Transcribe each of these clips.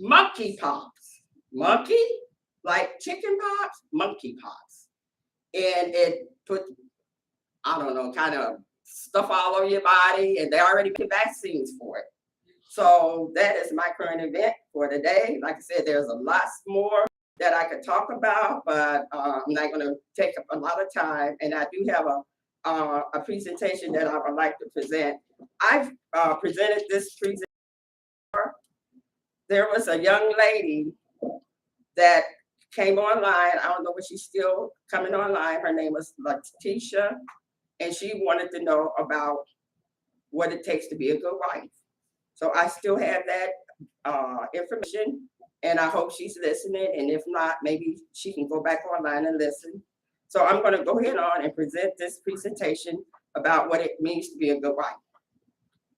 monkeypox. Monkey, like chicken pox, monkeypox. And it put, I don't know, kind of stuff all over your body, and they already put vaccines for it. So that is my current event for today. Like I said, there's a lot more that I could talk about, but I'm not going to take up a lot of time. And I do have a presentation that I would like to present. I've presented this presentation. There was a young lady that came online. I don't know if she's still coming online. Her name was Letitia, and she wanted to know about what it takes to be a good wife. So I still have that information, and I hope she's listening. And if not, maybe she can go back online and listen. So I'm going to go ahead on and present this presentation about what it means to be a good wife.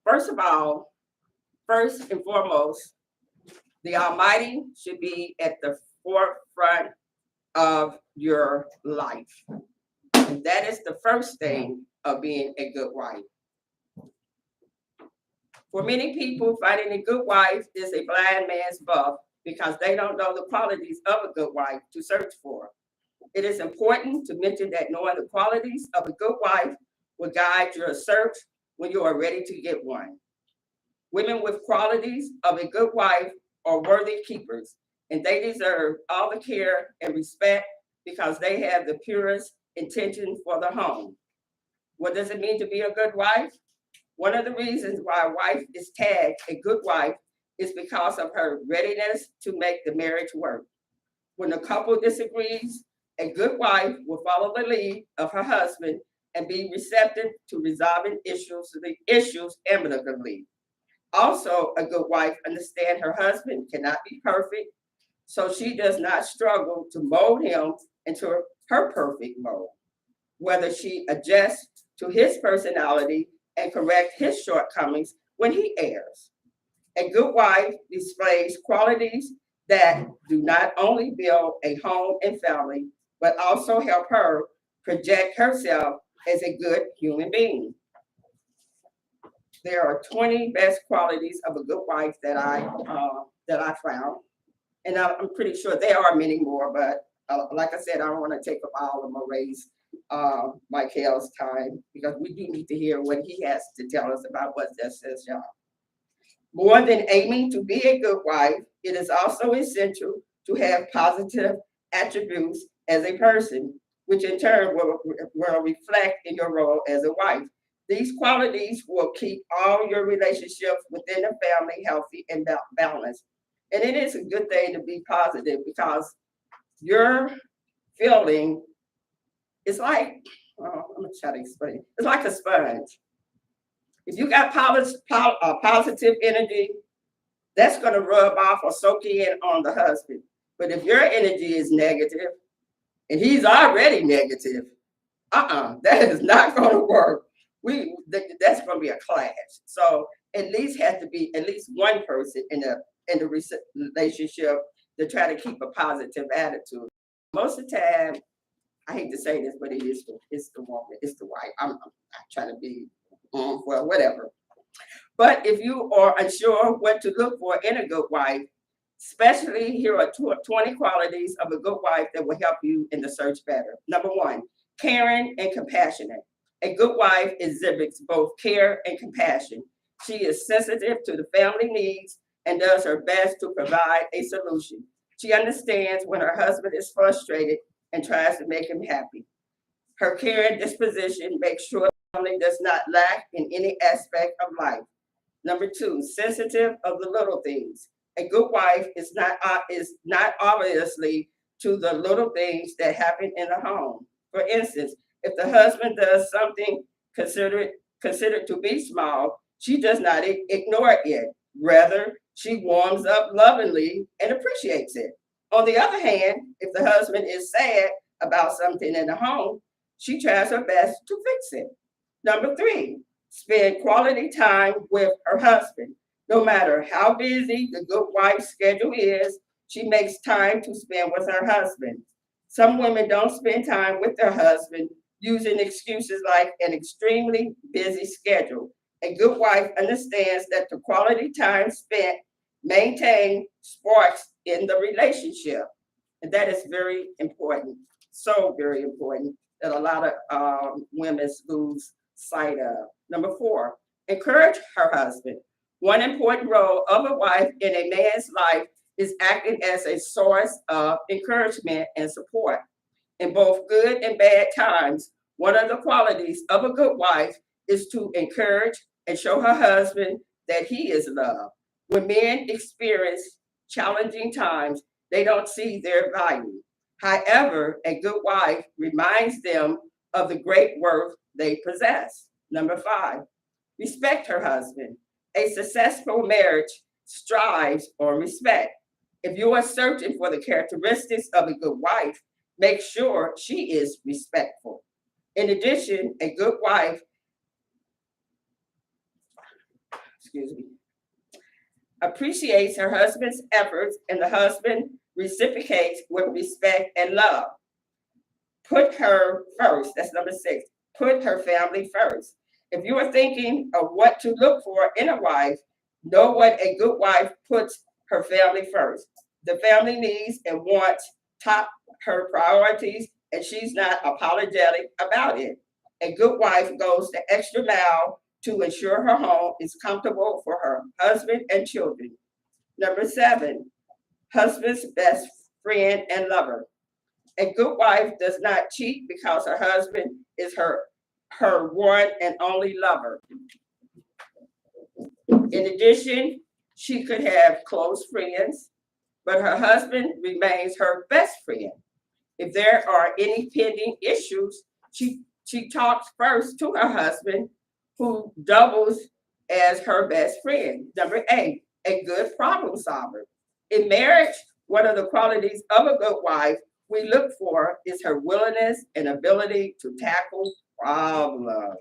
First of all, first and foremost, the Almighty should be at the forefront of your life. And that is the first thing of being a good wife. For many people, finding a good wife is a blind man's buff because they don't know the qualities of a good wife to search for. It is important to mention that knowing the qualities of a good wife will guide your search when you are ready to get one. Women with qualities of a good wife are worthy keepers, and they deserve all the care and respect because they have the purest intention for the home. What does it mean to be a good wife? One of the reasons why a wife is tagged a good wife is because of her readiness to make the marriage work. When a couple disagrees, a good wife will follow the lead of her husband and be receptive to resolving issues amicably. Also, a good wife understands her husband cannot be perfect, so she does not struggle to mold him into her perfect mold. Whether she adjusts to his personality and correct his shortcomings when he errs. A good wife displays qualities that do not only build a home and family, but also help her project herself as a good human being. There are 20 best qualities of a good wife that I found, and I'm pretty sure there are many more. But like I said, I don't want to take up all of Moray's Michael's time because we do need to hear what he has to tell us about what that says, y'all. More than aiming to be a good wife, it is also essential to have positive attributes as a person, which in turn will reflect in your role as a wife. These qualities will keep all your relationships within the family healthy and balanced. And it is a good thing to be positive because your feeling is like, I'm gonna try to explain. It's like a sponge. If you got positive energy, that's going to rub off or soak in on the husband. But if your energy is negative and he's already negative, that is not going to work. That's going to be a clash. So at least has to be at least one person in the relationship to try to keep a positive attitude. Most of the time, I hate to say this, but it's the woman, it's the wife. I'm not trying to be well, whatever. But if you are unsure what to look for in a good wife, especially here are 20 qualities of a good wife that will help you in the search better. Number one, caring and compassionate. A good wife exhibits both care and compassion. She is sensitive to the family needs and does her best to provide a solution. She understands when her husband is frustrated and tries to make him happy. Her caring disposition makes sure the family does not lack in any aspect of life. Number two, sensitive of the little things. A good wife is not obviously to the little things that happen in the home. For instance, if the husband does something considered to be small, she does not ignore it. Rather, she warms up lovingly and appreciates it. On the other hand, if the husband is sad about something in the home, she tries her best to fix it. Number three, spend quality time with her husband. No matter how busy the good wife's schedule is, she makes time to spend with her husband. Some women don't spend time with their husband using excuses like an extremely busy schedule. A good wife understands that the quality time spent maintain sparks in the relationship. And that is very important, so very important that a lot of women lose sight of. Number 4, encourage her husband. One important role of a wife in a man's life is acting as a source of encouragement and support. In both good and bad times, one of the qualities of a good wife is to encourage and show her husband that he is loved. When men experience challenging times, they don't see their value. However, a good wife reminds them of the great worth they possess. Number 5, respect her husband. A successful marriage strives on respect. If you are searching for the characteristics of a good wife, make sure she is respectful. In addition, a good wife, excuse me, appreciates her husband's efforts and the husband reciprocates with respect and love. Put her first. That's number 6. Put her family first. If you are thinking of what to look for in a wife, know what a good wife puts her family first. The family needs and wants top her priorities, and she's not apologetic about it. A good wife goes the extra mile to ensure her home is comfortable for her husband and children. Number 7, husband's best friend and lover. A good wife does not cheat because her husband is her one and only lover. In addition, she could have close friends, but her husband remains her best friend. If there are any pending issues, she talks first to her husband, who doubles as her best friend. Number 8, a good problem solver. In marriage, one of the qualities of a good wife we look for is her willingness and ability to tackle problems.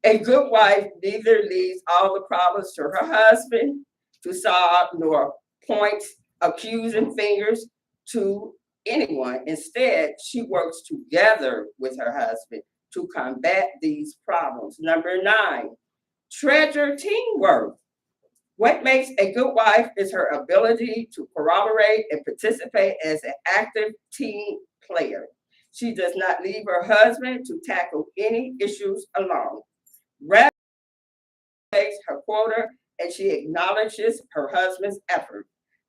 A good wife neither leaves all the problems to her husband to solve nor points accusing fingers to anyone. Instead, she works together with her husband to combat these problems. Number 9, treasure teamwork. What makes a good wife is her ability to corroborate and participate as an active team player. She does not leave her husband to tackle any issues alone. Rather, she takes her quota and she acknowledges her husband's effort.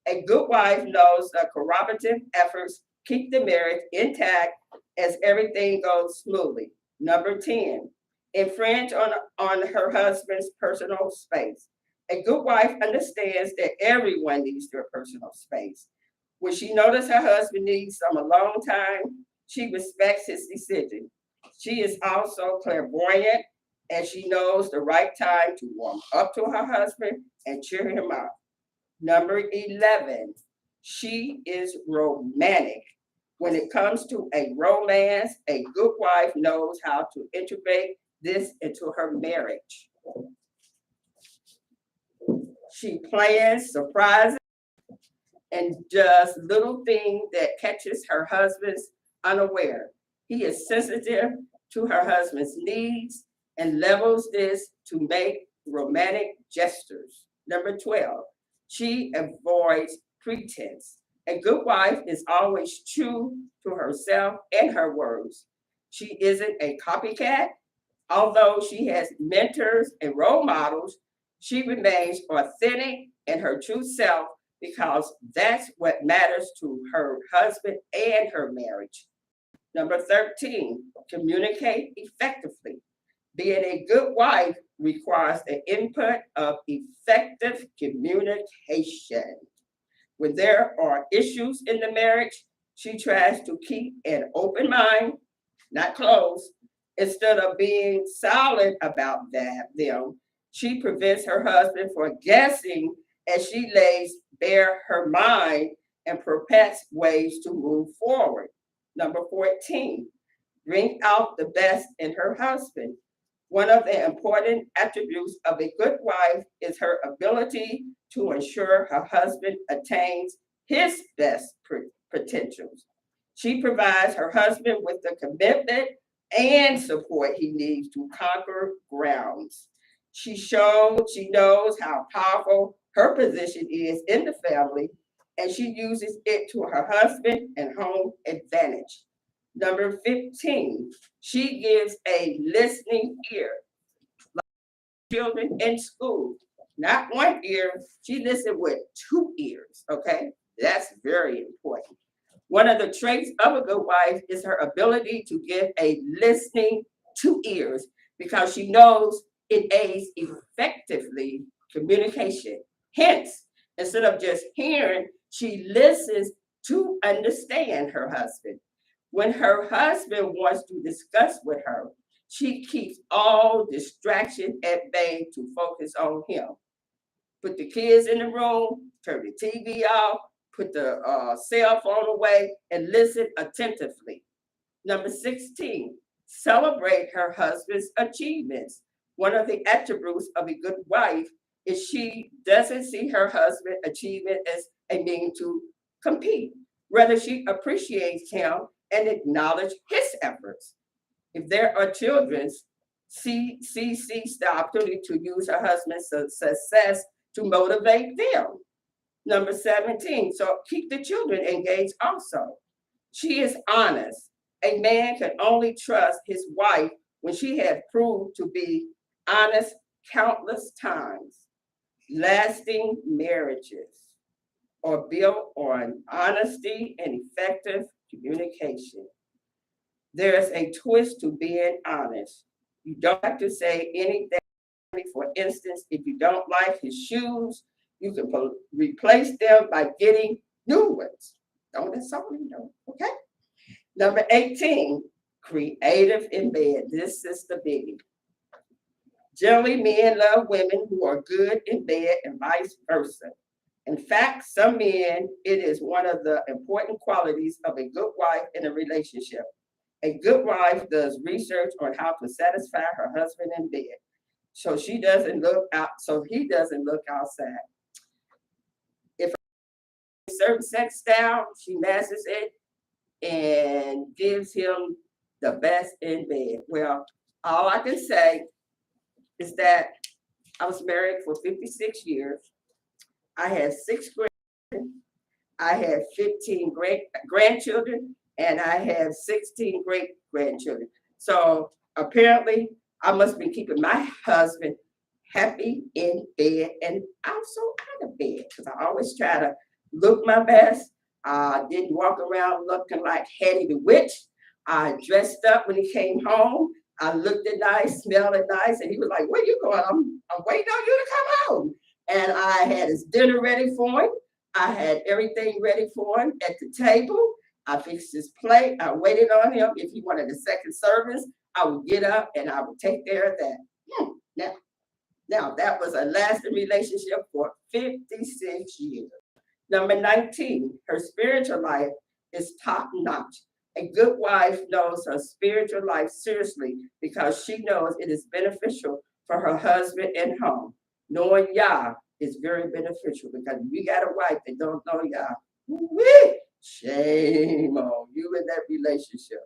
A good wife knows that corroborative efforts keep the marriage intact as everything goes smoothly. Number 10, infringe on her husband's personal space. A good wife understands that everyone needs their personal space. When she notices her husband needs some alone time, she respects his decision. She is also clairvoyant and she knows the right time to warm up to her husband and cheer him up. Number 11, she is romantic. When it comes to a romance, a good wife knows how to integrate this into her marriage. She plans surprises and does little things that catches her husband's unaware. He is sensitive to her husband's needs and levels this to make romantic gestures. Number 12, she avoids pretense. A good wife is always true to herself and her words. She isn't a copycat. Although she has mentors and role models, she remains authentic and her true self because that's what matters to her husband and her marriage. Number 13, communicate effectively. Being a good wife requires the input of effective communication. When there are issues in the marriage, she tries to keep an open mind, not closed. Instead of being silent about them, she prevents her husband from guessing as she lays bare her mind and perpetuates ways to move forward. Number 14, bring out the best in her husband. One of the important attributes of a good wife is her ability to ensure her husband attains his best potentials. She provides her husband with the commitment and support he needs to conquer grounds. She knows how powerful her position is in the family, and she uses it to her husband and home advantage. Number 15, she gives a listening ear. Children in school, not one ear, she listens with two ears, okay? That's very important. One of the traits of a good wife is her ability to give a listening two ears because she knows it aids effectively communication. Hence, instead of just hearing, she listens to understand her husband. When her husband wants to discuss with her, she keeps all distraction at bay to focus on him. Put the kids in the room, turn the TV off, put the cell phone away, and listen attentively. Number 16, celebrate her husband's achievements. One of the attributes of a good wife is she doesn't see her husband achievement as a means to compete. Rather, she appreciates him and acknowledges his efforts. If there are children, she sees the opportunity to use her husband's success to motivate them. Number 17, so keep the children engaged also. She is honest. A man can only trust his wife when she has proved to be honest countless times. Lasting marriages are built on honesty and effective communication. There's a twist to being honest. You don't have to say anything. For instance, if you don't like his shoes, you can replace them by getting new ones. Don't insult him, though. Okay? Number 18, creative in bed. This is the biggie. Generally, men love women who are good in bed and vice versa. In fact, some men, it is one of the important qualities of a good wife in a relationship. A good wife does research on how to satisfy her husband in bed. So she doesn't look out, so he doesn't look outside. If a certain sex style, she masters it and gives him the best in bed. Well, all I can say is that I was married for 56 years. I had 6 grandchildren. I had 15 great grandchildren, and I have 16 great grandchildren. So apparently, I must be keeping my husband happy in bed and also out of bed because I always try to look my best. I didn't walk around looking like Hattie the Witch. I dressed up when he came home. I looked it nice, smelled it nice, and he was like, "Where you going? I'm waiting on you to come home." And I had his dinner ready for him. I had everything ready for him at the table. I fixed his plate. I waited on him. If he wanted a second service, I would get up and I would take care of that. Now, now that was a lasting relationship for 56 years. Number 19, her spiritual life is top notch. A good wife knows her spiritual life seriously because she knows it is beneficial for her husband and home. Knowing YAH is very beneficial because if you got a wife that don't know YAH, whoo-wee, shame on you in that relationship.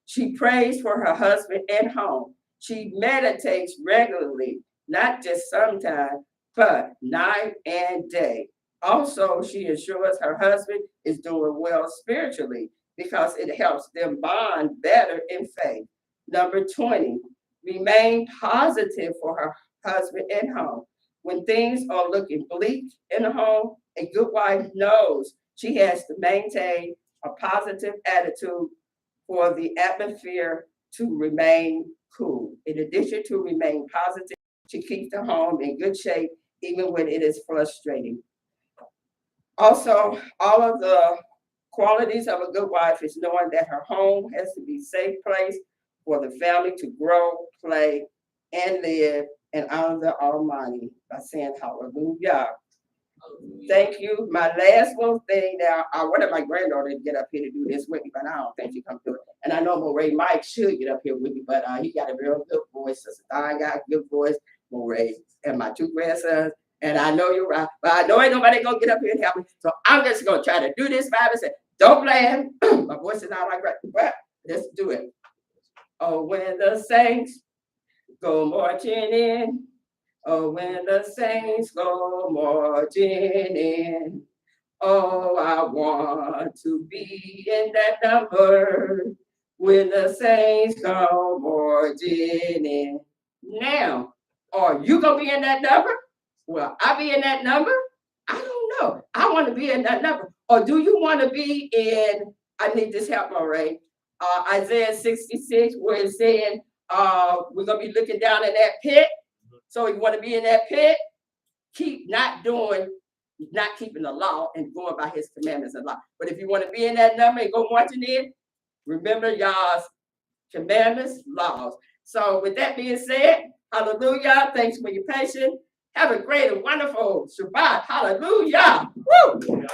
She prays for her husband and home. She meditates regularly, not just sometimes, but night and day. Also, she ensures her husband is doing well spiritually because it helps them bond better in faith. Number 20, remain positive for her husband and home. When things are looking bleak in the home, a good wife knows she has to maintain a positive attitude for the atmosphere to remain cool. In addition to remain positive, she keeps the home in good shape even when it is frustrating. Also, all of the qualities of a good wife is knowing that her home has to be a safe place for the family to grow, play, and live and honor the Almighty by saying hallelujah. Thank you. My last little thing now, I wanted my granddaughter to get up here to do this with me, but I don't think she come through. And I know Moray Mike should get up here with me, but he got a real good voice. Sister Don got a good voice. Moray and my two grandsons. And I know you're right, but I know ain't nobody gonna get up here and help me. So I'm just gonna try to do this by myself. Don't blame. My voice is not like that, but let's do it. Oh, when the saints go marching in, Oh, when the saints go marching in. Oh, I want to be in that number when the saints go marching in. Now, are you going to be in that number? Will I be in that number? I don't know. I want to be in that number. Or do you want to be in, I need this help, Ray, Isaiah 66, where it's saying we're going to be looking down in that pit. So you want to be in that pit? Keep not keeping the law and going by his commandments and law. But if you want to be in that number and go marching in, remember y'all's commandments, laws. So with that being said, hallelujah. Thanks for your patience. Have a great and wonderful Shabbat. Hallelujah. Woo!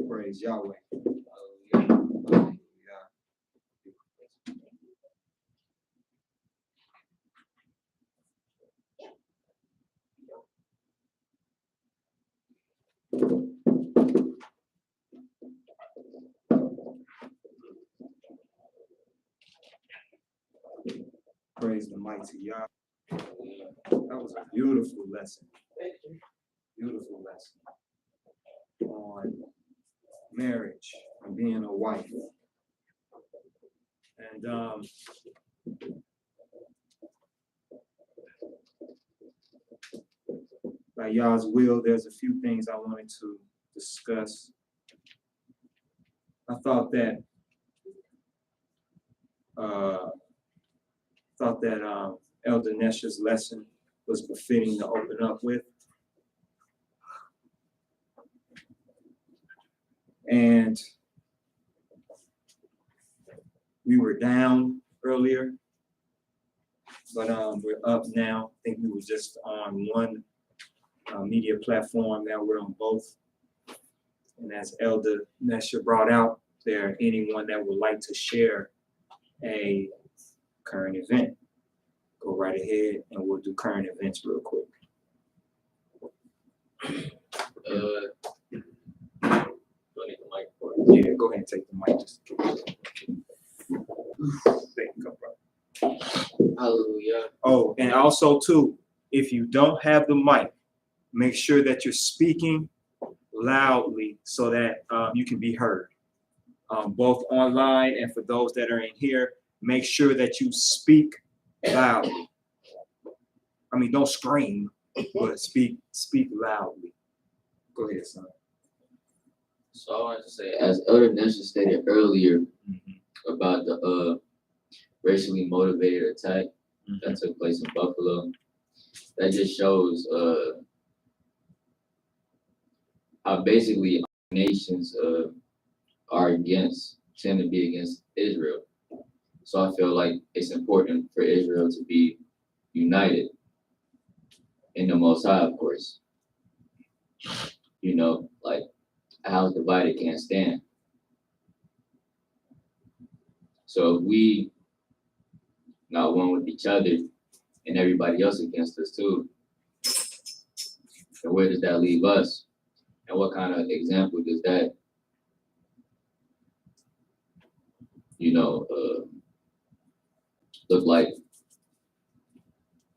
Praise Yahweh. Praise the mighty Yah. That was a beautiful lesson. Beautiful lesson on marriage and being a wife. And by Yah's will, there's a few things I wanted to discuss. I thought that Elder Nesha's lesson was befitting to open up with. And we were down earlier, but we're up now. I think we were just on one media platform. Now we're on both. And as Elder Nesha brought out, there anyone that would like to share a current event, go right ahead and we'll do current events real quick. Yeah, go ahead and take the mic. Just Hallelujah. Oh, and also too, if you don't have the mic, make sure that you're speaking loudly so that you can be heard. Both online and for those that are in here, make sure that you speak loudly. I mean, don't scream, but speak loudly. Go ahead, son. So I wanted to say, as Elder Nesha stated earlier about the racially motivated attack that took place in Buffalo, that just shows how basically nations tend to be against Israel. So I feel like it's important for Israel to be united in the Most High, of course. You know, like a house divided can't stand. So if we not one with each other and everybody else against us too, then where does that leave us? And what kind of example does that, look like?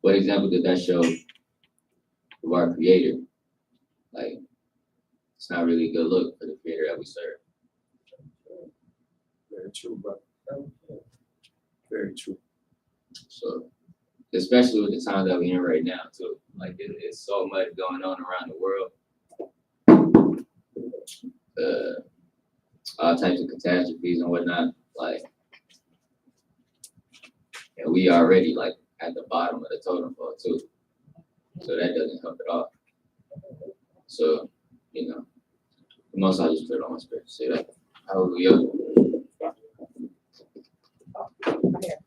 What example did that show of our Creator? Like, it's not really a good look for the Creator that we serve. Very true, brother. Very true. So, especially with the times that we're in right now, too. Like, it's so much going on around the world. All types of catastrophes and whatnot. Like, and we already, like, at the bottom of the totem pole, too. So that doesn't help at all. So, the most I just put it on my spirit to say that. Hallelujah.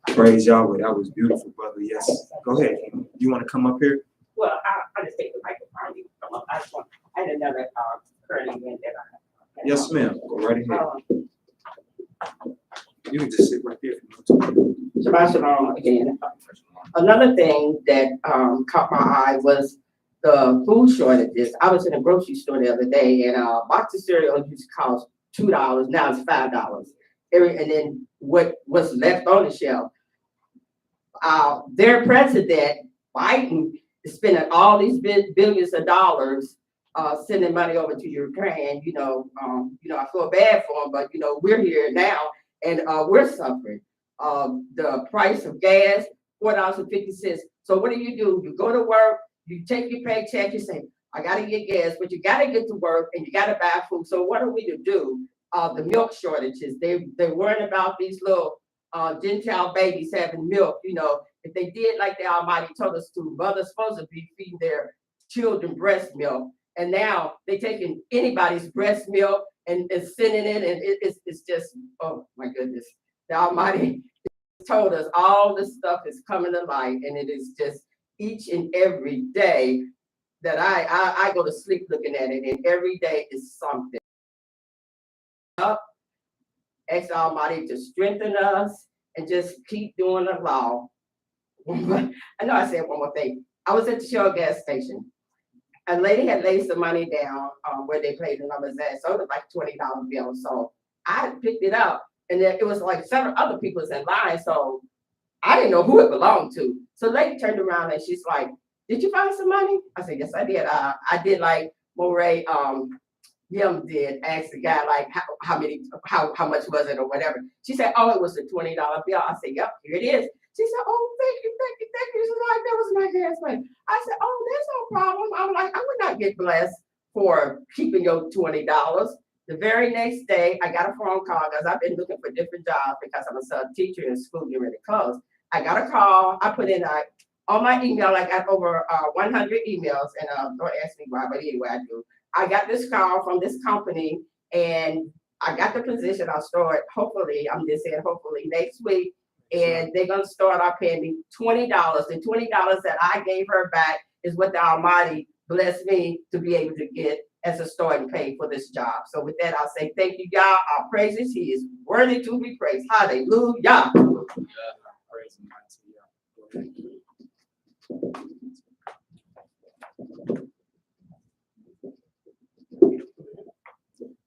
Praise Yahweh. That was beautiful, brother. Yes. Go ahead. You want to come up here? Well, I just take the microphone. You come up. I had another current event that I. Yes, ma'am. Go right ahead. You can just sit right there if you want to. Shabbat shalom again. Another thing that caught my eye was the food shortages. I was in a grocery store the other day, and a box of cereal used to cost $2. Now it's $5. And then what's left on the shelf? Their president Biden is spending all these billions of dollars sending money over to Ukraine. I feel bad for them, but we're here now and we're suffering. The price of gas, $4.50. So what do? You go to work, you take your paycheck, you say, I gotta get gas, but you gotta get to work and you gotta buy food. So what are we to do? The milk shortages, they're worried about these little Gentile babies having milk. If they did like the Almighty told us to, mothers supposed to be feeding their children breast milk. And now they're taking anybody's breast milk and sending it, and it's just, oh my goodness. The Almighty told us all this stuff is coming to light, and it is just each and every day that I go to sleep looking at it, and every day is something. Up, ask the Almighty to strengthen us and just keep doing the law. I know I said one more thing. I was at the Shell gas station. A lady had laid some money down where they played the numbers at, so it was like $20 bill. So I picked it up, and then it was like several other people's in line, so I didn't know who it belonged to. So the lady turned around and she's like, "Did you find some money?" I said, "Yes, I did. I did like Moray Yim did. Asked the guy like how much was it or whatever." She said, "Oh, it was a $20 bill." I said, "Yep, here it is." She said, "Oh, thank you, thank you, thank you." She was like, "That was my gas money." I said, "Oh, there's no problem." I'm like, I would not get blessed for keeping your $20. The very next day, I got a phone call because I've been looking for different jobs because I'm a sub teacher in school getting ready to close. I got a call. I put in on my email. I got over 100 emails, and don't ask me why, but anyway, I do. I got this call from this company, and I got the position. I'll start hopefully. I'm just saying hopefully next week. And they're gonna start out paying me $20. The $20 that I gave her back is what the Almighty blessed me to be able to get as a starting pay for this job. So with that, I'll say thank you, y'all. Our praises. He is worthy to be praised. Hallelujah.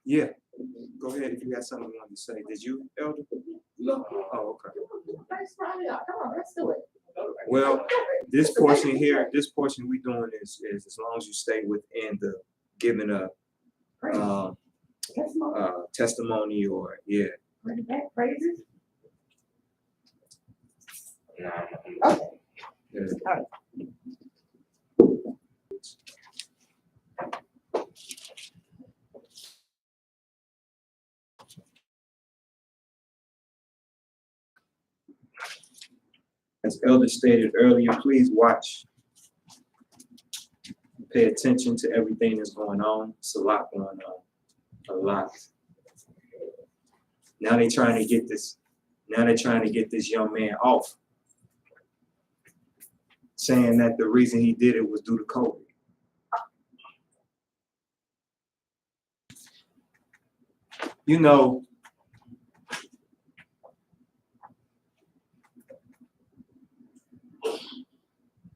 Yeah, go ahead if you got something you wanted to say. Did you, Elder? No. Oh, okay. Let's try it out. Come on, let's do it. Well, this portion we doing is as long as you stay within the giving a testimony or yeah. Praises. Okay. Yeah. As Elder stated earlier, please watch. Pay attention to everything that's going on. It's a lot going on. A lot. Now they're trying to get this young man off. Saying that the reason he did it was due to COVID.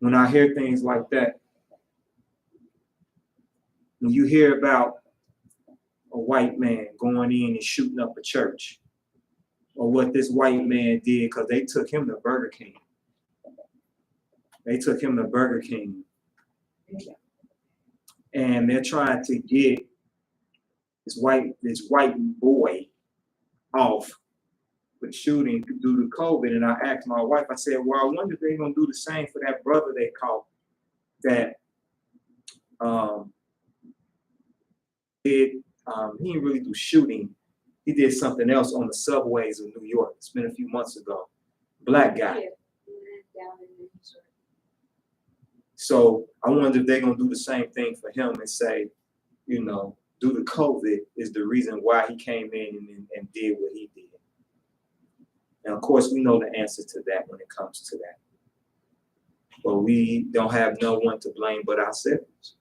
When I hear things like that, when you hear about a white man going in and shooting up a church, or what this white man did, because they took him to Burger King. And they're trying to get this white boy off with shooting due to COVID. And I asked my wife, I said, well, I wonder if they're gonna do the same for that brother they caught that he didn't really do shooting. He did something else on the subways of New York. It's been a few months ago. Black guy. So I wonder if they're gonna do the same thing for him and say, due to COVID is the reason why he came in and did what he did. And of course, we know the answer to that when it comes to that. But we don't have no one to blame but ourselves.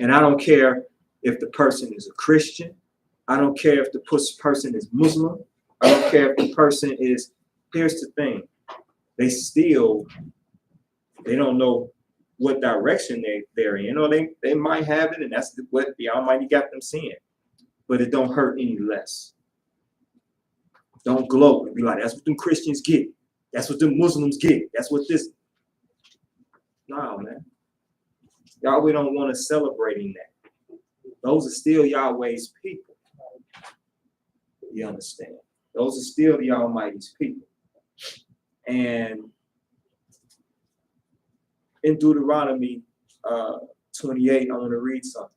And I don't care if the person is a Christian. I don't care if the person is Muslim. I don't care if the person is, here's the thing. They don't know what direction they're in, or they might have it, and that's what the Almighty got them seeing. But it don't hurt any less. Don't gloat and be like, that's what them Christians get. That's what the Muslims get. That's what this. No, man. Yahweh don't want us celebrating that. Those are still Yahweh's people. You understand? Those are still the Almighty's people. And in Deuteronomy 28, I want to read something.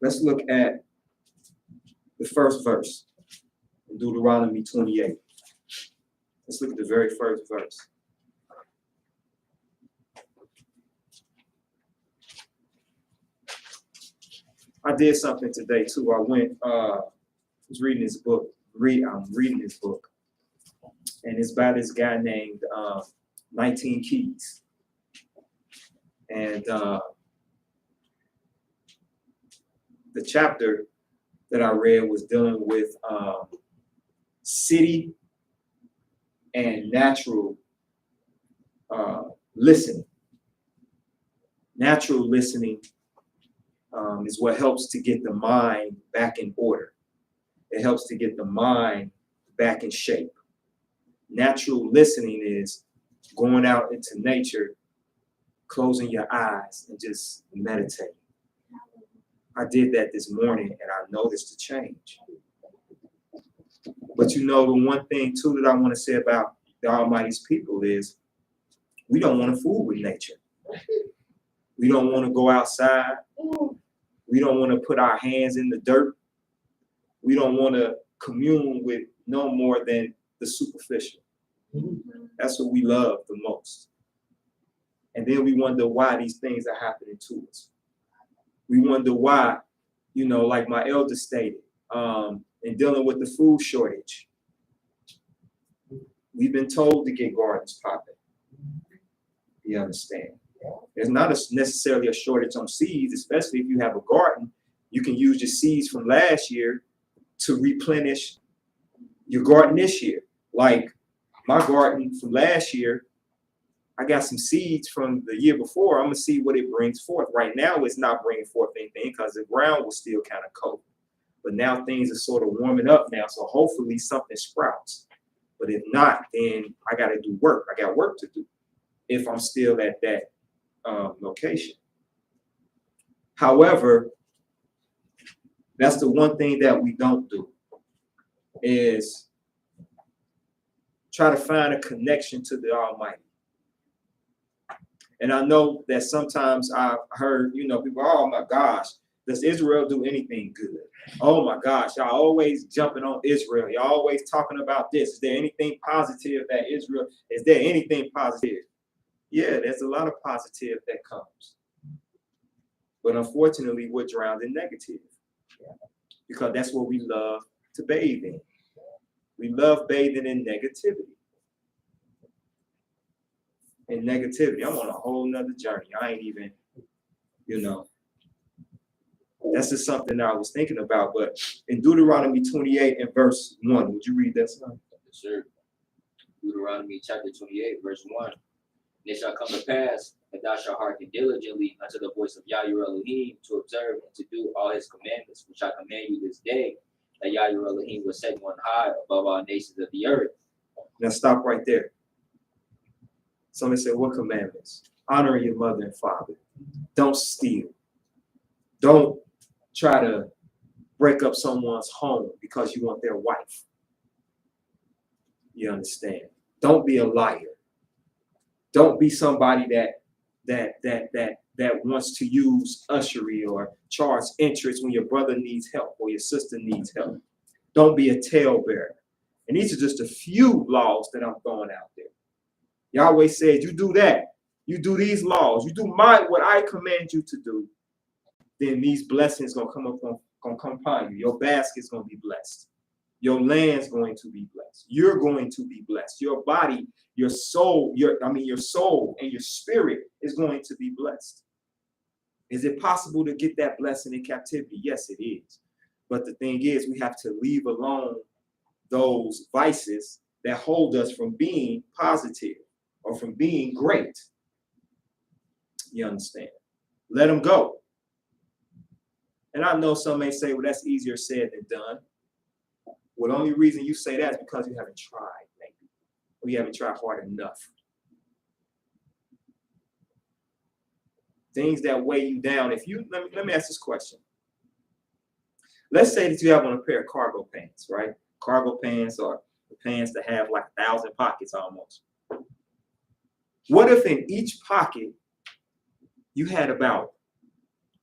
Let's look at the first verse in Deuteronomy 28. Let's look at the very first verse. I did something today too. I was reading this book. I'm reading this book, and it's by this guy named 19 Keys. And the chapter that I read was dealing with city and natural listening. Natural listening is what helps to get the mind back in order. It helps to get the mind back in shape. Natural listening is going out into nature, closing your eyes, and just meditating. I did that this morning, and I noticed a change. But you know, the one thing too that I want to say about the Almighty's people is we don't want to fool with nature. We don't want to go outside. We don't want to put our hands in the dirt. We don't want to commune with no more than the superficial. That's what we love the most. And then we wonder why these things are happening to us. We wonder why, you know, like my elder stated, in dealing with the food shortage, we've been told to get gardens popping. You understand? There's not necessarily a shortage on seeds, especially if you have a garden. You can use your seeds from last year to replenish your garden this year. Like my garden from last year, I got some seeds from the year before. I'm gonna see what it brings forth. Right now, it's not bringing forth anything because the ground was still kind of cold. But now things are sort of warming up now, so hopefully something sprouts. But if not, then I got to do work. I got work to do if I'm still at that location. However, that's the one thing that we don't do is try to find a connection to the Almighty. And I know that sometimes I've heard, you know, people, oh my gosh, does Israel do anything good? Oh my gosh, y'all always jumping on Israel. Y'all always talking about this. Is there anything positive that Israel, is there anything positive? Yeah, there's a lot of positive that comes. But unfortunately, we're drowned in negative because that's what we love to bathe in. We love bathing in negativity. And negativity. I'm on a whole nother journey. I ain't even, you know, that's just something that I was thinking about. But in Deuteronomy 28 and verse 1, would you read that, son? Yes, sir. Deuteronomy chapter 28, verse 1. And it shall come to pass that thou shalt hearken diligently unto the voice of Yah your Elohim to observe and to do all his commandments, which I command you this day, that Yah your Elohim will set you on high above all nations of the earth. Now stop right there. Somebody said, what commandments? Honoring your mother and father. Don't steal. Don't try to break up someone's home because you want their wife. You understand? Don't be a liar. Don't be somebody that wants to use ushery or charge interest when your brother needs help or your sister needs help. Don't be a talebearer. And these are just a few laws that I'm throwing out there. Yahweh said, you do that. You do these laws. You do what I command you to do. Then these blessings gonna come upon you. Your basket's gonna be blessed. Your land's going to be blessed. You're going to be blessed. Your body, your soul, your soul and your spirit is going to be blessed. Is it possible to get that blessing in captivity? Yes, it is. But the thing is, we have to leave alone those vices that hold us from being positive or from being great. You understand? Let them go. And I know some may say, well, that's easier said than done. Well, the only reason you say that is because you haven't tried, maybe. Or you haven't tried hard enough. Things that weigh you down. If you let me ask this question. Let's say that you have on a pair of cargo pants, right? Cargo pants are the pants that have like 1,000 pockets almost. What if in each pocket you had about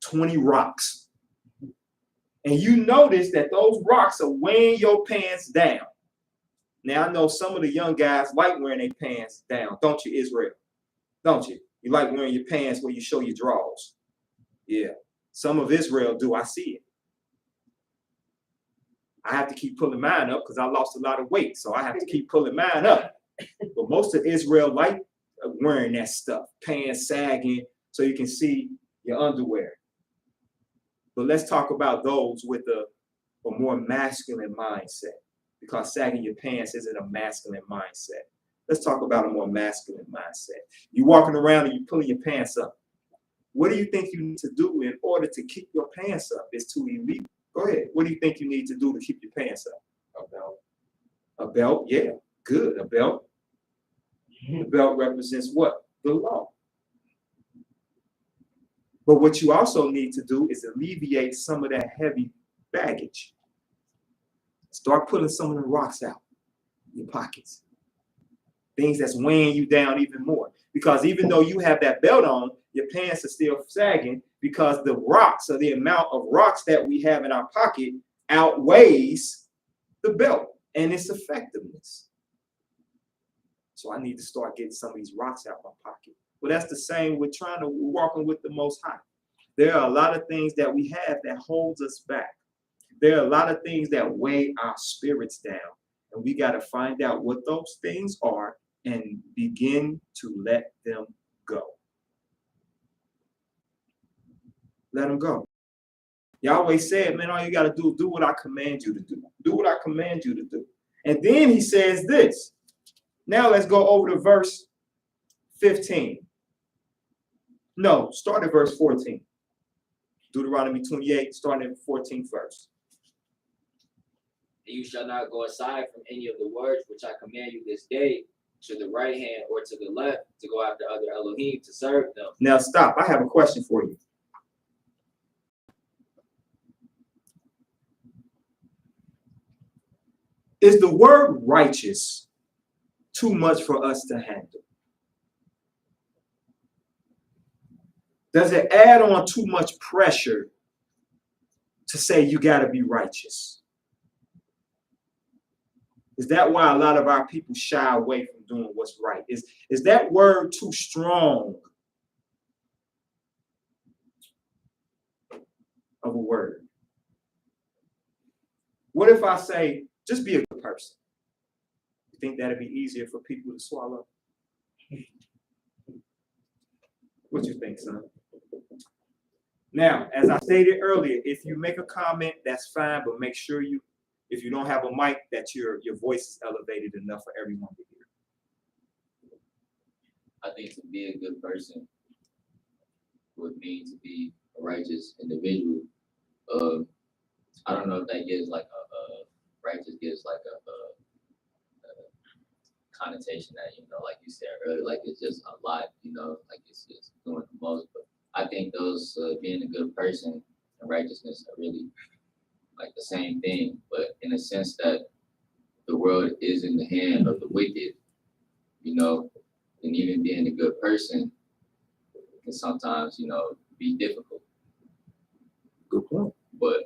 20 rocks? And you notice that those rocks are weighing your pants down. Now, I know some of the young guys like wearing their pants down, don't you, Israel? Don't you? You like wearing your pants where you show your drawers. Yeah, some of Israel do. I see it. I have to keep pulling mine up because I lost a lot of weight, so I have to keep pulling mine up. But most of Israel like wearing that stuff, pants sagging so you can see your underwear. But let's talk about those with a more masculine mindset, because sagging your pants isn't a masculine mindset. Let's talk about a more masculine mindset. You're walking around and you're pulling your pants up. What do you think you need to do in order to keep your pants up? It's too illegal. Go ahead. What do you think you need to do to keep your pants up? A belt. A belt? Yeah, good. A belt. The belt represents what? The law. But what you also need to do is alleviate some of that heavy baggage. Start pulling some of the rocks out in your pockets. Things that's weighing you down even more. Because even though you have that belt on, your pants are still sagging because the rocks, or the amount of rocks that we have in our pocket, outweighs the belt and its effectiveness. So I need to start getting some of these rocks out of my pocket. Well, that's the same with walking with the Most High. There are a lot of things that we have that holds us back. There are a lot of things that weigh our spirits down. And we got to find out what those things are and begin to let them go. Let them go. Yahweh said, man, all you got to do is do what I command you to do. Do what I command you to do. And then he says this. Now let's go over to verse 15. No, start at verse 14. Deuteronomy 28, starting at the 14th verse. And you shall not go aside from any of the words which I command you this day, to the right hand or to the left, to go after other Elohim to serve them. Now stop. I have a question for you. Is the word righteous too much for us to handle? Does it add on too much pressure to say you got to be righteous? Is that why a lot of our people shy away from doing what's right? Is that word too strong of a word? What if I say, just be a good person? You think that'd be easier for people to swallow? What you think, son? Now, as I stated earlier, if you make a comment, that's fine, but make sure if you don't have a mic, that your voice is elevated enough for everyone to hear. I think to be a good person would mean to be a righteous individual. I don't know if that gives like a righteous gives like a connotation that, like you said earlier, like it's just a lot, like it's just doing the most. But I think those being a good person and righteousness are really like the same thing, but in a sense that the world is in the hand of the wicked, and even being a good person can sometimes, be difficult. Good point. But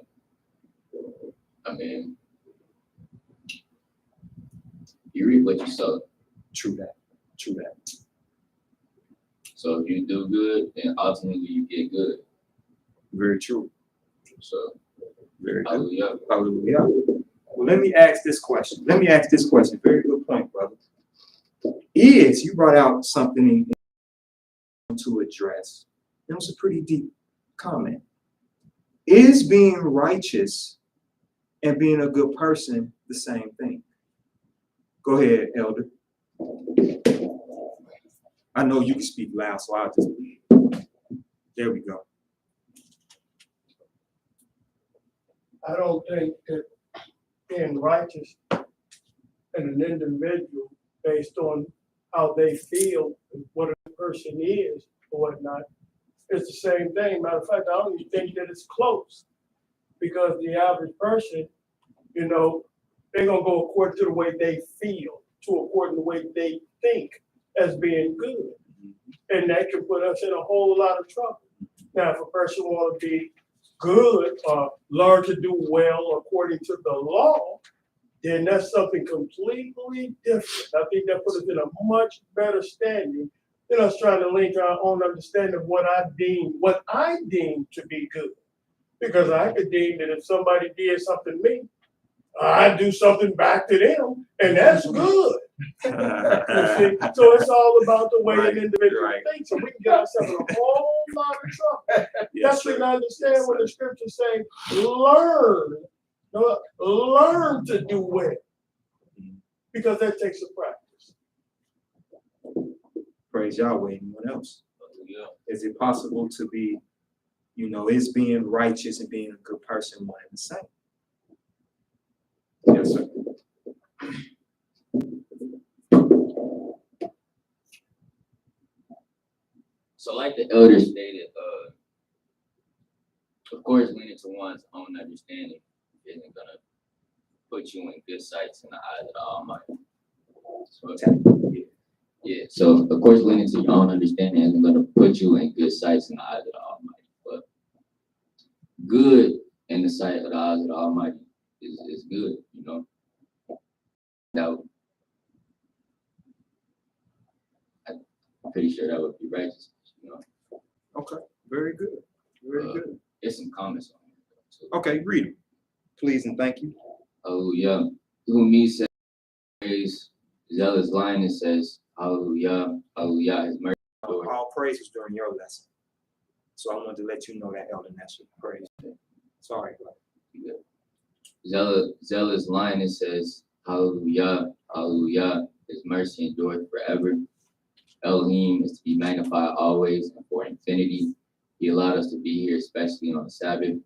I mean, you reap what you sow. True that. True that. So if you do good, then ultimately you get good. Very true. So very good. hallelujah. Hallelujah. Well, let me ask this question. Very good point, brother. You brought out something to address. That was a pretty deep comment. Is being righteous and being a good person the same thing? Go ahead, Elder. I know you can speak loud, so I'll just. There we go. I don't think that being righteous in an individual based on how they feel and what a person is or whatnot is the same thing. Matter of fact, I don't even think that it's close because the average person, you know, they're gonna go according to the way they feel, according to the way they think as being good. And that can put us in a whole lot of trouble. Now, if a person wanna be good or learn to do well according to the law, then that's something completely different. I think that puts us in a much better standing than us trying to link our own understanding of what I deem to be good. Because I could deem that if somebody did something to me, I do something back to them, and that's good. You see? So it's all about the way an individual thinks, and we can get ourselves in a whole lot of trouble. That's when I understand what the scriptures say, learn to do well, because that takes a practice. Praise Yahweh. Anyone else? Yeah. Is it possible to be, is being righteous and being a good person one and the same? Yes, sir. So like the elder stated, of course, leaning to one's own understanding isn't gonna put you in good sights in the eyes of the Almighty. So of course, leaning to your own understanding isn't gonna put you in good sights in the eyes of the Almighty. But good in the sight of the eyes of the Almighty is good, Now, I'm pretty sure that would be righteous, Okay, very good. Very good. There's some comments on here. Okay, read them, please and thank you. Hallelujah. Whom he says, praise, zealous lioness says, Hallelujah, Hallelujah, his mercy. All praise was during your lesson. So I wanted to let you know that, Elder Nestor. Praise. Sorry, brother. Zealous lioness says, Hallelujah, Hallelujah, his mercy endureth forever. Elohim is to be magnified always and for infinity. He allowed us to be here, especially on the Sabbath.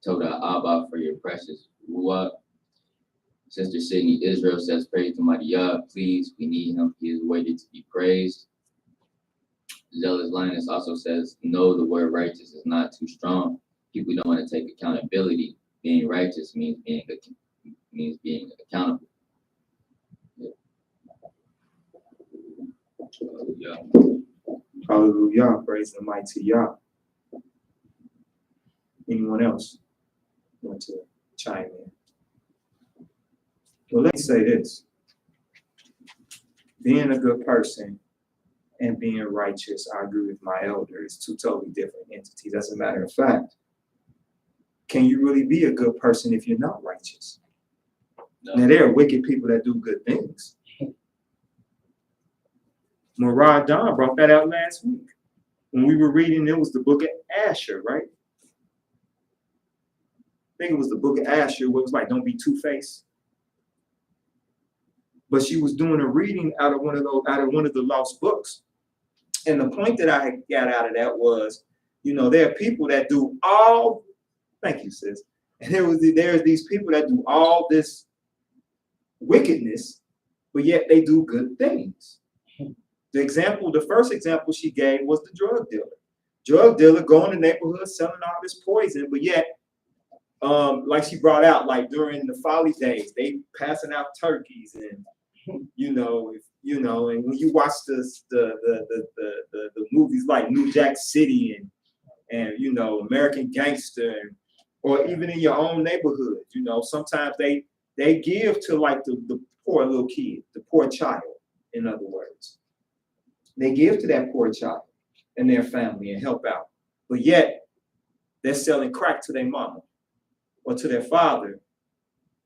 Told Abba for your precious Ruach. Sister Sydney Israel says, praise to Mighty Yah. Please, we need him. He is worthy to be praised. Zealous Linus also says, no, the word righteous is not too strong. People don't want to take accountability. Being righteous means being accountable. Hallelujah. Hallelujah. Praise the mighty Yah. Anyone else want to chime in? Well, let's say this. Being a good person and being righteous, I agree with my elder, is two totally different entities. As a matter of fact, can you really be a good person if you're not righteous? No. Now, there are wicked people that do good things. Murad Don brought that out last week. When we were reading, it was the book of Asher, right? I think it was the book of Asher where it was like, don't be two-faced. But she was doing a reading out of one of the lost books. And the point that I got out of that was, there are people that do all, thank you, sis. And there's these people that do all this wickedness, but yet they do good things. The first example she gave was the drug dealer. Drug dealer going to neighborhoods selling all this poison, but yet, like she brought out, like during the folly days, they passing out turkeys and, and when you watch the movies like New Jack City and American Gangster, or even in your own neighborhood, sometimes they give to like the poor little kid, the poor child, in other words. They give to that poor child and their family and help out. But yet they're selling crack to their mama or to their father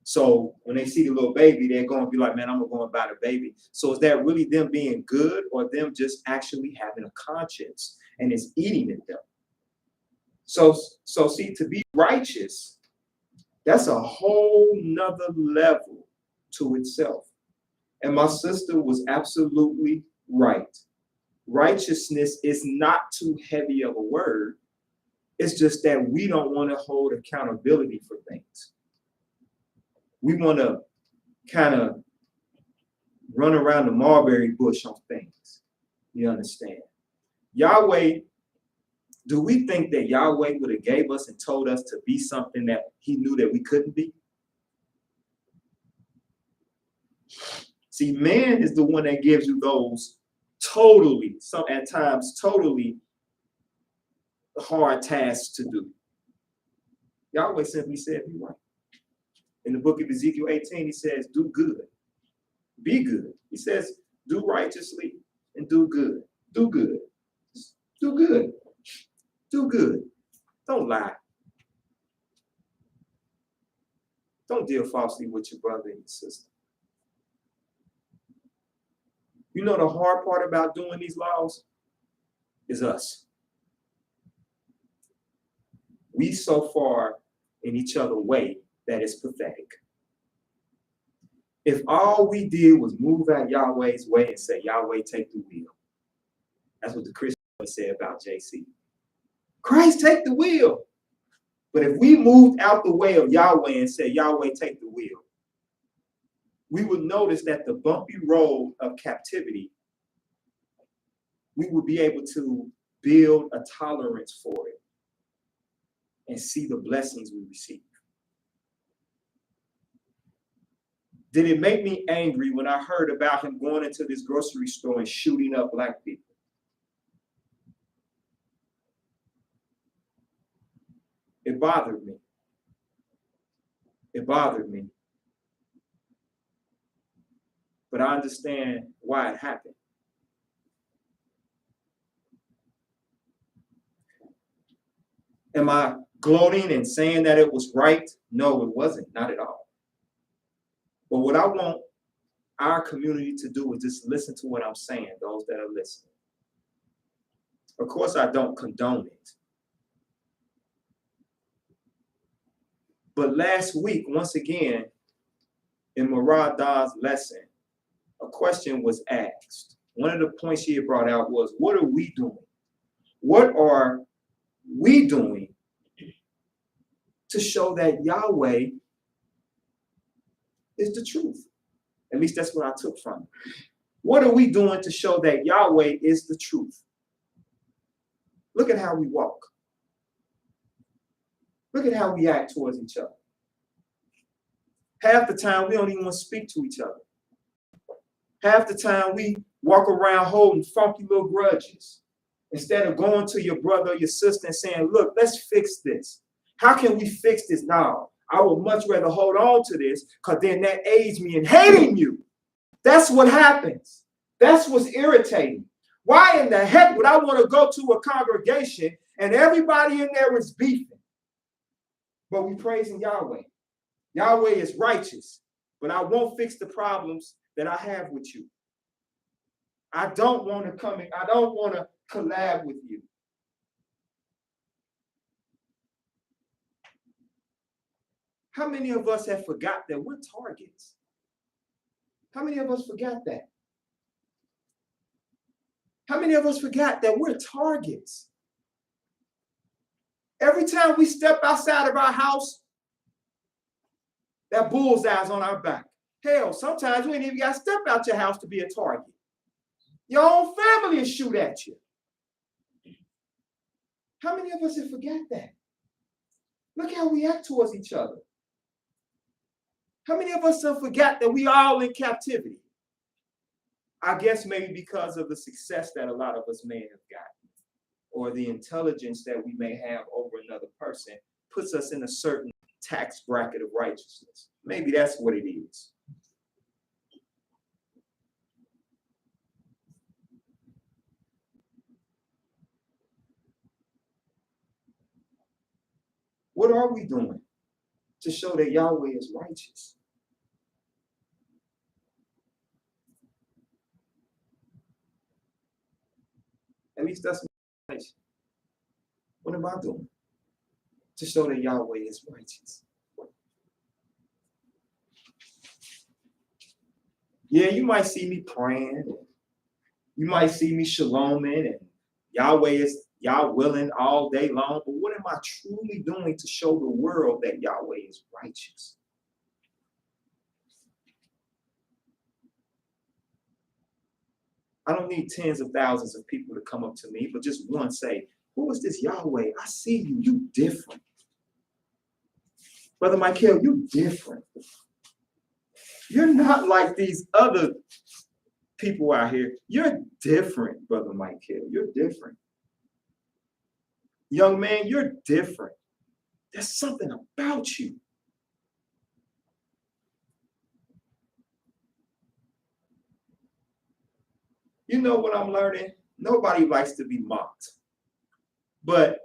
So when they see the little baby, they're going to be like, man, I'm going to go and buy the baby. So is that really them being good or them just actually having a conscience and it's eating at them? So see, to be righteous, that's a whole nother level to itself. And my sister was absolutely right. Righteousness is not too heavy of a word. It's just that we don't want to hold accountability for things. We want to kind of run around the mulberry bush on things. You understand? Yahweh, do we think that Yahweh would have gave us and told us to be something that he knew that we couldn't be? See, man is the one that gives you those totally, some at times totally hard tasks to do. Yahweh simply said, be right. In the book of Ezekiel 18, he says, do good, be good. He says, do righteously and do good. Do good. Do good. Do good. Don't lie. Don't deal falsely with your brother and your sister. You know the hard part about doing these laws is us. We so far in each other's way that it's pathetic. If all we did was move out Yahweh's way and say, Yahweh, take the wheel. That's what the Christian said about JC. Christ, take the wheel. But if we moved out the way of Yahweh and said, Yahweh, take the wheel, we would notice that the bumpy road of captivity, we would be able to build a tolerance for it and see the blessings we receive. Did it make me angry when I heard about him going into this grocery store and shooting up black people? It bothered me. It bothered me. But I understand why it happened. Am I gloating and saying that it was right? No, it wasn't. Not at all. But what I want our community to do is just listen to what I'm saying, those that are listening. Of course, I don't condone it. But last week, once again, in Murad Da's lesson, a question was asked. One of the points he had brought out was, what are we doing? What are we doing to show that Yahweh is the truth? At least that's what I took from it. What are we doing to show that Yahweh is the truth? Look at how we walk. Look at how we act towards each other. Half the time, we don't even want to speak to each other. Half the time, we walk around holding funky little grudges instead of going to your brother or your sister and saying, look, let's fix this. How can we fix this now? I would much rather hold on to this because then that aids me in hating you. That's what happens. That's what's irritating. Why in the heck would I want to go to a congregation and everybody in there is beefing? But we praising Yahweh. Yahweh is righteous, but I won't fix the problems that I have with you. I don't want to come in. I don't want to collab with you. How many of us have forgot that we're targets? How many of us forgot that? How many of us forgot that we're targets? Every time we step outside of our house, that bullseye's on our back. Hell, sometimes we ain't even got to step out your house to be a target. Your own family will shoot at you. How many of us have forgot that? Look how we act towards each other. How many of us have forgot that we are all in captivity? I guess maybe because of the success that a lot of us may have gotten, or the intelligence that we may have over another person puts us in a certain tax bracket of righteousness. Maybe that's what it is. What are we doing to show that Yahweh is righteous. At least that's what am I doing? To show that Yahweh is righteous. Yeah, you might see me praying. You might see me shaloming and Yahweh is Yah willing all day long. But what am I truly doing to show the world that Yahweh is righteous? I don't need tens of thousands of people to come up to me, but just one say, who is this Yahweh? I see you. You different. Brother Michael, you different. You're not like these other people out here. You're different, Brother Michael. You're different. Young man, you're different. There's something about you. You know what I'm learning? Nobody likes to be mocked. But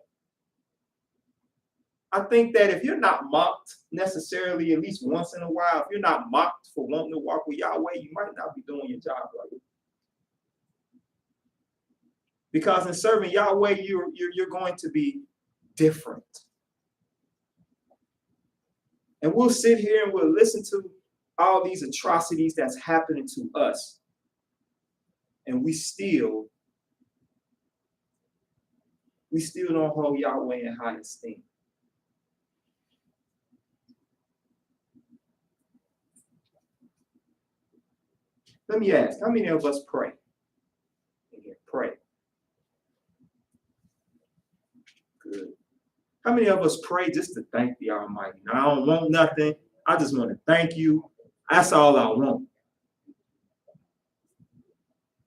I think that if you're not mocked necessarily at least once in a while, if you're not mocked for wanting to walk with Yahweh, you might not be doing your job right. Because in serving Yahweh, you're going to be different. And we'll sit here and we'll listen to all these atrocities that's happening to us. And we still don't hold Yahweh in high esteem. Let me ask, how many of us pray? Again, pray. Good. How many of us pray just to thank the Almighty? Now, I don't want nothing. I just want to thank you. That's all I want.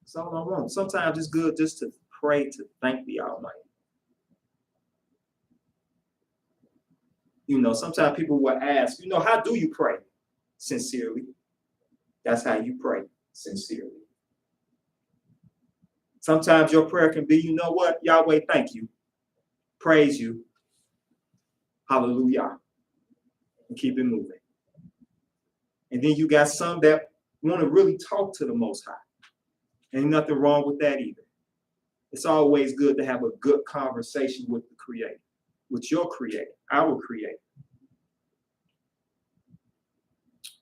That's all I want. Sometimes it's good just to pray to thank the Almighty. You know, sometimes people will ask, you know, how do you pray? Sincerely. That's how you pray, sincerely. Sometimes your prayer can be, you know what, Yahweh, thank you. Praise you. Hallelujah. And keep it moving. And then you got some that want to really talk to the Most High. Ain't nothing wrong with that either. It's always good to have a good conversation with the Creator, with your Creator, our Creator.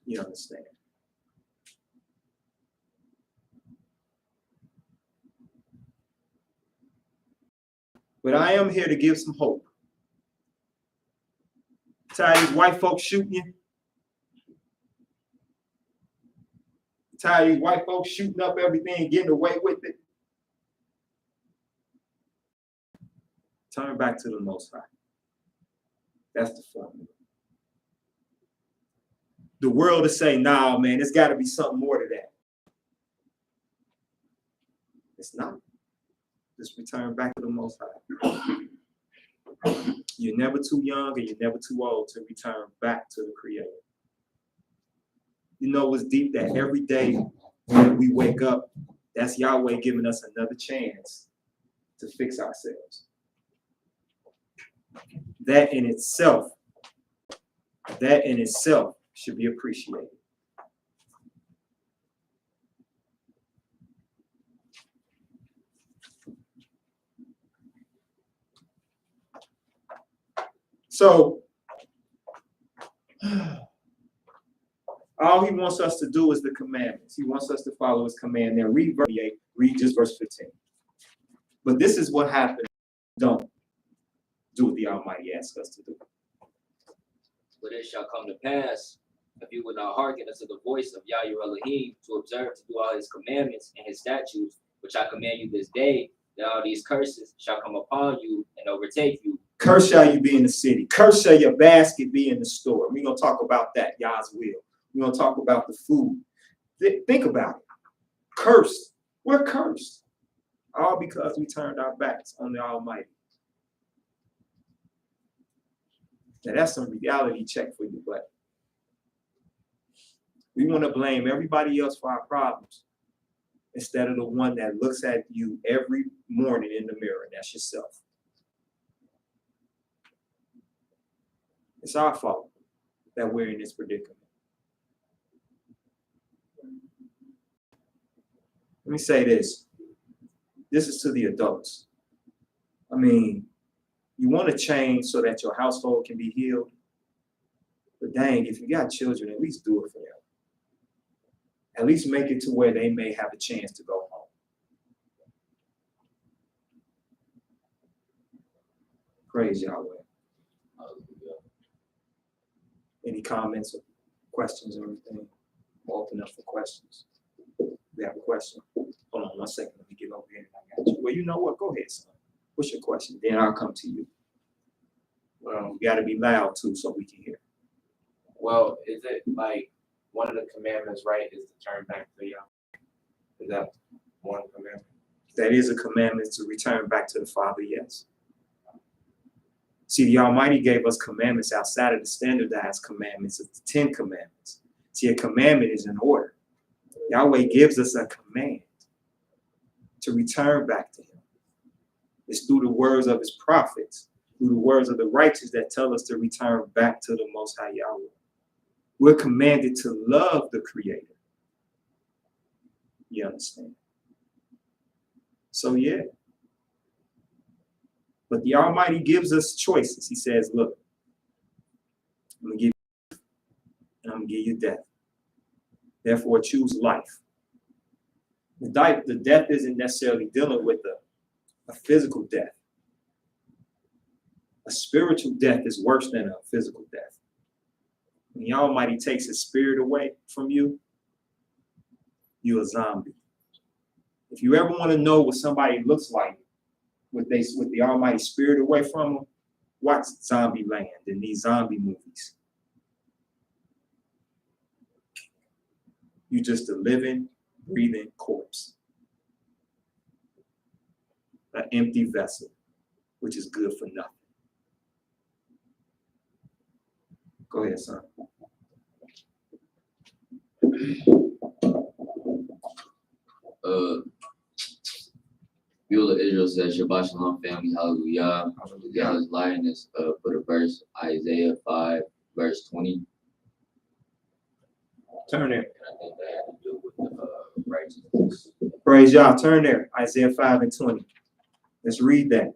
You understand? But I am here to give some hope. Tired of these white folks shooting you? Tired of these white folks shooting up everything and getting away with it? Turn back to the Most High. That's the formula. The world is saying, nah, man, there's got to be something more to that. It's not. Just return back to the Most High. You're never too young and you're never too old to return back to the Creator. You know, it's deep that every day when we wake up, that's Yahweh giving us another chance to fix ourselves. That in itself should be appreciated. So, all he wants us to do is the commandments. He wants us to follow his command. Now, read verse 8, read just verse 15. But this is what happens. Don't do what the Almighty asks us to do. But it shall come to pass, if you will not hearken unto the voice of Yah your Elohim, to observe to do all his commandments and his statutes, which I command you this day, that all these curses shall come upon you and overtake you. Curse shall you be in the city. Curse shall your basket be in the store. We're going to talk about that, Yah's will. We're going to talk about the food. Think about it. Cursed. We're cursed. All because we turned our backs on the Almighty. Now that's some reality check for you, but we want to blame everybody else for our problems instead of the one that looks at you every morning in the mirror, and that's yourself. It's our fault. that we're in this predicament. Let me say this. This is to the adults. I mean, you want to change so that your household can be healed. But dang, if you got children, at least do it for them. At least make it to where they may have a chance to go home. Praise Yahweh. Any comments or questions or anything? We'll open up for questions. We have a question. Hold on 1 second. Let me get over here and I got you. Well, you know what? Go ahead, son. What's your question? Then I'll come to you. You got to be loud too so we can hear. Well, is it like one of the commandments, right, is to turn back to Yah? Is that one commandment? That is a commandment to return back to the Father, yes. See, the Almighty gave us commandments outside of the standardized commandments of the 10 commandments. See, a commandment is an order. Yahweh gives us a command to return back to him. It's through the words of his prophets, through the words of the righteous that tell us to return back to the Most High Yahweh. We're commanded to love the Creator. You understand? So, yeah. But the Almighty gives us choices. He says, look, I'm going to give you life, and I'm going to give you death. Therefore, choose life. The death isn't necessarily dealing with a physical death. A spiritual death is worse than a physical death. When the Almighty takes his spirit away from you, you're a zombie. If you ever want to know what somebody looks like with the Almighty spirit away from them, watch Zombie Land and these zombie movies. You're just a living, breathing corpse. An empty vessel, which is good for nothing. Go ahead, son. Beulah Israel says, Shabbat Shalom, family, hallelujah. Y'all is lioness for the verse, Isaiah 5, verse 20. Turn there. And I think that had to do with the righteousness. Praise Yah. Turn there. Isaiah 5 and 20. Let's read that.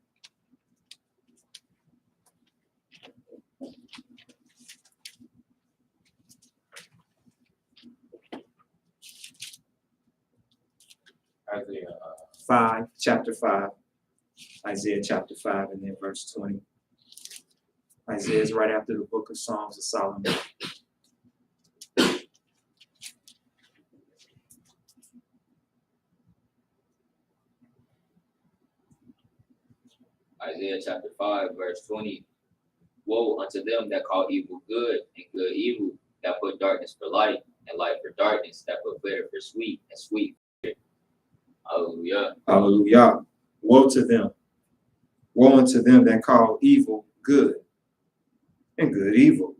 Isaiah 5, chapter 5. Isaiah chapter 5 and then verse 20. Isaiah is right after the book of Psalms of Solomon. Isaiah chapter 5, verse 20. Woe unto them that call evil good and good evil, that put darkness for light and light for darkness, that put bitter for sweet and sweet for bitter. Hallelujah. Hallelujah. Woe to them. Woe unto them that call evil good and good evil.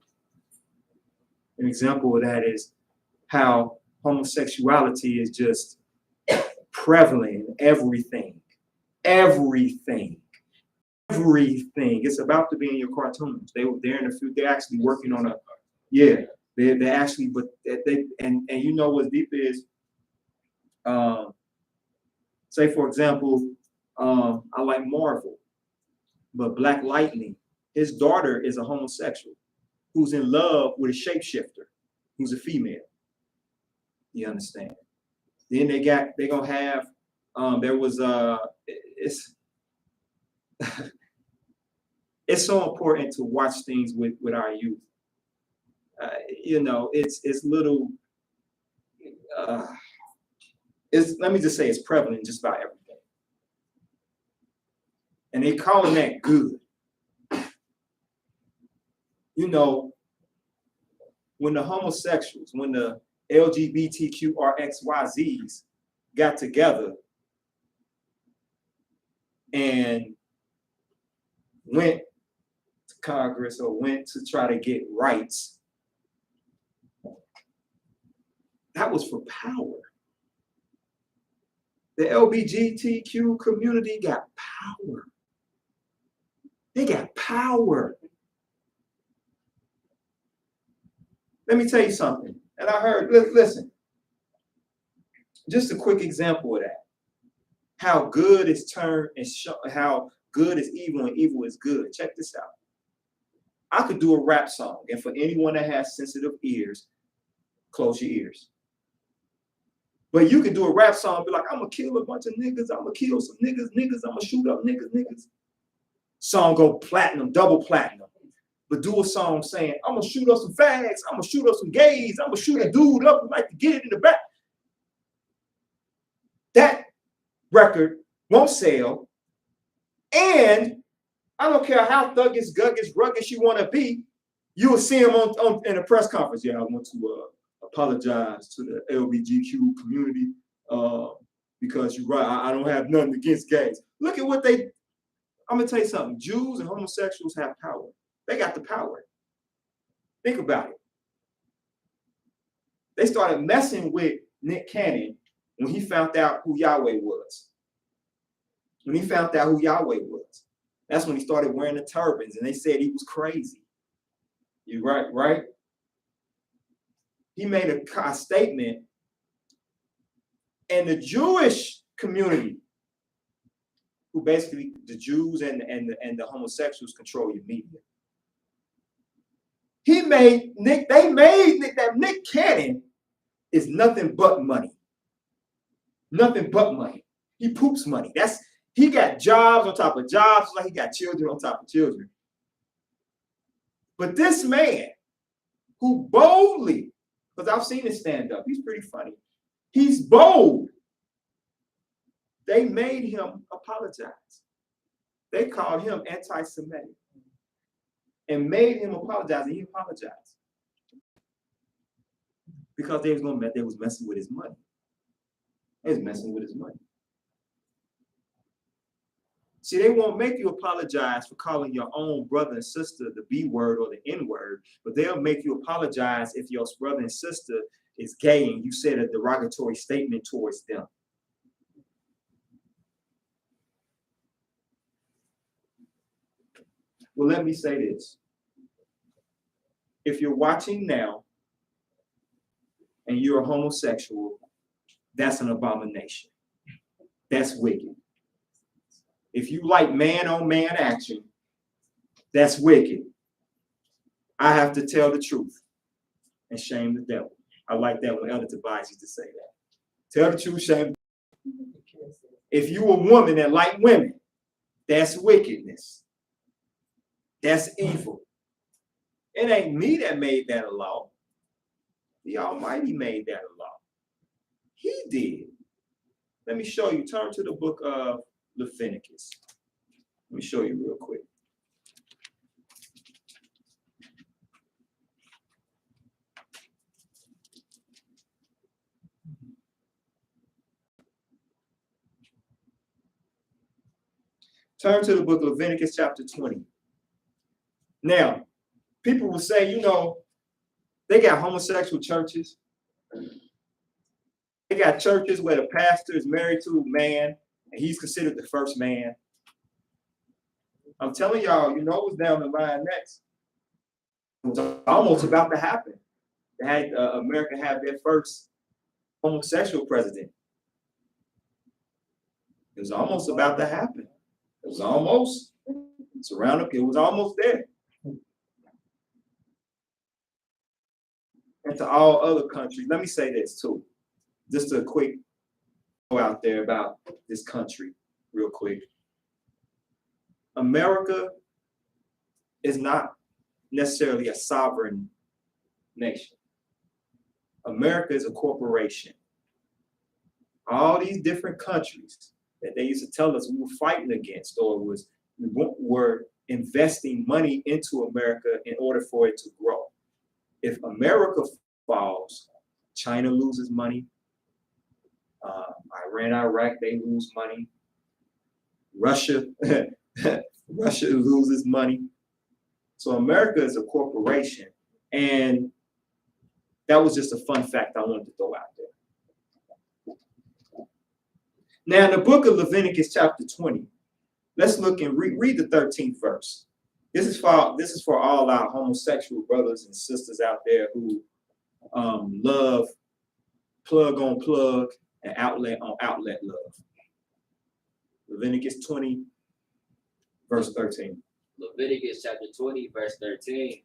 An example of that is how homosexuality is just prevalent in everything. Everything. Everything. It's about to be in your cartoons. They're in a few, they're actually working on a, yeah, they're actually, but they, and you know what's deep is, say for example, I like Marvel, but Black Lightning, his daughter is a homosexual who's in love with a shapeshifter who's a female. You understand? Then they're gonna have, there was it's so important to watch things with our youth. You know, it's little, let me just say it's prevalent in just about everything. And they calling that good. You know, when the homosexuals, when the LGBTQRXYZs got together and went to Congress or went to try to get rights, that was for power. The LGBTQ community got power. They got power. Let me tell you something. And I heard, listen, just a quick example of that. How good is turned and how good is evil and evil is good. Check this out. I could do a rap song, and for anyone that has sensitive ears, close your ears. But you could do a rap song and be like, I'm gonna kill a bunch of niggas, I'm gonna kill some niggas, I'm gonna shoot up niggas. Song go platinum, double platinum. But do a song saying, I'm gonna shoot up some fags, I'm gonna shoot up some gays, I'm gonna shoot a dude up who like to get it in the back. That record won't sell. And I don't care how thuggish, guggish, ruggish you want to be, you will see him in a press conference. Yeah, I want to apologize to the LGBTQ community because you're right. I don't have nothing against gays. Look at what I'm going to tell you something. Jews and homosexuals have power. They got the power. Think about it. They started messing with Nick Cannon when he found out who Yahweh was. When he found out who Yahweh was. That's when he started wearing the turbans, and they said he was crazy. You right? He made a statement, and the Jewish community, who basically the Jews and the homosexuals control your media. They made Nick that Nick Cannon is nothing but money. Nothing but money. He poops money. He got jobs on top of jobs, like he got children on top of children. But this man, who boldly, because I've seen him stand up, he's pretty funny. He's bold. They made him apologize. They called him anti-Semitic and made him apologize, and he apologized because they was messing with his money. They was messing with his money. See, they won't make you apologize for calling your own brother and sister the B word or the N word, but they'll make you apologize if your brother and sister is gay and you said a derogatory statement towards them. Well, let me say this. If you're watching now and you're a homosexual, that's an abomination. That's wicked. If you like man-on-man action, that's wicked. I have to tell the truth and shame the devil. I like that when Elder Tobias used to say that. Tell the truth, shame the devil. If you a woman that like women, that's wickedness. That's evil. It ain't me that made that a law. The Almighty made that a law. He did. Let me show you. Turn to the book of Leviticus. Let me show you real quick. Turn to the book of Leviticus chapter 20. Now, people will say, they got homosexual churches. They got churches where the pastor is married to a man and he's considered the first man. I'm telling y'all, what's down the line next. It's almost about to happen. They had America have their first homosexual president. It was almost about to happen. It was almost. It was almost there. And to all other countries, let me say this too. Just a quick go out there about this country, real quick. America is not necessarily a sovereign nation. America is a corporation. All these different countries that they used to tell us we were fighting against or were investing money into America in order for it to grow. If America falls, China loses money. Iran, Iraq, they lose money. Russia loses money. So America is a corporation. And that was just a fun fact I wanted to throw out there. Now, in the book of Leviticus chapter 20, let's look and read the 13th verse. This is for all our homosexual brothers and sisters out there who love, plug on plug, and outlet on outlet love. Leviticus 20, verse 13. Leviticus chapter 20, verse 13.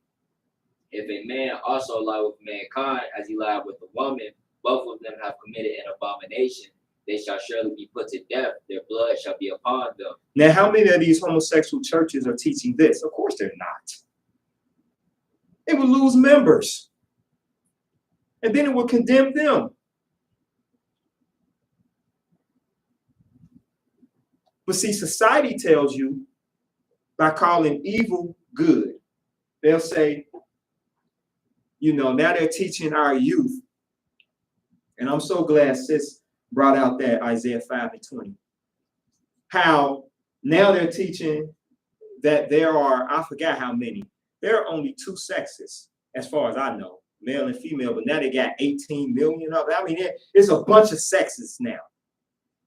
If a man also lie with mankind as he lied with a woman, both of them have committed an abomination. They shall surely be put to death. Their blood shall be upon them. Now, how many of these homosexual churches are teaching this? Of course they're not. It would lose members. And then it would condemn them. But see, society tells you by calling evil good. They'll say, you know, now they're teaching our youth. And I'm so glad sis brought out that Isaiah 5:20. How now they're teaching that there are, I forgot how many, there are only two sexes, as far as I know, male and female, but now they got 18 million of it. I mean, it's a bunch of sexes now.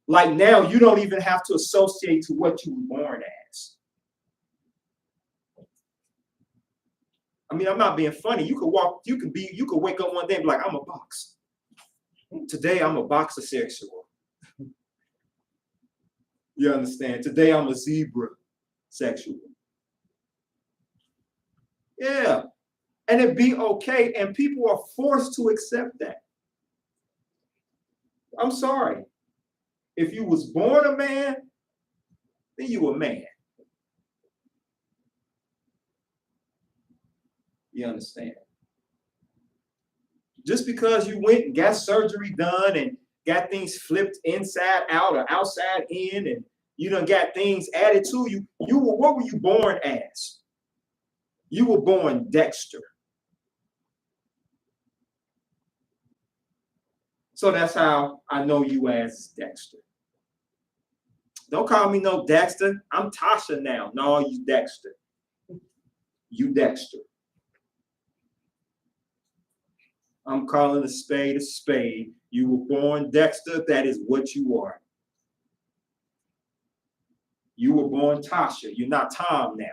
Like now, you don't even have to associate to what you were born as. I mean, I'm not being funny. You could wake up one day and be like, I'm a box. Today, I'm a boxer sexual. You understand? Today, I'm a zebra sexual. Yeah. And it'd be okay. And people are forced to accept that. I'm sorry. If you was born a man, then you a man. You understand? Just because you went and got surgery done and got things flipped inside out or outside in, and you done got things added to you, what were you born as? You were born Dexter. So that's how I know you as Dexter. Don't call me no Dexter. I'm Tasha now. No, you Dexter. You Dexter. I'm calling a spade a spade. You were born Dexter. That is what you are. You were born Tasha. You're not Tom now.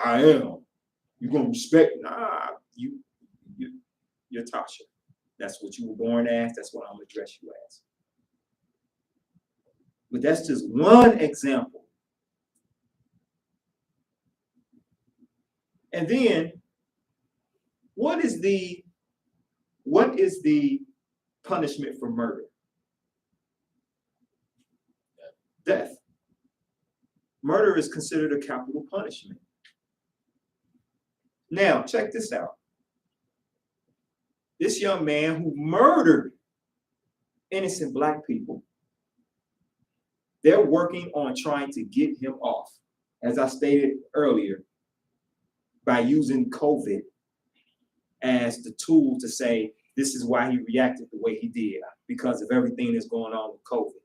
I am. You're gonna respect? Nah, you're Tasha. That's what you were born as. That's what I'm gonna address you as. But that's just one example. And then, what is the punishment for murder? Death. Murder is considered a capital punishment. Now, check this out. This young man who murdered innocent Black people, they're working on trying to get him off, as I stated earlier, by using COVID as the tool to say this is why he reacted the way he did, because of everything that's going on with COVID.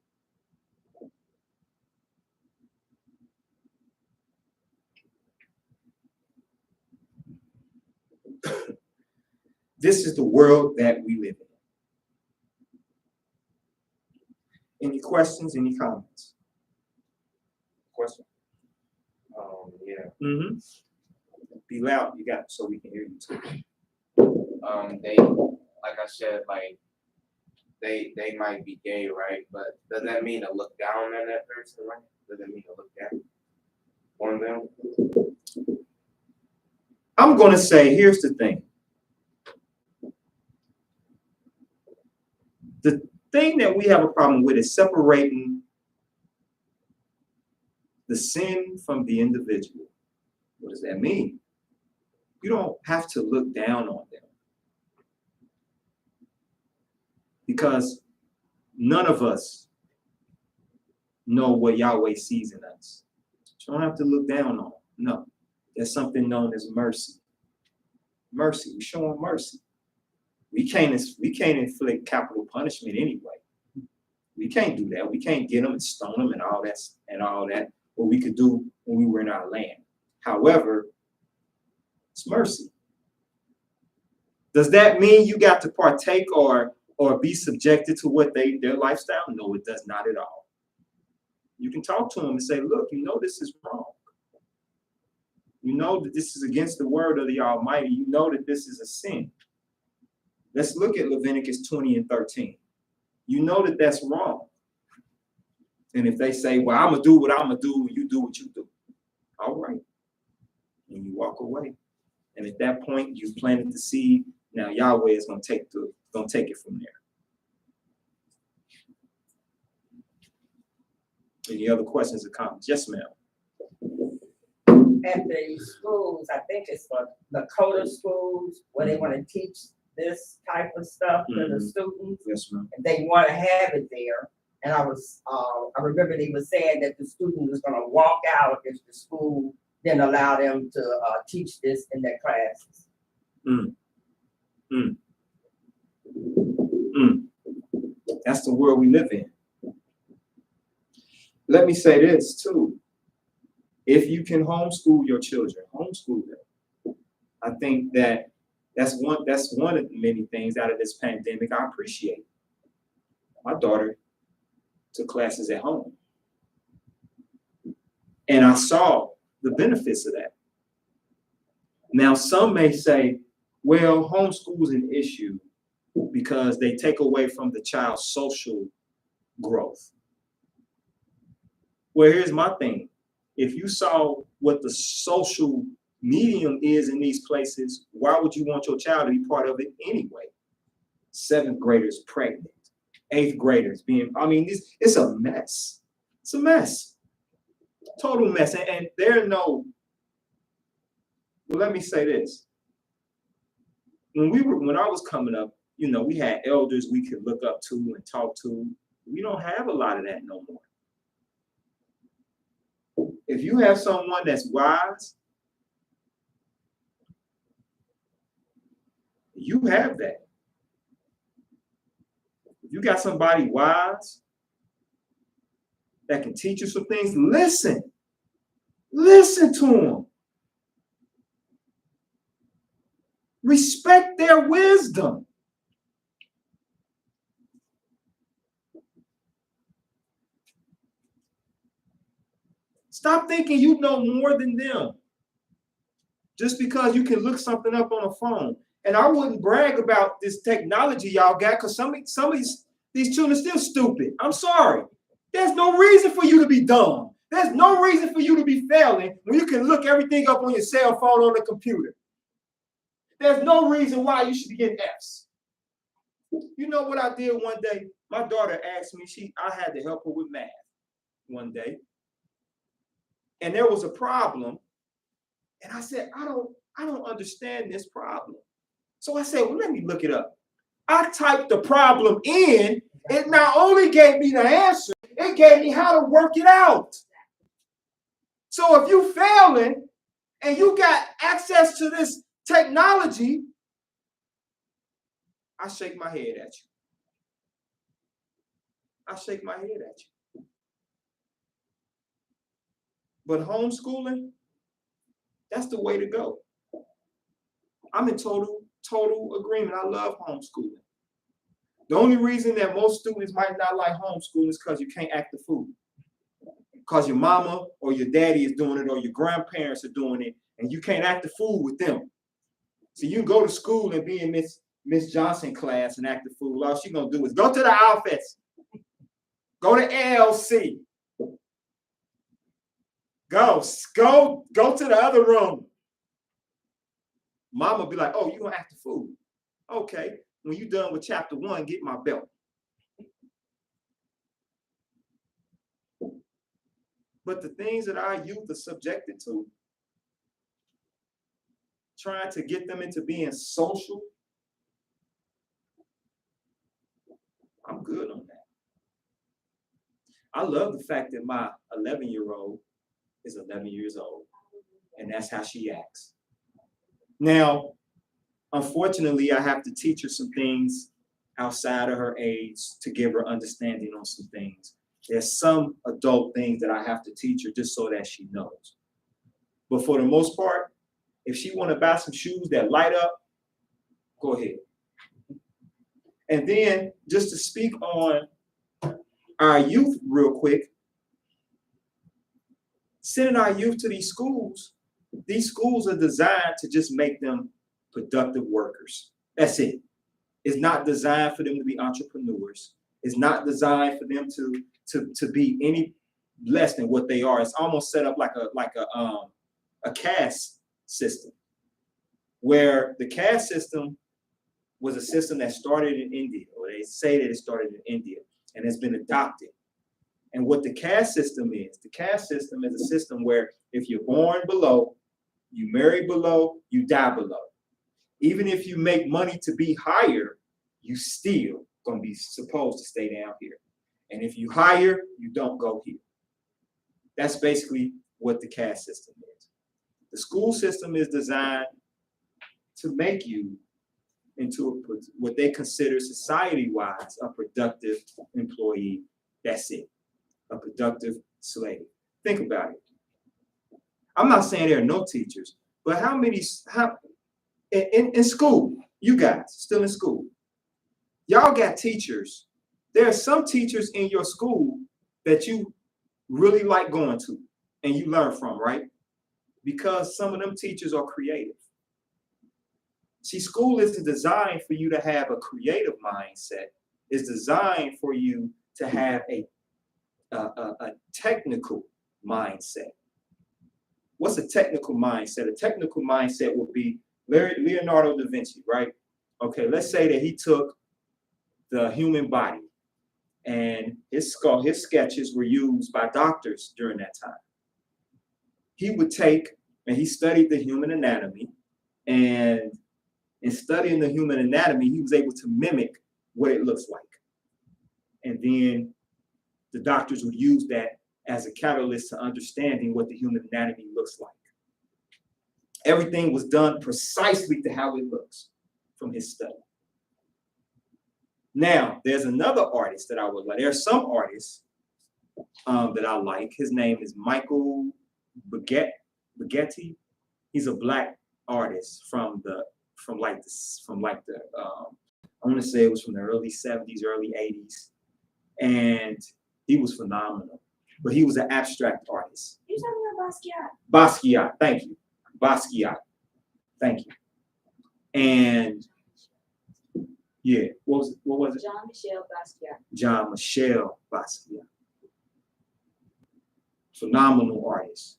This is the world that we live in. Any questions, any comments? Question? Yeah. Mm-hmm. Be loud, you got, so we can hear you too. They, like I said, like they might be gay, right? But does that mean to look down on that person, right? Does that mean to look down on them? I'm gonna say, here's the thing. The thing that we have a problem with is separating the sin from the individual. What does that mean? You don't have to look down on them, because none of us know what Yahweh sees in us. You don't have to look down on them. No, there's something known as mercy. Mercy, we show them mercy. We can't inflict capital punishment anyway. We can't do that. We can't get them and stone them and all that. What we could do when we were in our land. However, it's mercy. Does that mean you got to partake or be subjected to what their lifestyle? No, it does not at all. You can talk to them and say, look, you know this is wrong. You know that this is against the word of the Almighty. You know that this is a sin. Let's look at Leviticus 20 and 13. You know that that's wrong. And if they say, well, I'm going to do what I'm going to do, and you do what you do. All right. And you walk away. And at that point, you planted the seed. Now Yahweh is going to take it from there. Any other questions or comments? Yes, ma'am. At the schools, I think it's for the coder schools, where they want to teach this type of stuff to the students, Yes, ma'am. and they want to have it there. And I remember they were saying that the student was going to walk out if the school didn't allow them to teach this in their classes. That's the world we live in. Let me say this too. If you can homeschool your children, homeschool them. I think that's one of the many things out of this pandemic I appreciate. My daughter took classes at home. And I saw the benefits of that. Now, some may say, well, homeschool is an issue because they take away from the child's social growth. Well, here's my thing. If you saw what the social medium is in these places, why would you want your child to be part of it anyway? 7th graders pregnant, 8th graders it's a mess. It's a mess. Total mess. And well, let me say this. When I was coming up, we had elders we could look up to and talk to. We don't have a lot of that no more. If you have someone that's wise, you have that. If you got somebody wise that can teach you some things, listen to them. Respect their wisdom. Stop thinking you know more than them just because you can look something up on a phone. And I wouldn't brag about this technology y'all got because some of these children are still stupid. I'm sorry. There's no reason for you to be dumb. There's no reason for you to be failing when you can look everything up on your cell phone on the computer. There's no reason why you should be getting F's. You know what I did one day? My daughter asked me, I had to help her with math one day. And there was a problem. And I said, I don't understand this problem. So I said, well, let me look it up. I typed the problem in. It not only gave me the answer, it gave me how to work it out. So if you failing and you got access to this technology, I shake my head at you. I shake my head at you. But homeschooling, that's the way to go. I'm in total agreement. I love homeschooling. The only reason that most students might not like homeschooling is because you can't act the fool. Because your mama or your daddy is doing it or your grandparents are doing it, and you can't act the fool with them. So you can go to school and be in Miss Johnson class and act the fool. All she's gonna do is go to the office, go to LC, go to the other room. Mama be like, oh, you gonna act the fool. Okay, when you done with chapter 1, get my belt. But the things that our youth are subjected to, trying to get them into being social, I'm good on that. I love the fact that my 11-year-old is 11 years old, and that's how she acts. Now, unfortunately, I have to teach her some things outside of her age to give her understanding on some things. There's some adult things that I have to teach her just so that she knows. But for the most part, if she want to buy some shoes that light up, go ahead. And then just to speak on our youth real quick, sending our youth to these schools are designed to just make them productive workers. That's it. It's not designed for them to be entrepreneurs. It's not designed for them to be any less than what they are. It's almost set up like a caste system, where the caste system was a system that started in India, or they say that it started in India and has been adopted. And what the caste system is a system where if you're born below, you marry below, you die below. Even if you make money to be higher, you still gonna be supposed to stay down here. And if you higher, you don't go here. That's basically what the caste system is. The school system is designed to make you into what they consider society-wise a productive employee. That's it, a productive slave. Think about it. I'm not saying there are no teachers, but how in school, you guys still in school, y'all got teachers. There are some teachers in your school that you really like going to and you learn from, right? Because some of them teachers are creative. See, school isn't designed for you to have a creative mindset. It's designed for you to have a technical mindset. What's a technical mindset? A technical mindset would be Leonardo da Vinci, right? Okay, let's say that he took the human body and his sketches were used by doctors during that time. He would take, and he studied the human anatomy, and in studying the human anatomy, he was able to mimic what it looks like. And then the doctors would use that as a catalyst to understanding what the human anatomy looks like. Everything was done precisely to how it looks from his study. Now, there's another artist that I would like. There are some artists that I like. His name is Michael Baghetti. He's a black artist from the I want to say it was from the early 70s, early 80s. And he was phenomenal. But he was an abstract artist. You're talking about Basquiat, thank you. Basquiat, thank you. And yeah, what was it? Jean-Michel Basquiat. Jean-Michel Basquiat. Phenomenal artist.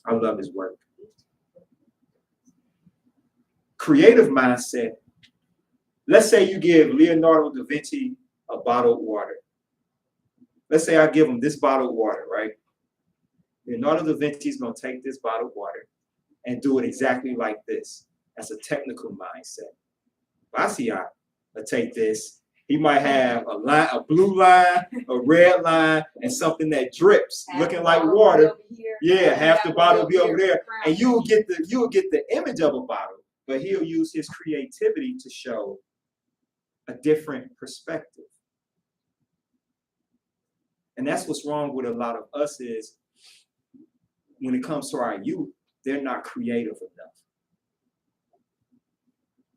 I love his work. Creative mindset. Let's say you give Leonardo da Vinci a bottle of water. Let's say I give him this bottle of water, right? Leonardo da Vinci is going to take this bottle of water and do it exactly like this. That's a technical mindset. Basquiat will take this. He might have a line, a blue line, a red line, and something that drips, looking like water. Yeah, half the bottle will be over there, and you'll get the image of a bottle, but he'll use his creativity to show a different perspective. And that's what's wrong with a lot of us is when it comes to our youth, they're not creative enough.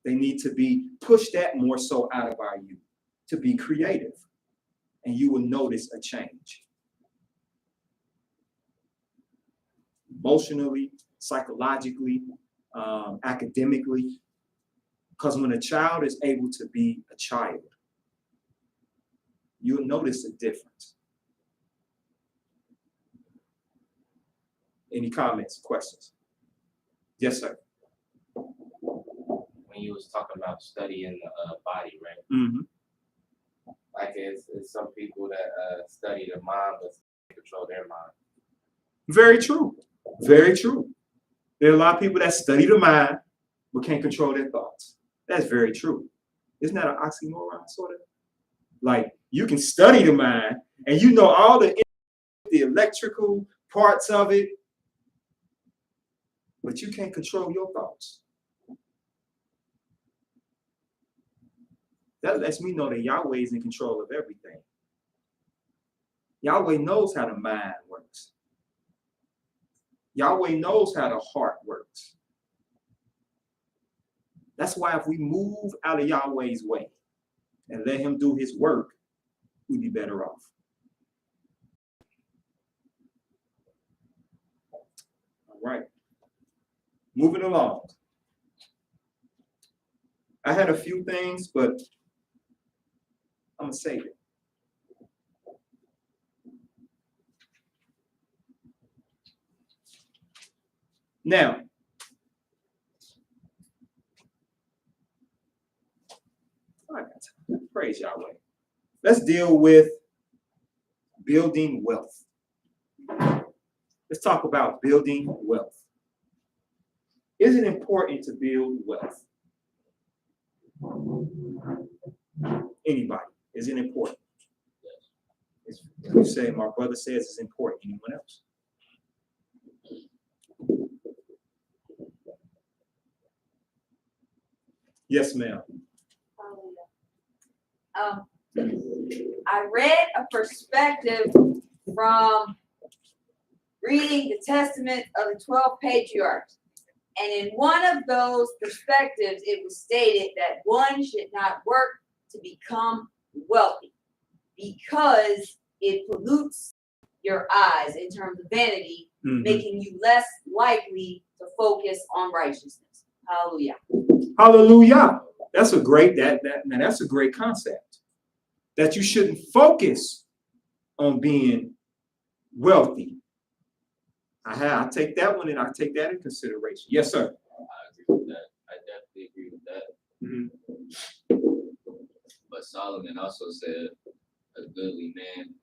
They need to be pushed that more so out of our youth to be creative, and you will notice a change. Emotionally, psychologically, academically, because when a child is able to be a child, you'll notice a difference. Any comments, questions? Yes, sir. When you was talking about studying the body, right? Mm-hmm. Like it's some people that study the mind but control their mind. Very true. Very true. There are a lot of people that study the mind but can't control their thoughts. That's very true. Isn't that an oxymoron, sort of? Like, you can study the mind and you know all the electrical parts of it, but you can't control your thoughts. That lets me know that Yahweh is in control of everything. Yahweh knows how the mind works. Yahweh knows how the heart works. That's why if we move out of Yahweh's way and let him do his work, we'd be better off. All right. Moving along. I had a few things, but gonna save it. Now, I got time. Praise Yahweh. Let's deal with building wealth. Let's talk about building wealth. Is it important to build wealth? Anybody? Is it important? Yes. You say, my brother says it's important. Anyone else? Yes, ma'am. I read a perspective from reading the Testament of the 12 patriarchs. And in one of those perspectives, it was stated that one should not work to become wealthy because it pollutes your eyes in terms of vanity, making you less likely to focus on righteousness. Hallelujah. Hallelujah. That's a great that's a great concept. That you shouldn't focus on being wealthy. I take that one and I take that in consideration. Yes, sir. I agree with that. I definitely agree with that. But Solomon also said, a goodly man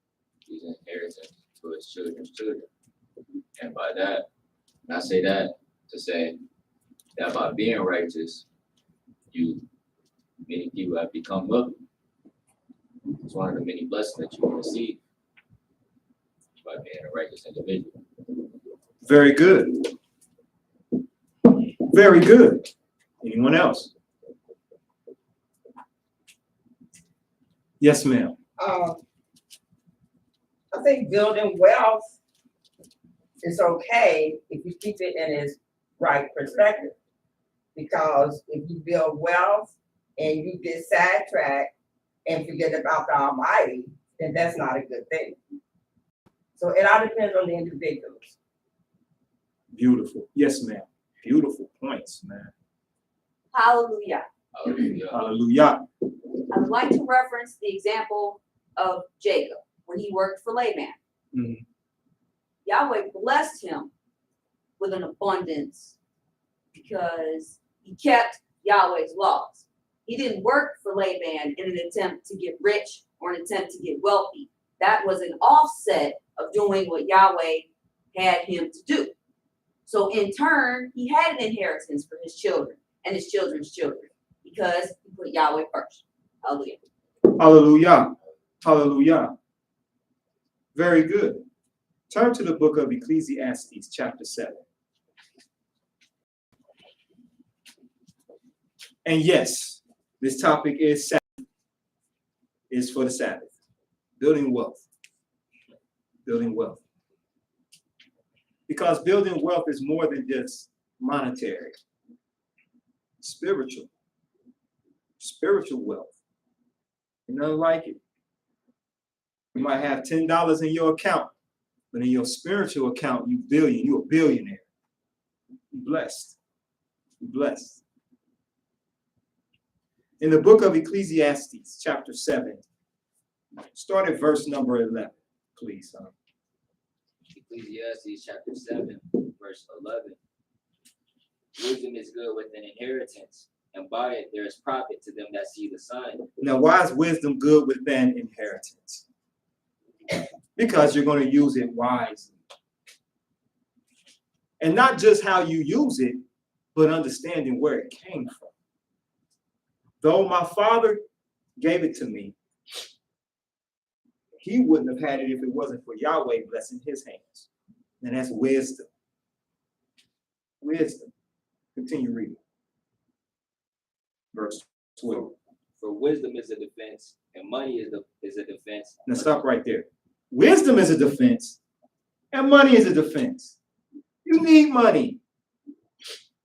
is an inheritance to his children's children. And by that, and I say that to say that by being righteous, many people have become wealthy. It's one of the many blessings that you will receive by being a righteous individual. Very good. Very good. Anyone else? Yes, ma'am. I think building wealth is okay if you keep it in its right perspective. Because if you build wealth and you get sidetracked and forget about the Almighty, then that's not a good thing. So it all depends on the individuals. Beautiful. Yes, ma'am. Beautiful points, man. Hallelujah. Hallelujah. Hallelujah. I would like to reference the example of Jacob when he worked for Laban. Mhm. Yahweh blessed him with an abundance because he kept Yahweh's laws. He didn't work for Laban in an attempt to get rich or an attempt to get wealthy. That was an offset of doing what Yahweh had him to do. So in turn, he had an inheritance for his children and his children's children because he put Yahweh first. Hallelujah. Hallelujah. Hallelujah. Very good. Turn to the book of Ecclesiastes, chapter 7. And yes, this topic is Sabbath, is for the Sabbath. Building wealth. Building wealth. Because building wealth is more than just monetary. Spiritual. Spiritual wealth. You know, like it. You might have $10 in your account, but in your spiritual account, you're a billionaire. You're blessed. You're blessed. In the book of Ecclesiastes, chapter 7, start at verse number 11, please. Ecclesiastes chapter 7, verse 11. Wisdom is good with an inheritance, and by it there is profit to them that see the sun. Now, why is wisdom good with an inheritance? Because you're going to use it wisely. And not just how you use it, but understanding where it came from. Though my father gave it to me, he wouldn't have had it if it wasn't for Yahweh blessing his hands. And that's wisdom. Wisdom. Continue reading. Verse 12. For wisdom is a defense, and money is a defense. Now stop right there. Wisdom is a defense, and money is a defense. You need money.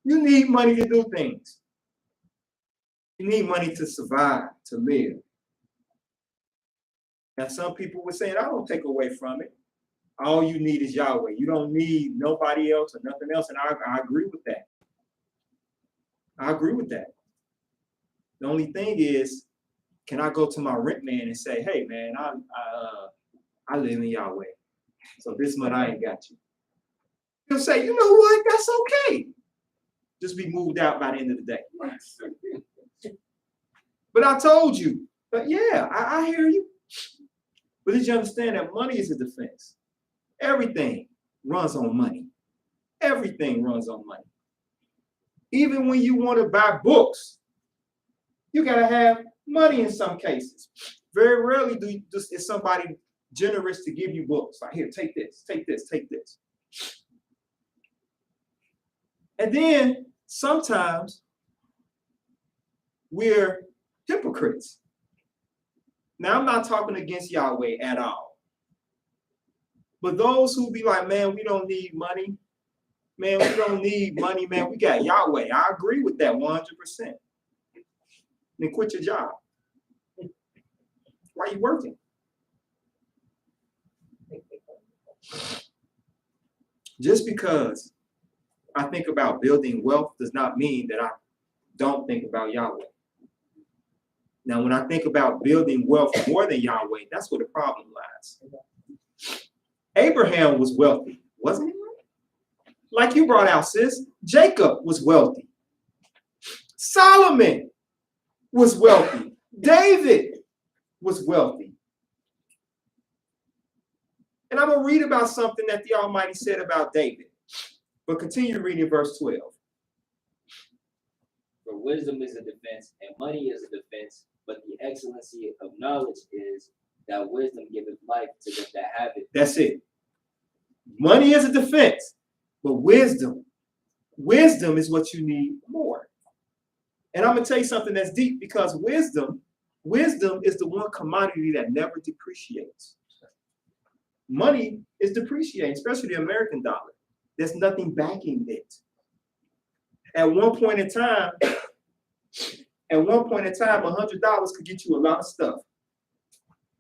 You need money to do things. You need money to survive, to live. Now, some people were saying, I don't take away from it. All you need is Yahweh. You don't need nobody else or nothing else. And I agree with that. I agree with that. The only thing is, can I go to my rent man and say, hey man, I live in Yahweh, so this month I ain't got you. He'll say, you know what? That's okay. Just be moved out by the end of the day. But I told you. But yeah, I hear you. But did you understand that money is a defense? Everything runs on money. Everything runs on money. Even when you want to buy books, you gotta have money in some cases. Very rarely is somebody generous to give you books. Like, here, take this, take this, take this. And then sometimes we're hypocrites. Now, I'm not talking against Yahweh at all. But those who be like, man, we don't need money. Man, we don't need money, man. We got Yahweh. I agree with that 100%. Then quit your job. Why are you working? Just because I think about building wealth does not mean that I don't think about Yahweh. Now, when I think about building wealth more than Yahweh, that's where the problem lies. Abraham was wealthy, wasn't he? Like you brought out, sis, Jacob was wealthy. Solomon was wealthy. David was wealthy. And I'm going to read about something that the Almighty said about David. But continue reading verse 12. For wisdom is a defense, and money is a defense, but the excellency of knowledge is that wisdom giveth life to them that have it. That's it. Money is a defense, but wisdom is what you need more. And I'm going to tell you something that's deep, because wisdom is the one commodity that never depreciates. Money is depreciating, especially the American dollar. There's nothing backing it. At one point in time, $100 could get you a lot of stuff.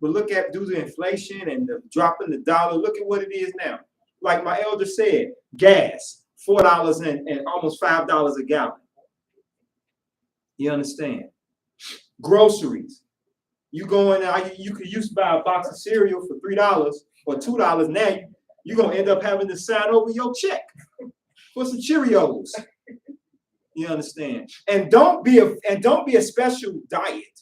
But look at, due to inflation and the drop in the dollar, look at what it is now. Like my elder said, gas, $4 and almost $5 a gallon. You understand? Groceries. You go in there, you could used to buy a box of cereal for $3 or $2. Now you're going to end up having to sign over your check for some Cheerios. You understand? And don't be a special diet.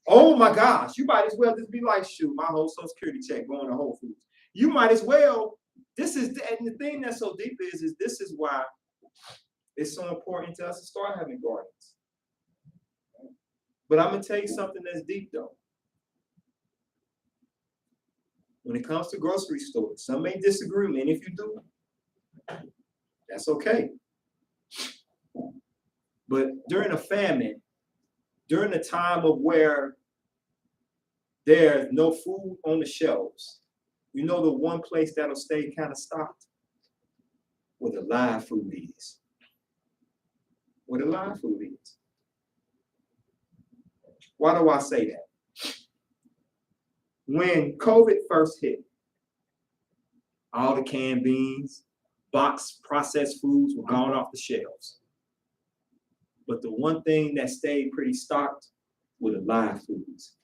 Oh my gosh, you might as well just be like, shoot, my whole Social Security check going to Whole Foods. You might as well. And the thing that's so deep is this is why it's so important to us to start having gardens. But I'm going to tell you something that's deep though. When it comes to grocery stores, some may disagree with me, and if you do, that's okay. But during a famine, during the time of where there's no food on the shelves, you know the one place that'll stay kind of stocked? Where the live food is. Where the live food is. Why do I say that? When COVID first hit, all the canned beans, boxed processed foods were gone off the shelves. But the one thing that stayed pretty stocked were the live foods.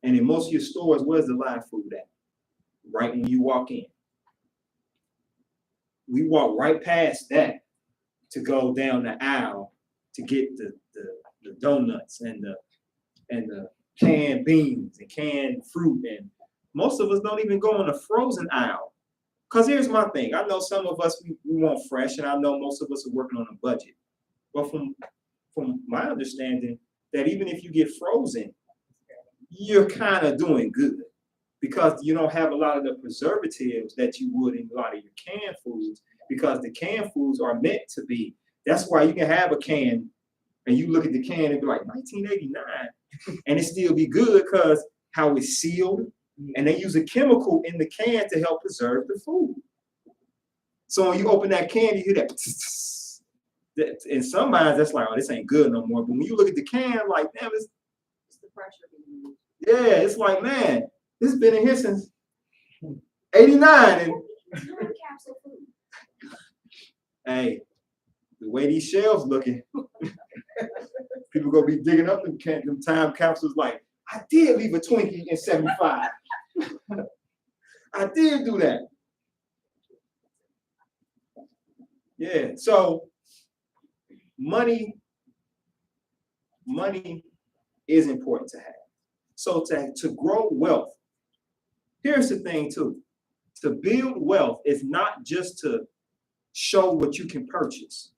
And in most of your stores, where's the live food at? Right when you walk in. We walk right past that to go down the aisle to get the donuts and the canned beans and canned fruit. And most of us don't even go in the frozen aisle. Because here's my thing. I know some of us, we want fresh, and I know most of us are working on a budget. But from my understanding, that even if you get frozen, you're kind of doing good, because you don't have a lot of the preservatives that you would in a lot of your canned foods, because the canned foods are meant to be. That's why you can have a can and you look at the can and be like 1989 and it still be good, because how it's sealed, and they use a chemical in the can to help preserve the food. So when you open that can, you hear that. In some minds, that's like, oh, this ain't good no more. But when you look at the can, like, damn, it's the pressure. yeah, it's like, man, this has been in here since 89. And hey, the way these shelves looking, people gonna be digging up them time capsules like, I did leave a Twinkie in 75. I did do that. Yeah, so money is important to have. So to grow wealth, here's the thing too. To build wealth is not just to show what you can purchase,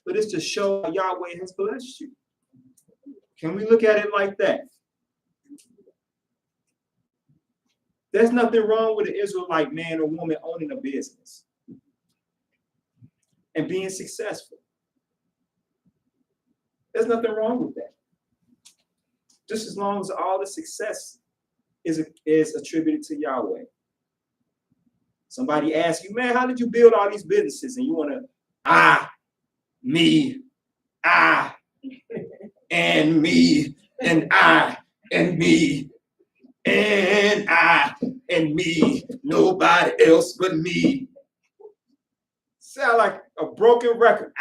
but it's to show how Yahweh has blessed you. Can we look at it like that? There's nothing wrong with an Israelite man or woman owning a business and being successful. There's nothing wrong with that. Just as long as all the success is attributed to Yahweh. Somebody asks you, man, how did you build all these businesses? And you want to, me, and me, and I, and me, and I, and me, nobody else but me. Sound like a broken record.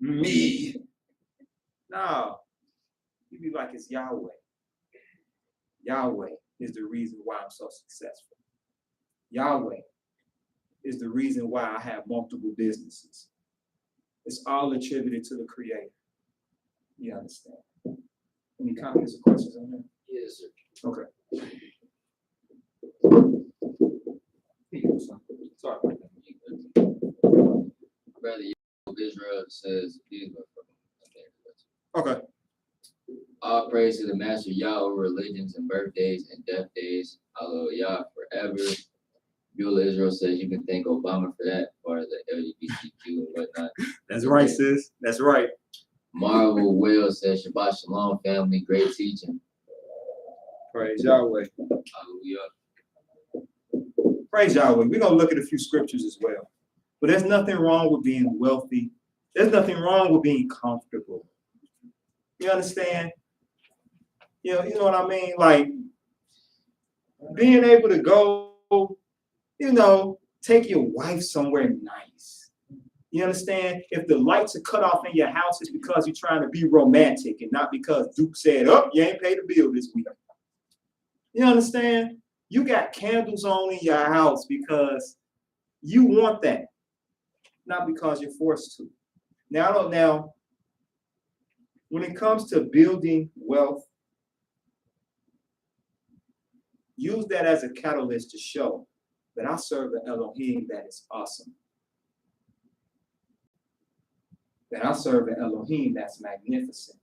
Me. No, you be like, it's Yahweh. Yahweh is the reason why I'm so successful. Yahweh is the reason why I have multiple businesses. It's all attributed to the Creator. You understand? Any comments or questions on that? Yes, sir. Okay. Here you go, son. Sorry about that. Brother Israel says, Okay. all praise to the Master Yah over religions and birthdays and death days. Hallelujah forever. Beulah Israel says you can thank Obama for that, part of the LGBTQ and whatnot. That's right, sis. That's right. Marvel Will says Shabbat Shalom, family. Great teaching. Praise Yahweh. Hallelujah. Praise Yahweh. We're going to look at a few scriptures as well. But there's nothing wrong with being wealthy. There's nothing wrong with being comfortable. You understand? You know what I mean? Like being able to go, take your wife somewhere nice. You understand? If the lights are cut off in your house, it's because you're trying to be romantic and not because Duke said, oh, you ain't paid the bill this week. You understand? You got candles on in your house because you want that, not because you're forced to. Now, when it comes to building wealth, use that as a catalyst to show that I serve an Elohim that is awesome. That I serve an Elohim that's magnificent.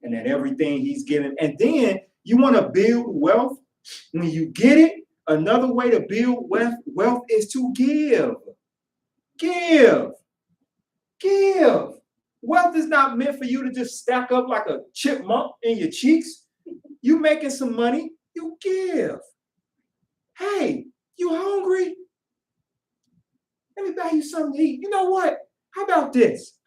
And that everything he's given. And then you want to build wealth. When you get it, another way to build wealth is to give. Give. Wealth is not meant for you to just stack up like a chipmunk in your cheeks. You making some money, you give. Hey, you hungry? Let me buy you something to eat. You know what? How about this?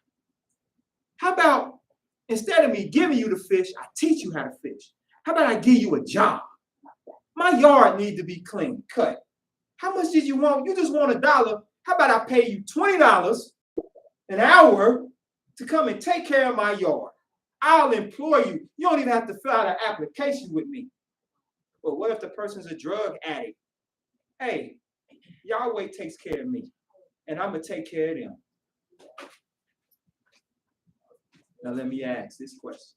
How about instead of me giving you the fish, I teach you how to fish? How about I give you a job? My yard needs to be clean, cut. How much did you want? You just want $1. How about I pay you $20 an hour to come and take care of my yard? I'll employ you. You don't even have to fill out an application with me. But what if the person's a drug addict? Hey, Yahweh takes care of me, and I'm going to take care of them. Now let me ask this question.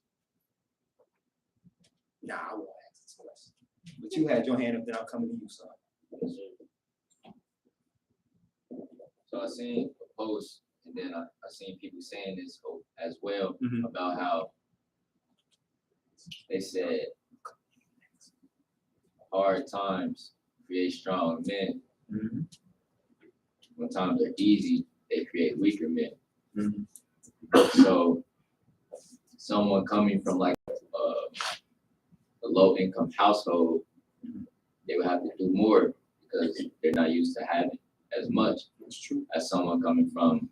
Nah, I won't ask this question. But you had your hand up, then I'm coming to you, son. So I seen a post, and then I seen people saying this as well about how they said hard times create strong men. When times are easy, they create weaker men. So someone coming from like a low income household, they would have to do more because they're not used to having as much as someone coming from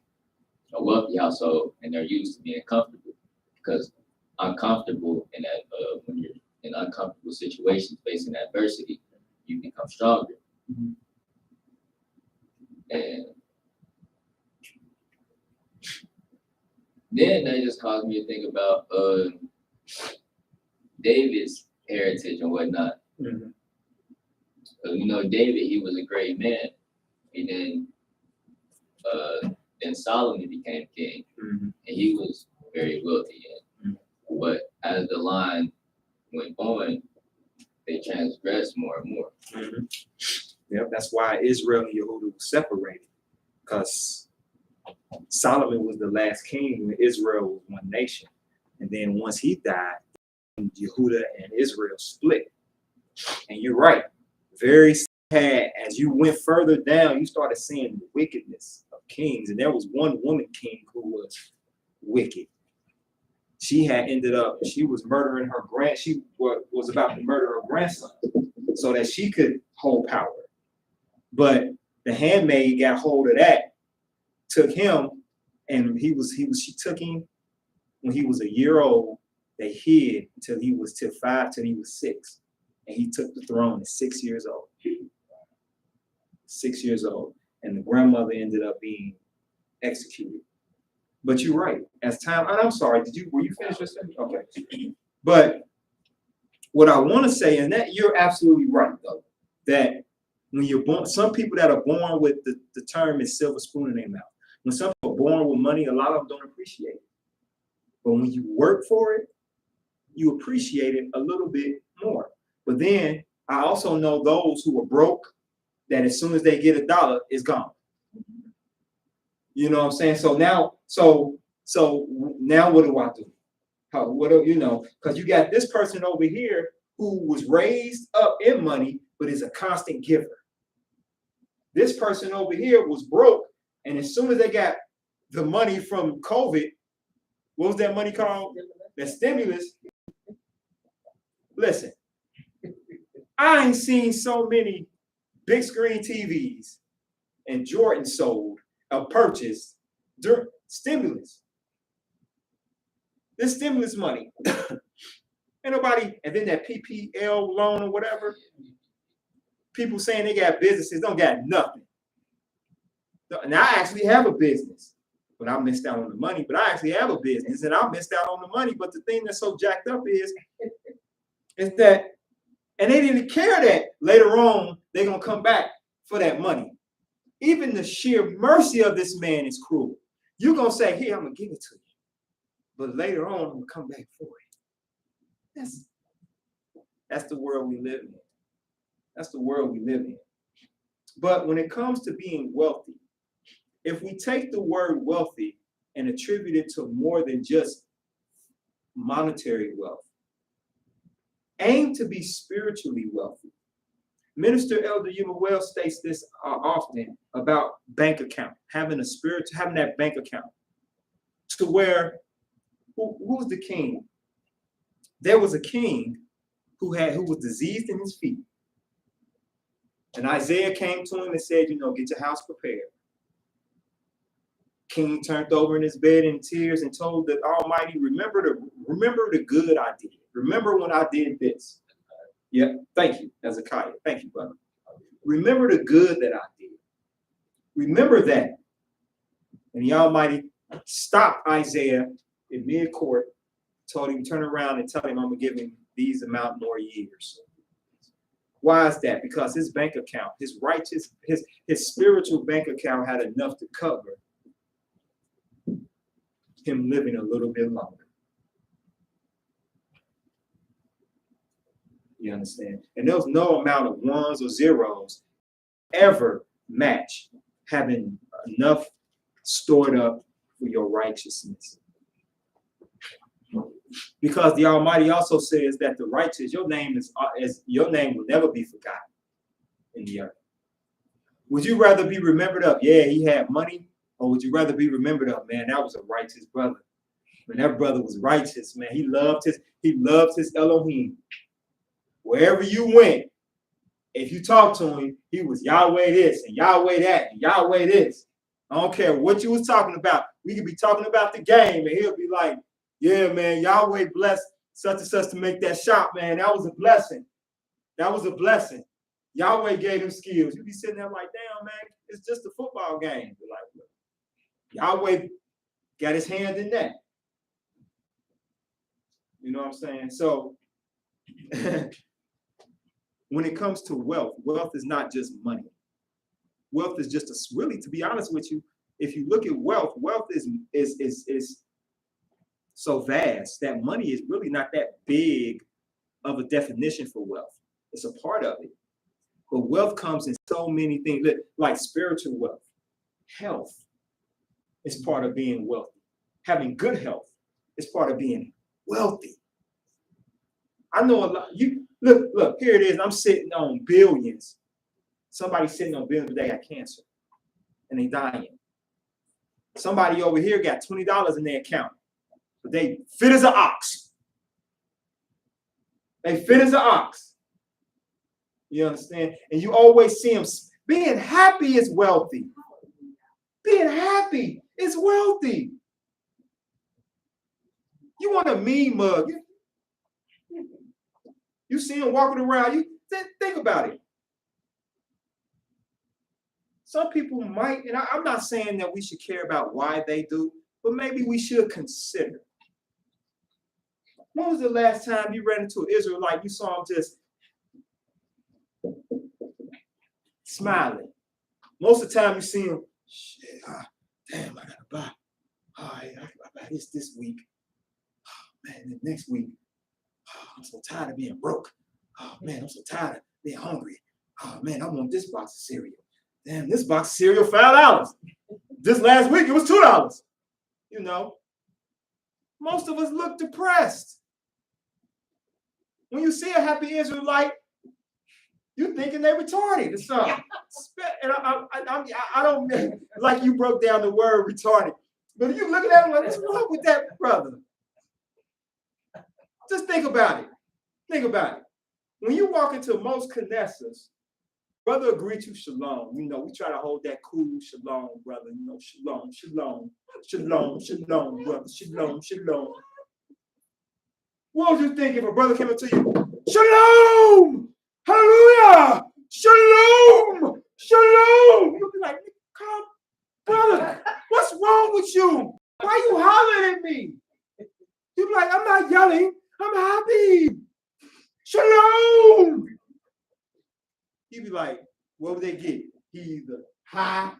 a wealthy household and they're used to being comfortable. Because uncomfortable in that when you're in uncomfortable situations facing adversity, you become stronger. And Then that just caused me to think about David's heritage and whatnot. Mhm. You know, David, he was a great man. And then Solomon became king, Mhm. and he was very wealthy. But as the line went on, they transgressed more and more. Mhm. Yep, that's why Israel and Yehuda were separated, because Solomon was the last king when Israel was one nation. And then once he died, Yehuda and Israel split. And you're right, very sad. As you went further down, you started seeing the wickedness of kings. And there was one woman king who was wicked. She had ended up, she was murdering her she was about to murder her grandson so that she could hold power. But the handmaid got hold of that, took him, and she took him when he was a year old. They hid till he was 6. And he took the throne at 6 years old. 6 years old. And the grandmother ended up being executed. But you're right. As time, and I'm sorry, were you finished your statement? Okay. But what I want to say, and that you're absolutely right, though, that when you're born, some people that are born with the term is silver spoon in their mouth. When some people are born with money, a lot of them don't appreciate it. But when you work for it, you appreciate it a little bit more. But then I also know those who are broke that as soon as they get $1, it's gone. You know what I'm saying? So now what do I do? Because you got this person over here who was raised up in money, but is a constant giver. This person over here was broke, and as soon as they got the money from COVID, what was that money called? The stimulus. Listen, I ain't seen so many big screen TVs and Jordan sold or purchased during stimulus. This stimulus money. Ain't nobody, and then that PPL loan or whatever. People saying they got businesses, don't got nothing. And I actually have a business, but I missed out on the money. But I actually have a business and I missed out on the money. But the thing that's so jacked up is that, and they didn't care that later on they're gonna come back for that money. Even the sheer mercy of this man is cruel. You're gonna say, "Here, I'm gonna give it to you," but later on I'm gonna come back for it. That's the world we live in. That's the world we live in. But when it comes to being wealthy, if we take the word wealthy and attribute it to more than just monetary wealth, aim to be spiritually wealthy. Minister Elder Yuma states this often about bank account, having that bank account, to where who's the king? There was a king who was diseased in his feet. And Isaiah came to him and said, get your house prepared. King turned over in his bed in tears and told the Almighty, remember the good I did. Remember when I did this. Yeah, thank you, Hezekiah. Thank you, brother. Remember the good that I did. Remember that. And the Almighty stopped Isaiah in mid-court, told him to turn around and tell him, I'm going to give him these amount more years. Why is that? Because his bank account, his spiritual bank account had enough to cover him living a little bit longer. You understand? And there was no amount of ones or zeros ever match having enough stored up for your righteousness. Because the Almighty also says that the righteous, your name will never be forgotten in the earth. Would you rather be remembered of, yeah, he had money, or would you rather be remembered of, man, that was a righteous brother? When that brother was righteous, man, he loved his Elohim. Wherever you went, if you talked to him, he was Yahweh this and Yahweh that and Yahweh this. I don't care what you was talking about. We could be talking about the game, and he'll be like, yeah, man, Yahweh blessed such and such to make that shot, man. That was a blessing. That was a blessing. Yahweh gave him skills. You'd be sitting there like, damn, man, it's just a football game. Like, Yahweh got his hand in that. You know what I'm saying? So when it comes to wealth, wealth is not just money. Wealth is just really, to be honest with you, if you look at wealth, wealth is so vast that money is really not that big of a definition for wealth. It's a part of it. But wealth comes in so many things, like spiritual wealth, health is part of being wealthy. Having good health is part of being wealthy. I know a lot. You look, here it is. I'm sitting on billions. Somebody's sitting on billions, but they got cancer and they dying. Somebody over here got $20 in their account, but they fit as an ox. They fit as an ox. You understand? And you always see them being happy is wealthy. Being happy is wealthy. You want a mean mug. You see him walking around, you think about it. Some people might, and I'm not saying that we should care about why they do, but maybe we should consider. When was the last time you ran into an Israelite, you saw him just smiling? Most of the time you see him, shit, damn, I gotta buy. All right, I gotta buy this week. Oh, man, the next week, I'm so tired of being broke. Oh man, I'm so tired of being hungry. Oh man, I want this box of cereal. Damn, this box of cereal, $5. This last week it was $2. You know, most of us look depressed. When you see a happy Israelite, you thinking they retarded or something. And I don't mean like you broke down the word retarded, but you looking at them like, what's wrong with that brother? Just think about it. Think about it. When you walk into most Knesses, brother greet you shalom. You know, we try to hold that cool shalom, brother. You know, shalom, shalom, shalom, shalom, brother, shalom, shalom. What would you think if a brother came up to you? Shalom! Hallelujah! Shalom! Shalom! You'll be like, come, brother, what's wrong with you? Why you hollering at me? You'll be like, I'm not yelling, I'm happy. Shalom! He'd be like, what would they get? He either high,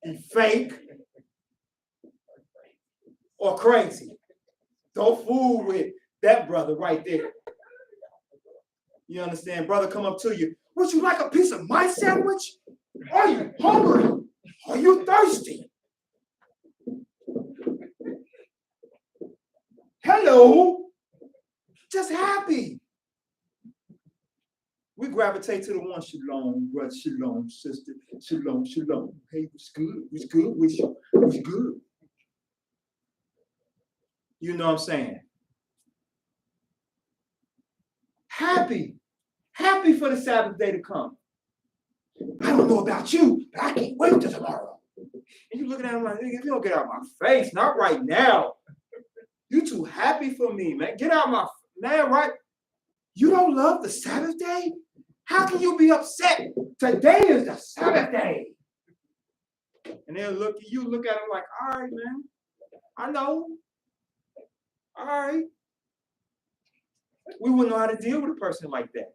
he fake, or crazy. Don't fool with that brother right there. You understand? Brother come up to you. Would you like a piece of my sandwich? Are you hungry? Are you thirsty? Hello. Just happy. We gravitate to the one, shalom, brother, shalom, sister, shalom, shalom. Hey, what's good? What's good with you? What's good? You know what I'm saying? Happy. Happy for the Sabbath day to come. I don't know about you, but I can't wait till tomorrow. And you looking at him like, nigga, if you don't get out of my face, not right now. You too happy for me, man. Get out of my, man, right? You don't love the Sabbath day? How can you be upset? Today is the Sabbath day. And then look at you, look at him like, all right, man. I know. All right. We wouldn't know how to deal with a person like that.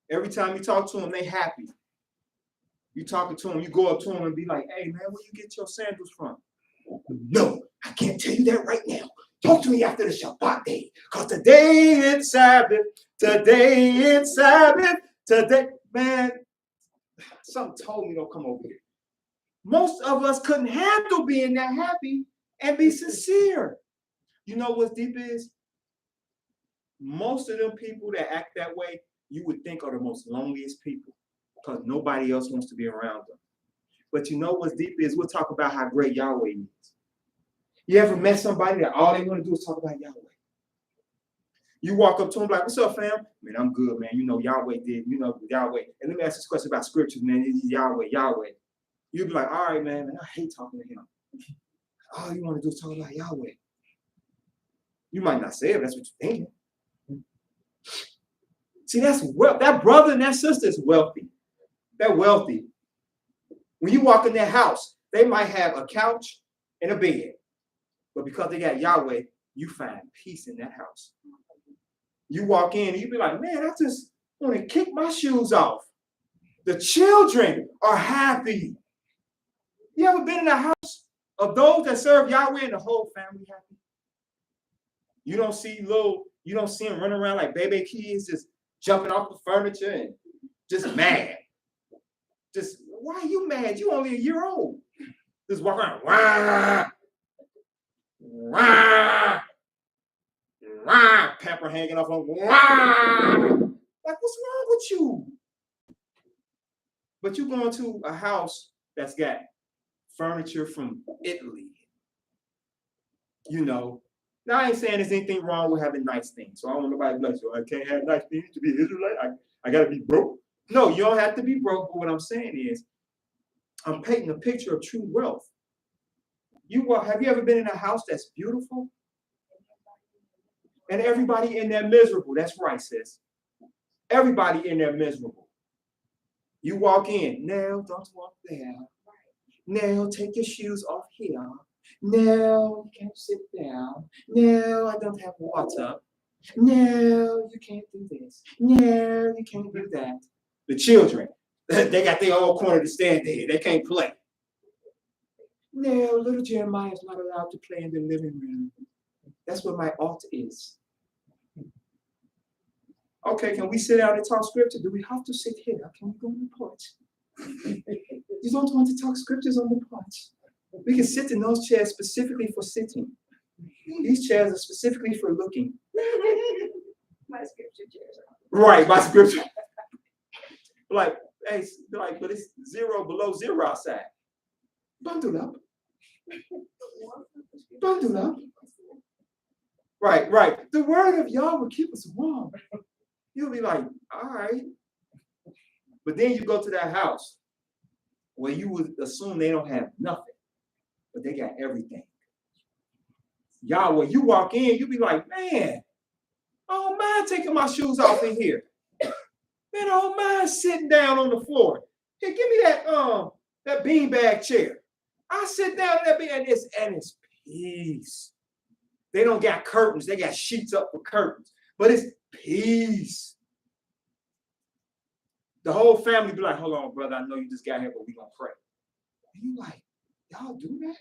Every time you talk to them, they happy. You talking to them, you go up to them and be like, hey, man, where you get your sandals from? No, I can't tell you that right now. Talk to me after the Shabbat day. Because today is Sabbath. Today is Sabbath. Today, man, something told me don't come over here. Most of us couldn't handle being that happy and be sincere. You know what's deep is? Most of them people that act that way, you would think are the most loneliest people because nobody else wants to be around them. But you know what's deep is? We'll talk about how great Yahweh is. You ever met somebody that all they want to do is talk about Yahweh? You walk up to them like, what's up, fam? Man, I'm good, man. You know, Yahweh did, you know, Yahweh. And let me ask this question about scriptures, man. It is Yahweh, Yahweh. You'd be like, all right, man, I hate talking to him. All you want to do is talk about Yahweh. You might not say it, but that's what you're thinking. See, that's wealth. That brother and that sister is wealthy. They're wealthy. When you walk in their house, They might have a couch and a bed, but because they got Yahweh, you find peace in that house. You walk in and you be like, man, I just want to kick my shoes off. The children are happy. You ever been in a house of those that serve Yahweh and the whole family happy? You don't see them running around like baby kids just jumping off the furniture and just mad. Just, why are you mad? You only a year old. Just walk around, wah, wah, wah, pamper hanging off on, wah. Like, what's wrong with you? But you going to a house that's got furniture from Italy. You know, now I ain't saying there's anything wrong with having nice things. So I don't want nobody to bless you. I can't have nice things to be Israelite. I gotta be broke. No, you don't have to be broke. But what I'm saying is, I'm painting a picture of true wealth. Have you ever been in a house that's beautiful? And everybody in there miserable. That's right, sis. Everybody in there miserable. You walk in, now don't walk there. Now take your shoes off here. No, you can't sit down. No, I don't have water. No, you can't do this. No, you can't do that. The children, they got their own corner to stand there. They can't play. No, little Jeremiah is not allowed to play in the living room. That's where my altar is. Okay, can we sit down and talk scripture? Do we have to sit here? Can we go on the porch? You don't want to talk scriptures on the porch. We can sit in those chairs specifically for sitting. These chairs are specifically for looking. My scripture chairs. Right, my scripture. Like, hey, but it's below zero outside. Bundle up. Bundle up. Right. The word of Yah will keep us warm. You'll be like, all right. But then you go to that house where you would assume they don't have nothing, but they got everything. Yahweh, you walk in, you be like, man, I don't mind taking my shoes off in here. Man, I don't mind sitting down on the floor. Here, give me that beanbag chair. I sit down in that bean, and it's peace. They don't got curtains, they got sheets up for curtains, but it's peace. The whole family be like, hold on, brother, I know you just got here, but we gonna pray. And you like, y'all do that?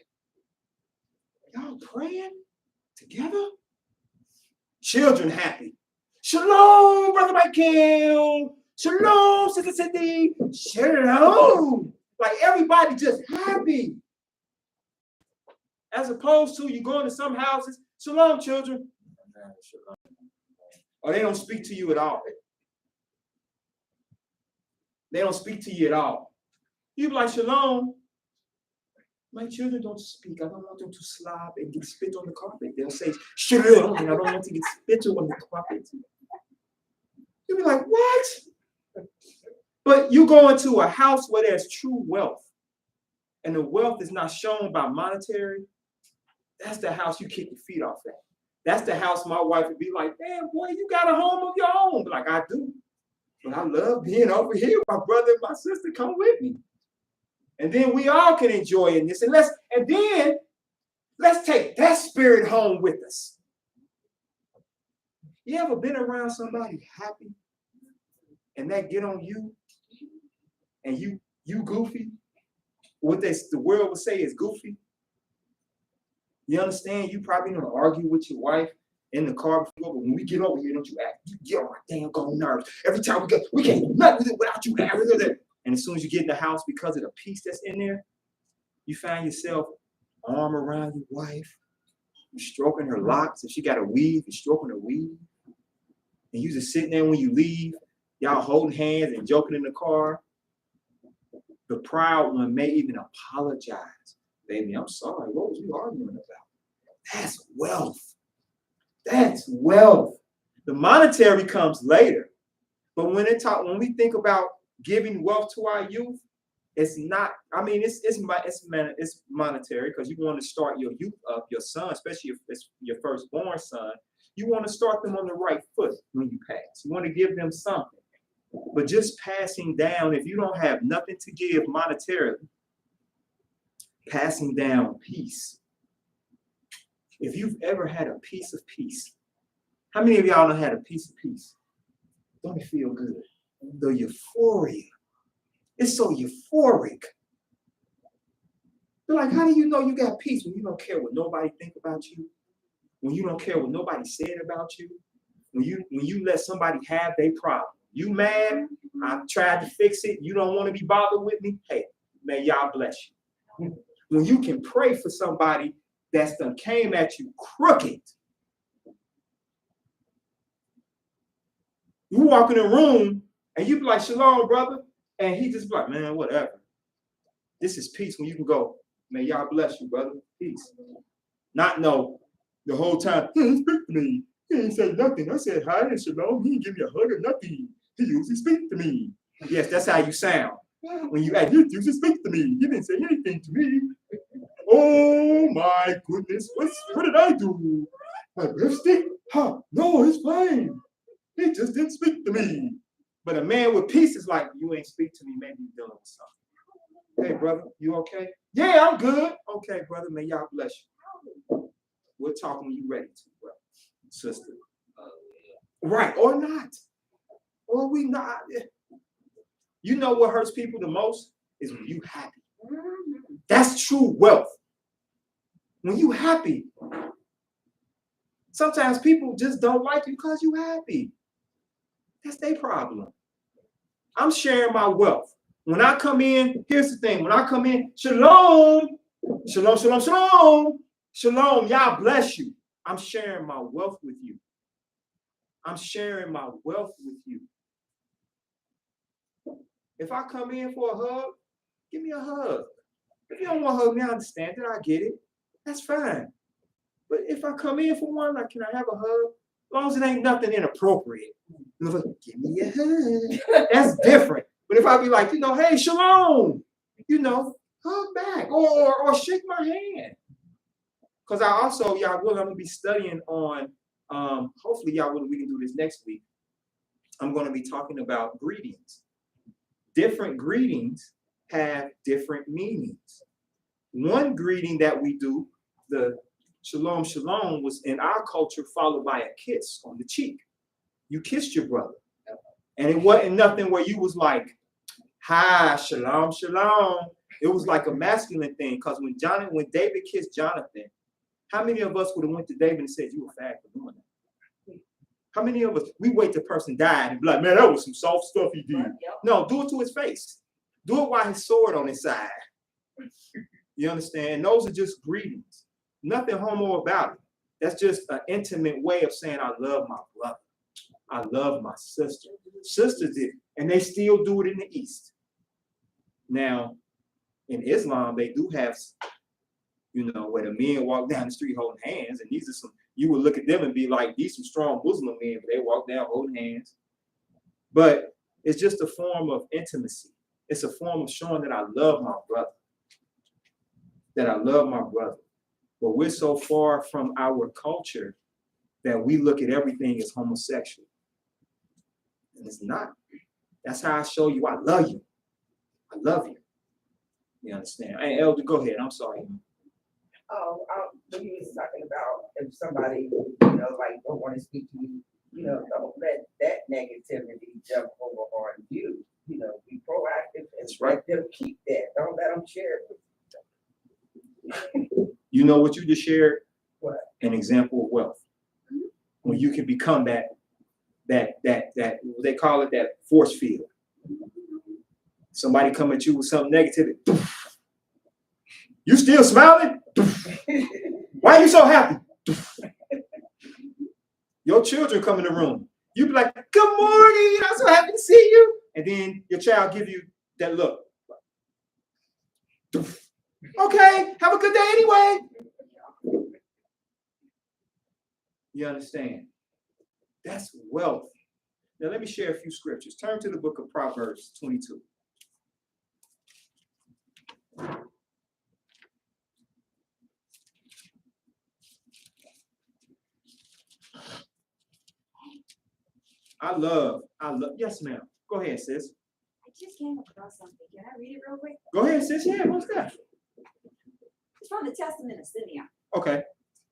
Y'all praying together? Children happy. Shalom, Brother Michael. Shalom, Sister Cindy. Shalom. Like everybody just happy. As opposed to you going to some houses, shalom, children. Or they don't speak to you at all. They don't speak to you at all. You be like, shalom. My children don't speak. I don't want them to slap and get spit on the carpet. They'll say, shalom, and I don't want to get spit on the carpet. You be like, what? But you go into a house where there's true wealth, and the wealth is not shown by monetary. That's the house you kick your feet off at. That's the house my wife would be like, man, boy, you got a home of your own. But like, I do. But I love being over here. My brother and my sister come with me. And then we all can enjoy in this. And then let's take that spirit home with us. You ever been around somebody happy and that get on you and you goofy? What the world would say is goofy. You understand? You probably don't argue with your wife in the car before, but when we get over here, don't you act? You get on my damn gone nerves. Every time we can't do nothing with it without you. And as soon as you get in the house, because of the peace that's in there, you find yourself arm around your wife, you're stroking her locks. If she got a weave, you're stroking her weave. And you just sitting there when you leave, y'all holding hands and joking in the car. The proud one may even apologize. Baby, I'm sorry. What was you arguing about? That's wealth. That's wealth. The monetary comes later. But when we think about giving wealth to our youth, it's not, I mean, it's monetary because you want to start your youth up, your son, especially if it's your firstborn son. You want to start them on the right foot when you pass. You want to give them something. But just passing down, if you don't have nothing to give monetarily, passing down peace. If you've ever had a piece of peace, how many of y'all have had a piece of peace? Don't it feel good? The euphoria. It's so euphoric. They're like, how do you know you got peace when you don't care what nobody think about you? When you don't care what nobody said about you? When you let somebody have their problem? You mad? I've tried to fix it. You don't want to be bothered with me? Hey, may y'all bless you. When you can pray for somebody that's done came at you crooked. You walk in a room and you be like, shalom, brother. And he just be like, man, whatever. This is peace when you can go, may y'all bless you, brother. Peace. Not no, the whole time, he didn't speak to me. He didn't say nothing. I said hi and shalom. He didn't give me a hug or nothing. He usually speak to me. Yes, that's how you sound. When you act, he usually speak to me. He didn't say anything to me. Oh my goodness, what did I do? My lipstick? Huh? No, it's fine. He just didn't speak to me. But a man with peace is like, you ain't speak to me, maybe you're dealing with something. Hey, brother, you okay? Yeah, I'm good. Okay, brother, may y'all bless you. We'll talk when you ready to, brother, sister. Right, or not. Or we not. You know what hurts people the most is when you happy. That's true wealth. When you happy. Sometimes people just don't like you because you happy. That's their problem. I'm sharing my wealth. When I come in, here's the thing. When I come in, shalom, shalom, shalom, shalom, shalom, y'all bless you. I'm sharing my wealth with you. I'm sharing my wealth with you. If I come in for a hug, give me a hug. If you don't want to hug me, I understand it. I get it. That's fine. But if I come in for one, like, can I have a hug? As long as it ain't nothing inappropriate. Give me a hug. That's different. But if I be like, hey, shalom, hug back or shake my hand. Because I also, I'm going to be studying on, hopefully we can do this next week. I'm going to be talking about greetings. Different greetings have different meanings. One greeting that we do, the shalom, shalom, was in our culture followed by a kiss on the cheek. You kissed your brother. And it wasn't nothing where you was like, hi, shalom, shalom. It was like a masculine thing. Because when David kissed Jonathan, how many of us would have went to David and said, you a fag for doing that? How many of us, we wait till the person died and be like, man, that was some soft stuff he did. No, do it to his face. Do it while his sword on his side. You understand? And those are just greetings. Nothing homo about it. That's just an intimate way of saying, I love my brother. I love my sister. Sisters did, and they still do it in the East. Now, in Islam, they do have, where the men walk down the street holding hands, and these are some, you would look at them and be like, these some strong Muslim men, but they walk down holding hands. But it's just a form of intimacy. It's a form of showing that I love my brother. That I love my brother. But we're so far from our culture that we look at everything as homosexual. And it's not. That's how I show you I love you. I love you. You understand? Hey, Elder, go ahead. I'm sorry. When you was talking about if somebody, don't want to speak to you, don't let that negativity jump over on you. Be proactive and let them keep that. Don't let them share it. You know what you just shared? What? An example of wealth. When you can become that they call it that force field. Somebody come at you with something negative. You still smiling? Why are you so happy? Your children come in the room. You be like, good morning, I'm so happy to see you. And then your child give you that look. Okay, have a good day anyway. You understand? That's wealth. Now let me share a few scriptures. Turn to the book of Proverbs 22. I love, yes, ma'am. Go ahead, sis. I just came across something. Can I read it real quick? Go ahead, sis. Yeah, what's that? It's from the Testament of Simeon, Okay.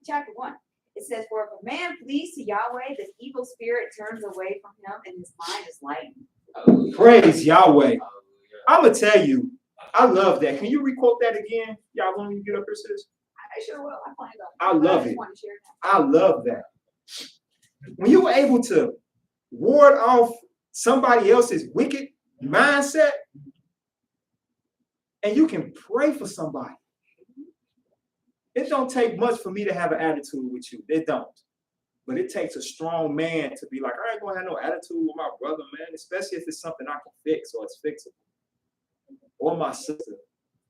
chapter 1. It says, for if a man flees to Yahweh, the evil spirit turns away from him and his mind is lightened. Hallelujah. Praise Yahweh. Hallelujah. I'm gonna tell you, I love that. Can you requote that again? Y'all want me to get up here, sis? I sure will. I plan on. I love just it. want to share that. I love that. When you were able to ward off somebody else's wicked mindset, and you can pray for somebody. It don't take much for me to have an attitude with you. It don't. But it takes a strong man to be like, I ain't gonna have no attitude with my brother, man, especially if it's something I can fix or it's fixable. Or my sister.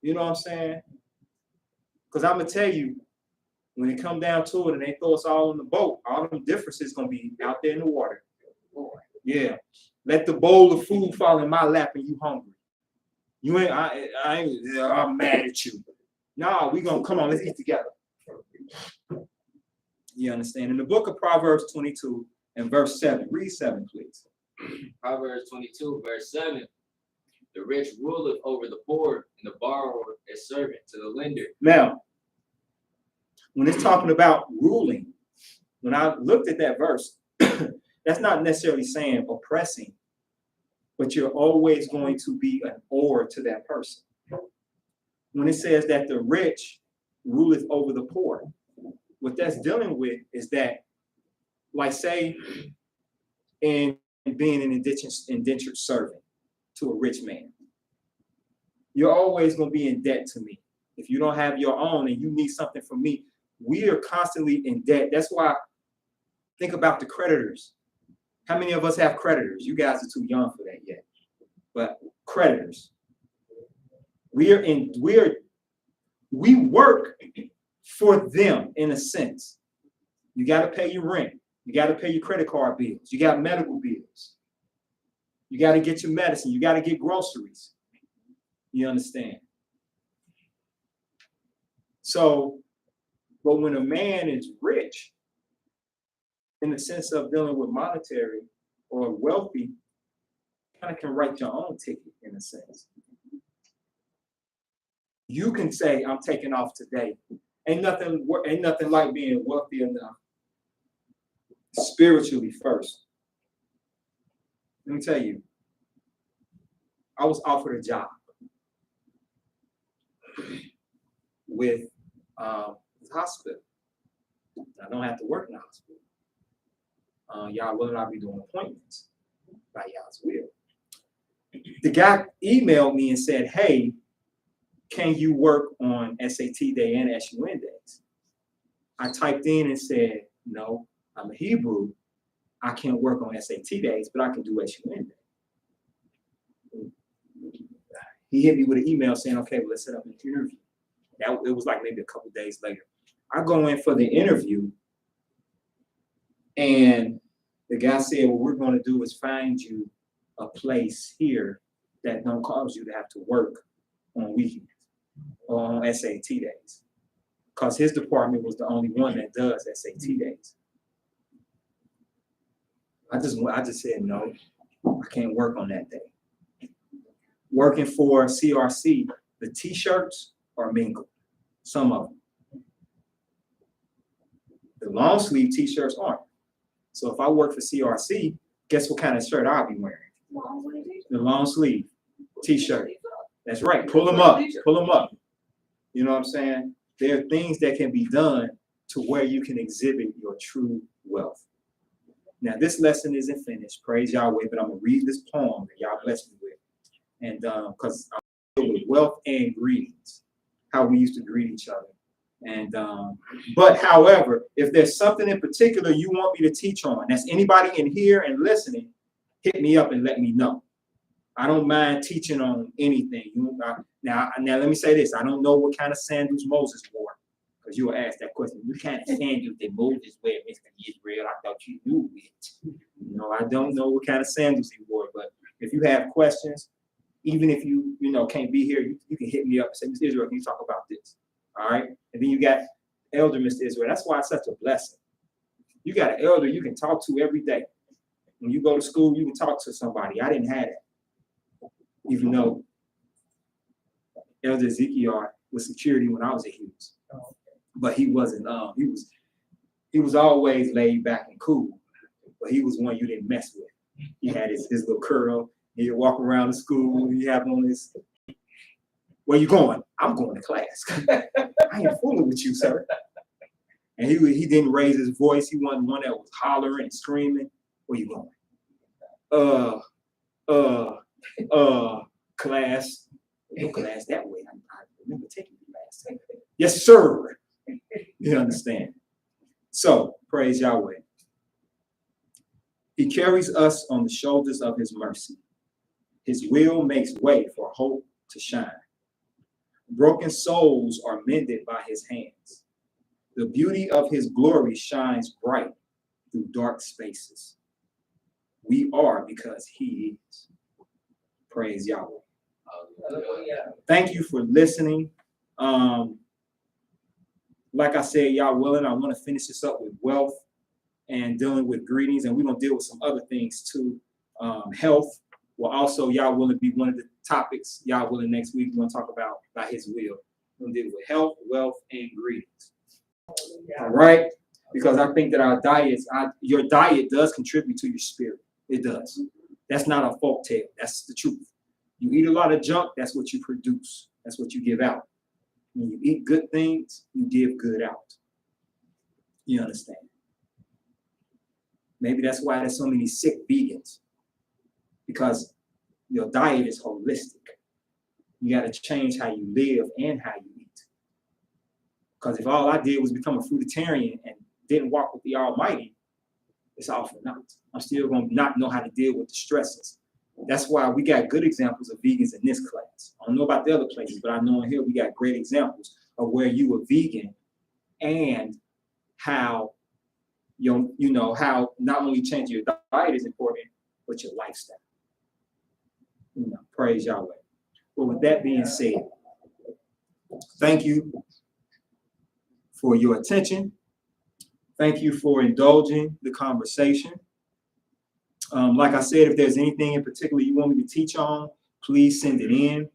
You know what I'm saying? Because I'm gonna tell you, when it come down to it and they throw us all in the boat, all them differences gonna be out there in the water. Yeah. Let the bowl of food fall in my lap and you hungry. You ain't, I'm mad at you. No, we gonna come on, let's eat together. You understand? In the book of Proverbs 22 and verse 7, read 7, please. Proverbs 22, verse 7. The rich ruleth over the poor, and the borrower is servant to the lender. Now, when it's talking about ruling, when I looked at that verse, that's not necessarily saying oppressing, but you're always going to be an oar to that person. When it says that the rich ruleth over the poor, what that's dealing with is that, like say, in being an indentured servant to a rich man, you're always going to be in debt to me. If you don't have your own and you need something from me, we are constantly in debt. That's why, think about the creditors. How many of us have creditors? You guys are too young for that yet. But creditors, we work for them in a sense. You got to pay your rent. You got to pay your credit card bills. You got medical bills. You got to get your medicine. You got to get groceries. You understand? So, but when a man is rich, in the sense of dealing with monetary or wealthy, you kind of can write your own ticket in a sense. You can say, I'm taking off today. Ain't nothing like being wealthy enough spiritually first. Let me tell you, I was offered a job with the hospital. I don't have to work in the hospital. Y'all will not be doing appointments by y'all's will. The guy emailed me and said, hey, can you work on SAT day and SUN days? I typed in and said, no, I'm a Hebrew. I can't work on SAT days, but I can do SUN day. He hit me with an email saying, okay, well, let's set up an interview. It was like maybe a couple days later. I go in for the interview, and the guy said, what we're going to do is find you a place here that don't cause you to have to work on weekends or on SAT days. Because his department was the only one that does SAT days. I just said, no, I can't work on that day. Working for CRC, the t-shirts are mingled, some of them. The long sleeve t-shirts aren't. So if I work for CRC, guess what kind of shirt I'll be wearing? The long sleeve t-shirt. That's right, pull them up, pull them up. You know what I'm saying? There are things that can be done to where you can exhibit your true wealth. Now, this lesson isn't finished, praise Yahweh, but I'm gonna read this poem that y'all blessed me with. And because I'm dealing with wealth and greetings, how we used to greet each other. And but however, if there's something in particular you want me to teach on, that's anybody in here and listening, hit me up and let me know. I don't mind teaching on anything. Now let me say this. I don't know what kind of sandals Moses wore, because you were asked that question. What kind of sandals did Moses wear, Mr. Israel? I thought you knew it. You know, I don't know what kind of sandals he wore, but if you have questions, even if you can't be here, you can hit me up and say, Mr. Israel, can you talk about this? All right. And then you got Elder Mr. Israel. That's why it's such a blessing. You got an elder you can talk to every day. When you go to school, you can talk to somebody. I didn't have that. Even though Elder Ezekiel with security when I was at Hughes. But he wasn't. He was always laid back and cool. But he was one you didn't mess with. He had his little curl. He'd walk around the school. He have on his. Where you going? I'm going to class. I ain't fooling with you, sir. And he didn't raise his voice. He wasn't one that was hollering and screaming. Where you going? Class. No class that way. I remember taking class. Yes, sir. You understand? So praise Yahweh. He carries us on the shoulders of his mercy. His will makes way for hope to shine. Broken souls are mended by his hands. The beauty of his glory shines bright through dark spaces. We are because he is. Praise Yahweh. Thank you for listening. Like I said, y'all willing, I want to finish this up with wealth and dealing with greetings, and we're going to deal with some other things too. Health will also, y'all willing, be one of the topics. Y'all willing, next week, we're going to talk about by his will. We're going to deal with health, wealth, and greetings. All right? Because I think that our diets, your diet does contribute to your spirit. It does. That's not a folk tale. That's the truth. You eat a lot of junk, that's what you produce. That's what you give out. When you eat good things, you give good out. You understand? Maybe that's why there's so many sick vegans. Because your diet is holistic. You got to change how you live and how you eat. Because if all I did was become a fruitarian and didn't walk with the Almighty, it's all for naught. I'm still going to not know how to deal with the stresses. That's why we got good examples of vegans in this class. I don't know about the other places, but I know in here we got great examples of where you were vegan and how how not only changing your diet is important, but your lifestyle. Praise Yahweh. Well, with that being said, thank you for your attention. Thank you for indulging the conversation. Like I said, if there's anything in particular you want me to teach on, please send it in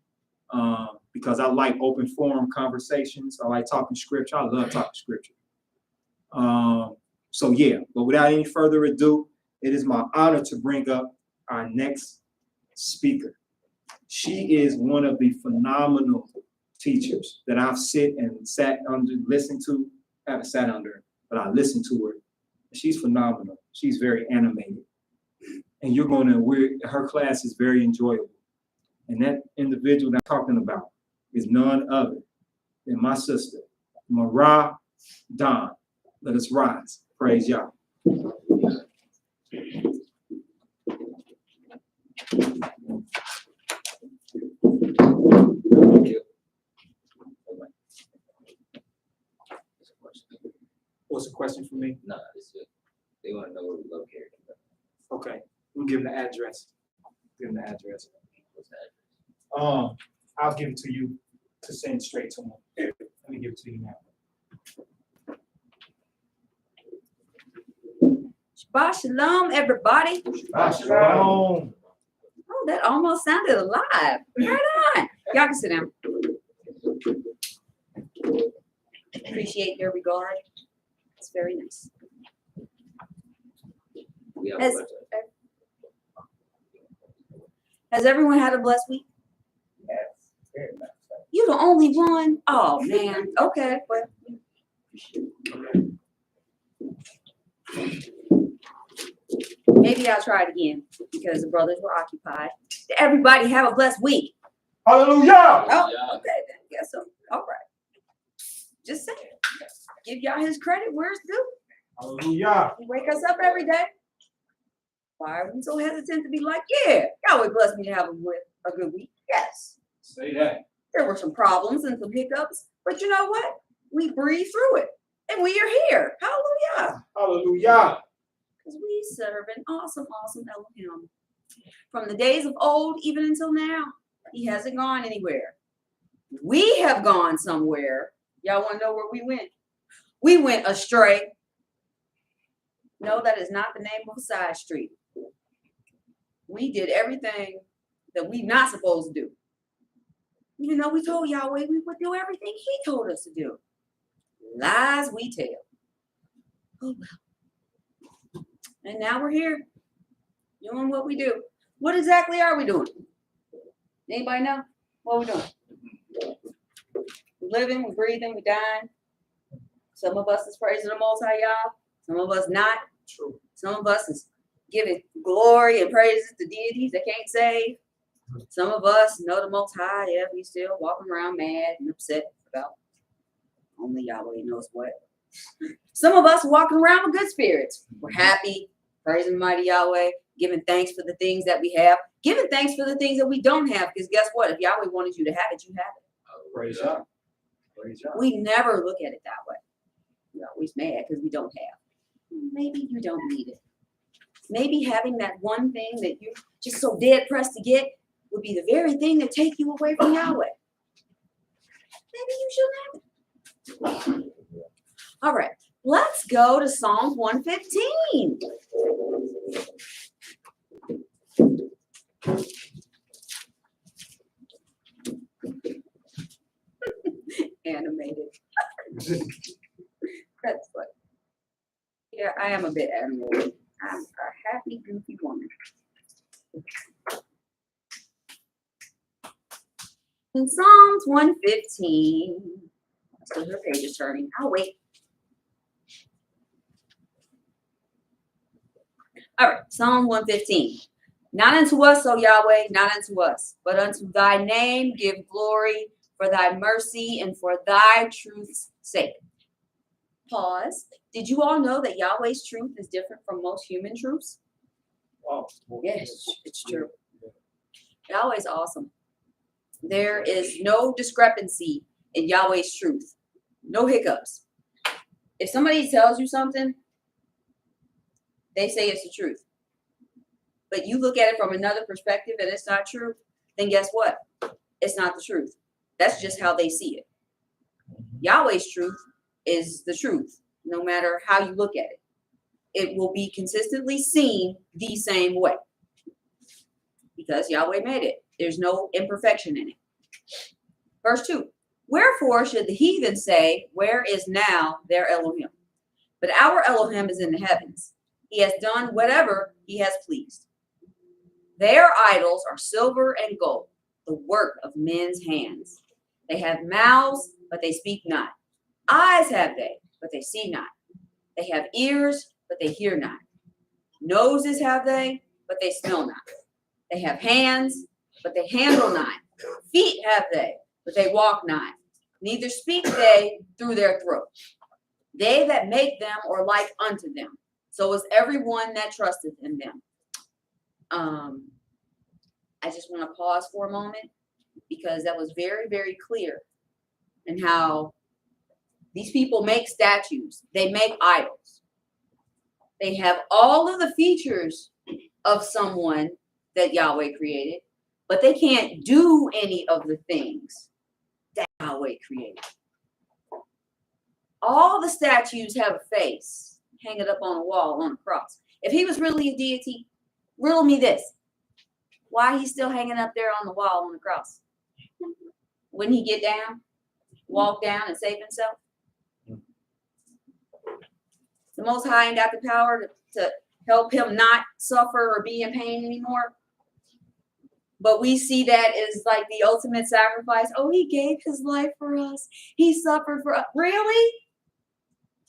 because I like open forum conversations. I like talking scripture. I love talking scripture. So yeah, but without any further ado, it is my honor to bring up our next speaker. She is one of the phenomenal teachers that I've sat under, listened to. I haven't sat under her, but I listened to her. She's phenomenal. She's very animated. And her class is very enjoyable. And that individual that I'm talking about is none other than my sister, Mara Don. Let us rise. Praise Yah. What's the question for me? No, it's good. They want to know where we located. Okay, we'll give them the address. Give them the address. What's that? I'll give it to you to send straight to them. Let me give it to you now. Shabbat shalom, everybody. Shalom. Oh, that almost sounded alive. Right on. Y'all can sit down. Appreciate your regard. It's very nice. We have a Has, website. has everyone had a blessed week? You the only one? Oh man. Okay. Well, maybe I'll try it again because the brothers were occupied. Did everybody have a blessed week? Hallelujah. Oh, Yeah. okay. Then guess so. All right. Just saying. Give y'all his credit where it's due. Hallelujah. He wake us up every day. Why are we so hesitant to be like, yeah, y'all would bless me to have a good week? Yes. Say that. There were some problems and some hiccups, but you know what? We breathe through it, and we are here. Hallelujah. Hallelujah. Because we serve an awesome, awesome Elohim. From the days of old, even until now, he hasn't gone anywhere. We have gone somewhere. Y'all want to know where we went? We went astray. No, that is not the name of a side street. We did everything that we're not supposed to do. Even though we told Yahweh we would do everything he told us to do. Lies we tell. Oh well. And now we're here doing what we do. What exactly are we doing? Anybody know what we're doing? We're living, we're breathing, we're dying. Some of us is praising the Most High Yah. Some of us not. True. Some of us is giving glory and praises to deities that can't save. Some of us know the Most High, yeah, we still walking around mad and upset about only Yahweh knows what. Some of us walking around with good spirits. We're happy, praising mighty Yahweh, giving thanks for the things that we have, giving thanks for the things that we don't have. Because guess what? If Yahweh wanted you to have it, you have it. Praise God. Praise God. We never look at it that way. We're always mad because we don't have. Maybe you don't need it. Maybe having that one thing that you're just so dead pressed to get would be the very thing that take you away from Yahweh. Maybe you should have it. All right, let's go to Psalm 115. Animated. That's what. Yeah, I am a bit animated. I'm a happy, goofy woman. In Psalms 115, so her page is turning. I'll wait. All right, Psalm 115. Not unto us, O Yahweh, not unto us, but unto thy name give glory for thy mercy and for thy truth's sake. Pause. Did you all know that Yahweh's truth is different from most human truths? Wow. Yes, it's true. Yahweh's awesome. There is no discrepancy in Yahweh's truth. No hiccups. If somebody tells you something, they say it's the truth. But you look at it from another perspective and it's not true, then guess what? It's not the truth. That's just how they see it. Yahweh's truth is the truth, no matter how you look at it. It will be consistently seen the same way because Yahweh made it. There's no imperfection in it. Verse 2. Wherefore should the heathen say, where is now their Elohim? But our Elohim is in the heavens. He has done whatever he has pleased. Their idols are silver and gold, the work of men's hands. They have mouths, but they speak not. Eyes have they, but they see not. They have ears, but they hear not. Noses have they, but they smell not. They have hands, but they handle not. Feet have they, but they walk not. Neither speak they through their throat. They that make them are like unto them. So is everyone that trusteth in them. I just want to pause for a moment because that was very, very clear in how these people make statues. They make idols. They have all of the features of someone that Yahweh created, but they can't do any of the things that Yahweh created. All the statues have a face, hang it up on a wall, on a cross. If he was really a deity, riddle me this. Why he's still hanging up there on the wall on the cross? Wouldn't he get down, walk down, and save himself? The Most High ain't got the power to help him not suffer or be in pain anymore. But we see that as like the ultimate sacrifice. Oh, he gave his life for us. He suffered for us. Really?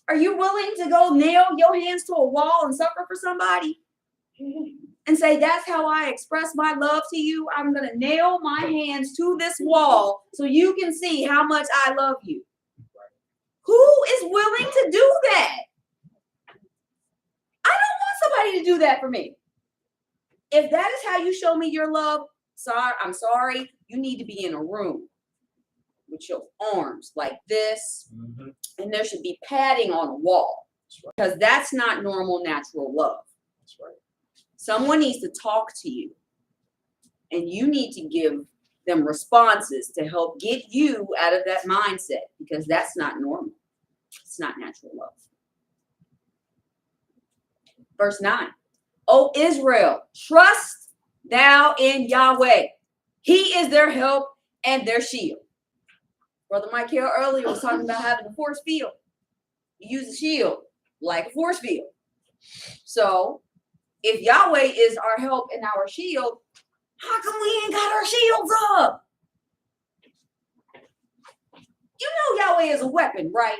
Are you willing to go nail your hands to a wall and suffer for somebody? And say, that's how I express my love to you. I'm going to nail my hands to this wall so you can see how much I love you. Who is willing to do that? I don't want somebody to do that for me. If that is how you show me your love, I'm sorry. You need to be in a room with your arms like this. And there should be padding on a wall. Because that's not normal, natural love. That's right. Someone needs to talk to you. And you need to give them responses to help get you out of that mindset. Because that's not normal. It's not natural love. Verse 9. O Israel, trust thou in Yahweh. He is their help, and their shield. Brother Michael earlier was talking about having a force field. You use a shield like a force field. So if Yahweh is our help and our shield, how come we ain't got our shields up? You know Yahweh is a weapon, right?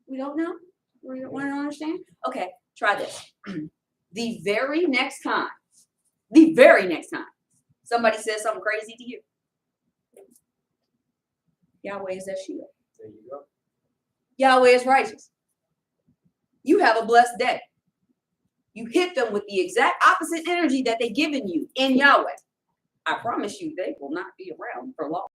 We don't know? We don't want to understand? Okay, try this. The very next time somebody says something crazy to you, Yahweh is that shield. There you go. Yahweh is righteous. You have a blessed day. You hit them with the exact opposite energy that they've given you in Yahweh. I promise you, they will not be around for long.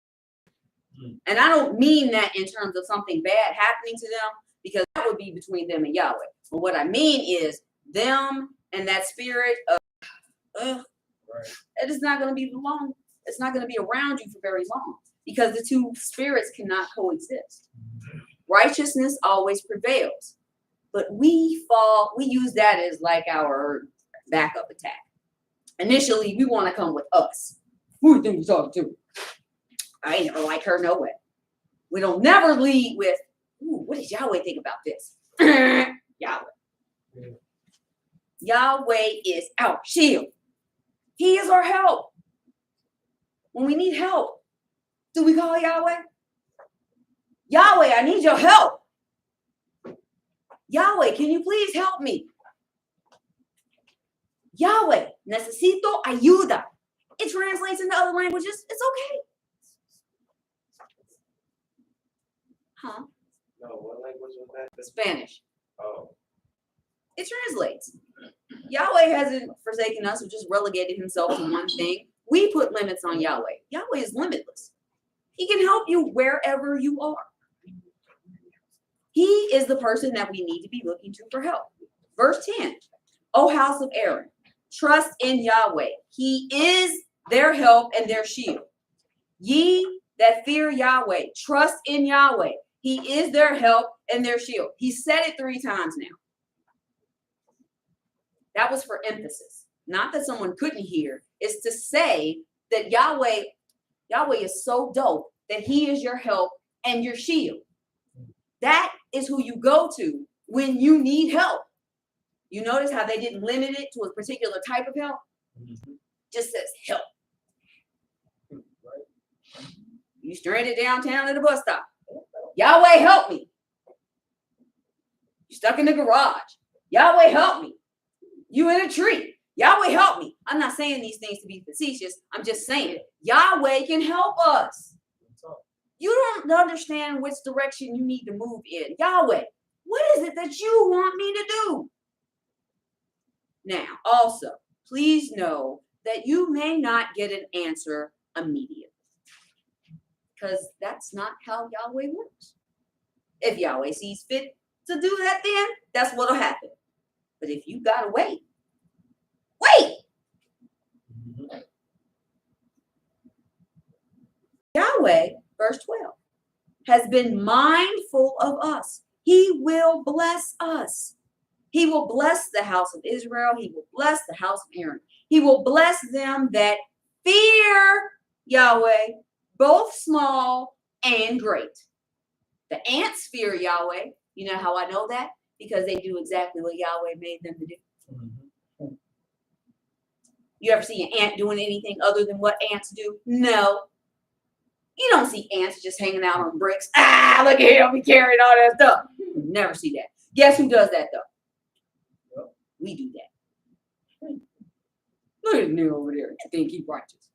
And I don't mean that in terms of something bad happening to them, because that would be between them and Yahweh. But what I mean is them and that spirit of, it is not going to be long. It's not going to be around you for very long, because the two spirits cannot coexist. Righteousness always prevails, but we use that as like our backup attack. Initially, we want to come with us. Who do you think you're talking to? I ain't never like her, no way. We don't never lead with, ooh, what does Yahweh think about this? Yahweh. Yeah. Yahweh is our shield. He is our help. When we need help, do we call Yahweh? Yahweh, I need your help. Yahweh, can you please help me? Yahweh, necesito ayuda. It translates into other languages. It's okay. Huh? No, what language was that? Spanish. Oh. It translates. Yahweh hasn't forsaken us or just relegated himself to one thing. We put limits on Yahweh. Yahweh is limitless. He can help you wherever you are. He is the person that we need to be looking to for help. Verse 10, O house of Aaron, trust in Yahweh. He is their help and their shield. Ye that fear Yahweh, trust in Yahweh. He is their help and their shield. He said it 3 times now. That was for emphasis. Not that someone couldn't hear. It's to say that Yahweh is so dope that he is your help and your shield. That is who you go to when you need help. You notice how they didn't limit it to a particular type of help? Just says help. You stranded downtown at a bus stop. Yahweh, help me. You stuck in the garage. Yahweh, help me. You in a tree. Yahweh, help me. I'm not saying these things to be facetious. I'm just saying Yahweh can help us. You don't understand which direction you need to move in. Yahweh, what is it that you want me to do? Now, also, please know that you may not get an answer immediately, because that's not how Yahweh works. If Yahweh sees fit to do that, then that's what'll happen. But if you gotta wait. Yahweh, verse 12, has been mindful of us. He will bless us. He will bless the house of Israel. He will bless the house of Aaron. He will bless them that fear Yahweh, both small and great. The ants fear Yahweh. You know how I know that? Because they do exactly what Yahweh made them to do. You ever see an ant doing anything other than what ants do? No. You don't see ants just hanging out on bricks. Look at him, he carrying all that stuff. You never see that. Guess who does that though? We do that. Look at the nigga over there. You think he's righteous.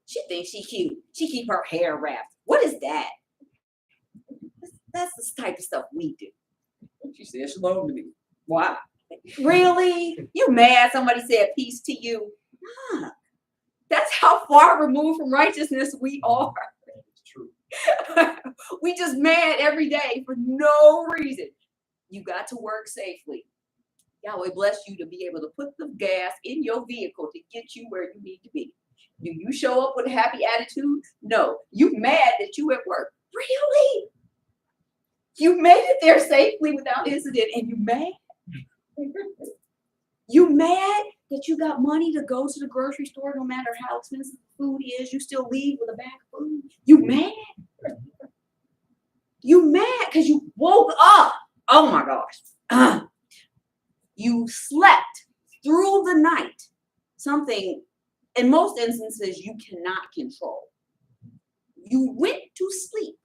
She thinks she cute. She keep her hair wrapped. What is that? That's the type of stuff we do. She said shalom to me. Why? Really? You mad somebody said peace to you? Huh. That's how far removed from righteousness we are. It's true. We just mad every day for no reason. You got to work safely. Yahweh bless you to be able to put the gas in your vehicle to get you where you need to be. Do you show up with a happy attitude? No. You mad that you at work. Really? You made it there safely without incident and you mad? You mad that you got money to go to the grocery store no matter how expensive the food is, you still leave with a bag of food? You mad? You mad because you woke up. Oh my gosh. You slept through the night. Something, in most instances, you cannot control. You went to sleep.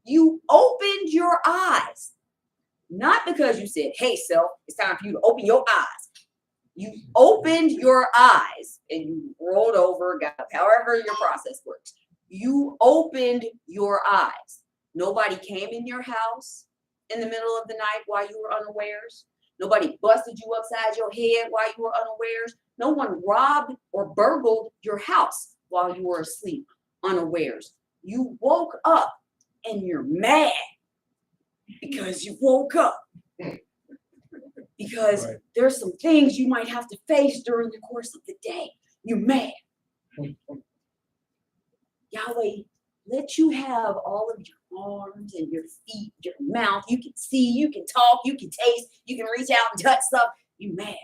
You opened your eyes. Not because you said, hey, self, it's time for you to open your eyes. You opened your eyes and you rolled over, got up, however your process works. You opened your eyes. Nobody came in your house in the middle of the night while you were unawares. Nobody busted you upside your head while you were unawares. No one robbed or burgled your house while you were asleep, unawares. You woke up and you're mad because you woke up. Because there's some things you might have to face during the course of the day. You're mad. Yahweh let you have all of your arms and your feet, your mouth. You can see, you can talk, you can taste, you can reach out and touch stuff. You mad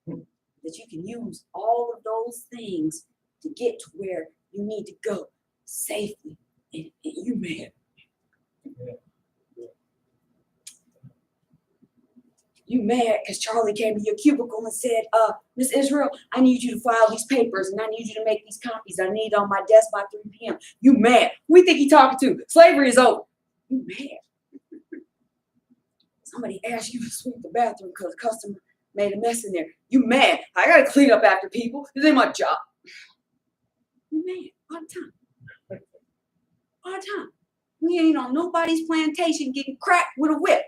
that you can use all of those things to get to where you need to go safely. And you mad. You mad because Charlie came to your cubicle and said, Miss Israel, I need you to file these papers and I need you to make these copies. I need it on my desk by 3 p.m. You mad. Who we think he talking to? Slavery is over. You mad. Somebody asked you to sweep the bathroom because the customer made a mess in there. You mad. I got to clean up after people. This ain't my job. You mad all the time. All the time. We ain't on nobody's plantation getting cracked with a whip.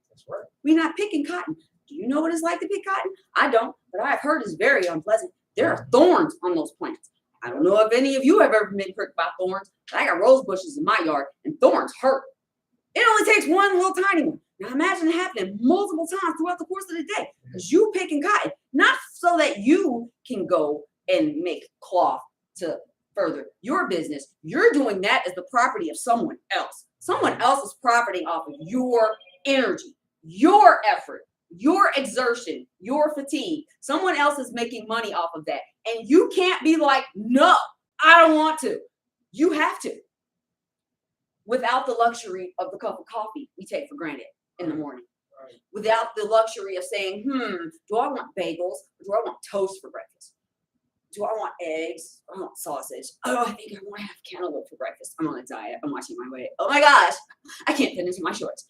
That's right. We're not picking cotton. Do you know what it's like to pick cotton? I don't, but I've heard it's very unpleasant. There are thorns on those plants. I don't know if any of you have ever been pricked by thorns, but I got rose bushes in my yard, and thorns hurt. It only takes one little tiny one. Now imagine it happening multiple times throughout the course of the day, because you picking cotton, not so that you can go and make cloth to further your business. You're doing that as the property of someone else. Someone else is profiting off of your energy, your effort, your exertion, your fatigue. Someone else is making money off of that. And you can't be like, no, I don't want to. You have to. Without the luxury of the cup of coffee we take for granted in the morning. Without the luxury of saying, do I want bagels or do I want toast for breakfast? Do I want eggs? I want sausage. Oh, I think I want to have cantaloupe for breakfast. I'm on a diet. I'm watching my weight. Oh my gosh, I can't fit into my shorts.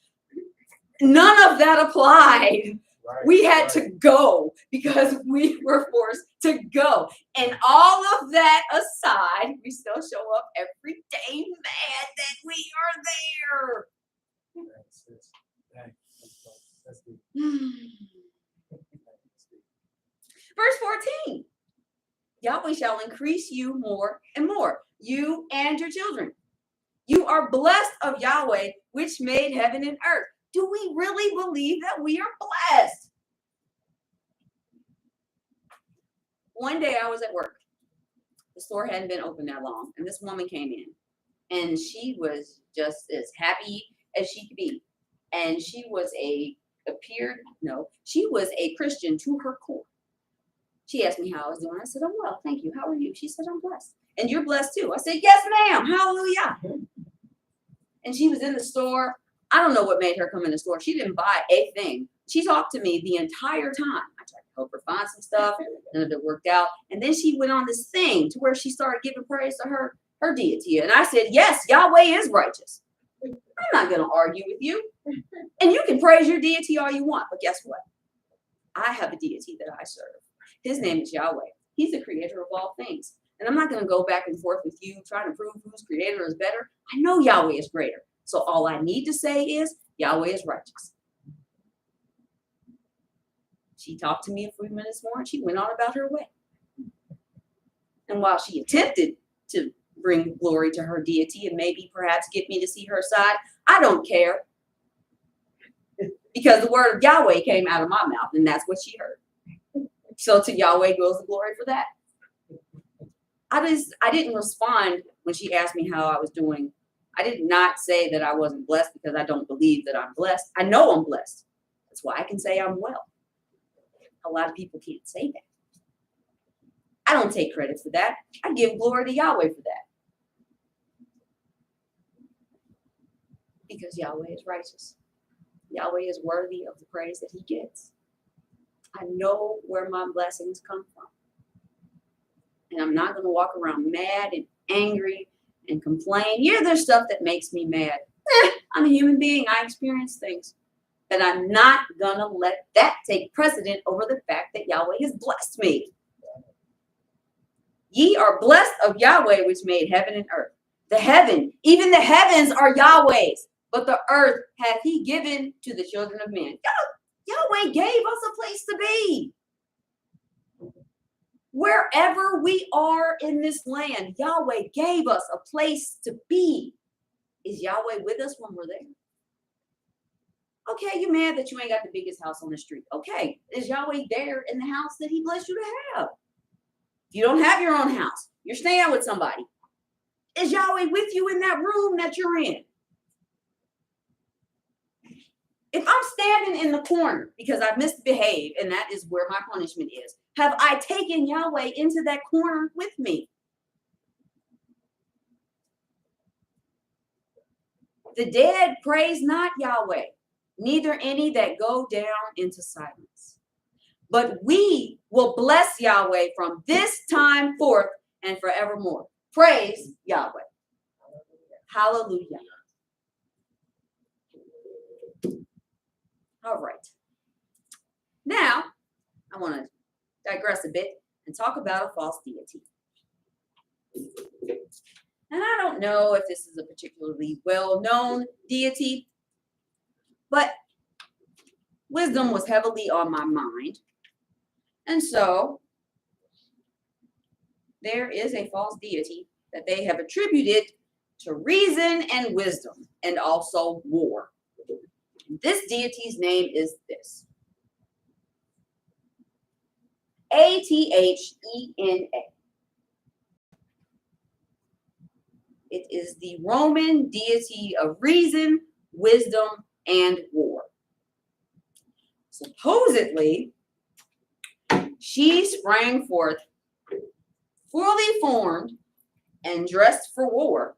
None of that applied. We had to go because we were forced to go. And all of that aside, we still show up every day mad that we are there. That's good. Verse 14. Yahweh shall increase you more and more, you and your children. You are blessed of Yahweh, which made heaven and earth. Do we really believe that we are blessed? One day I was at work. The store hadn't been open that long, and this woman came in, and she was just as happy as she could be. And she was a Christian to her core. She asked me how I was doing. I said, I'm well, thank you. How are you? She said, I'm blessed. And you're blessed too. I said, yes, ma'am. Hallelujah. And she was in the store. I don't know what made her come in the store. She didn't buy a thing. She talked to me the entire time. I tried to help her find some stuff. None of it worked out. And then she went on this thing to where she started giving praise to her deity. And I said, yes, Yahweh is righteous. I'm not going to argue with you. And you can praise your deity all you want. But guess what? I have a deity that I serve. His name is Yahweh. He's the creator of all things. And I'm not going to go back and forth with you trying to prove whose creator is better. I know Yahweh is greater. So all I need to say is Yahweh is righteous. She talked to me a few minutes more and she went on about her way. And while she attempted to bring glory to her deity and maybe perhaps get me to see her side, I don't care. Because the word of Yahweh came out of my mouth and that's what she heard. So to Yahweh goes the glory for that. I didn't respond when she asked me how I was doing. I did not say that I wasn't blessed because I don't believe that I'm blessed. I know I'm blessed. That's why I can say I'm well. a lot of people can't say that. I don't take credit for that. I give glory to Yahweh for that. Because Yahweh is righteous. Yahweh is worthy of the praise that he gets. I know where my blessings come from. And I'm not going to walk around mad and angry and complain. Yeah, there's stuff that makes me mad. I'm a human being. I experience things. But I'm not going to let that take precedent over the fact that Yahweh has blessed me. Ye are blessed of Yahweh, which made heaven and earth. The heaven, even the heavens are Yahweh's, but the earth hath he given to the children of men. Yahweh gave us a place to be. Wherever we are in this land, Yahweh gave us a place to be. Is Yahweh with us when we're there? Okay, you mad that you ain't got the biggest house on the street. Okay, is Yahweh there in the house that he blessed you to have? If you don't have your own house, you're staying with somebody. Is Yahweh with you in that room that you're in? If I'm standing in the corner because I misbehaved and that is where my punishment is, have I taken Yahweh into that corner with me? The dead praise not Yahweh, neither any that go down into silence. But we will bless Yahweh from this time forth and forevermore. Praise Yahweh. Hallelujah. All right. Now, I want to digress a bit and talk about a false deity. And I don't know if this is a particularly well-known deity, but wisdom was heavily on my mind. And so there is a false deity that they have attributed to reason and wisdom and also war. This deity's name is this. Athena. It is the Roman deity of reason, wisdom, and war. Supposedly, she sprang forth fully formed and dressed for war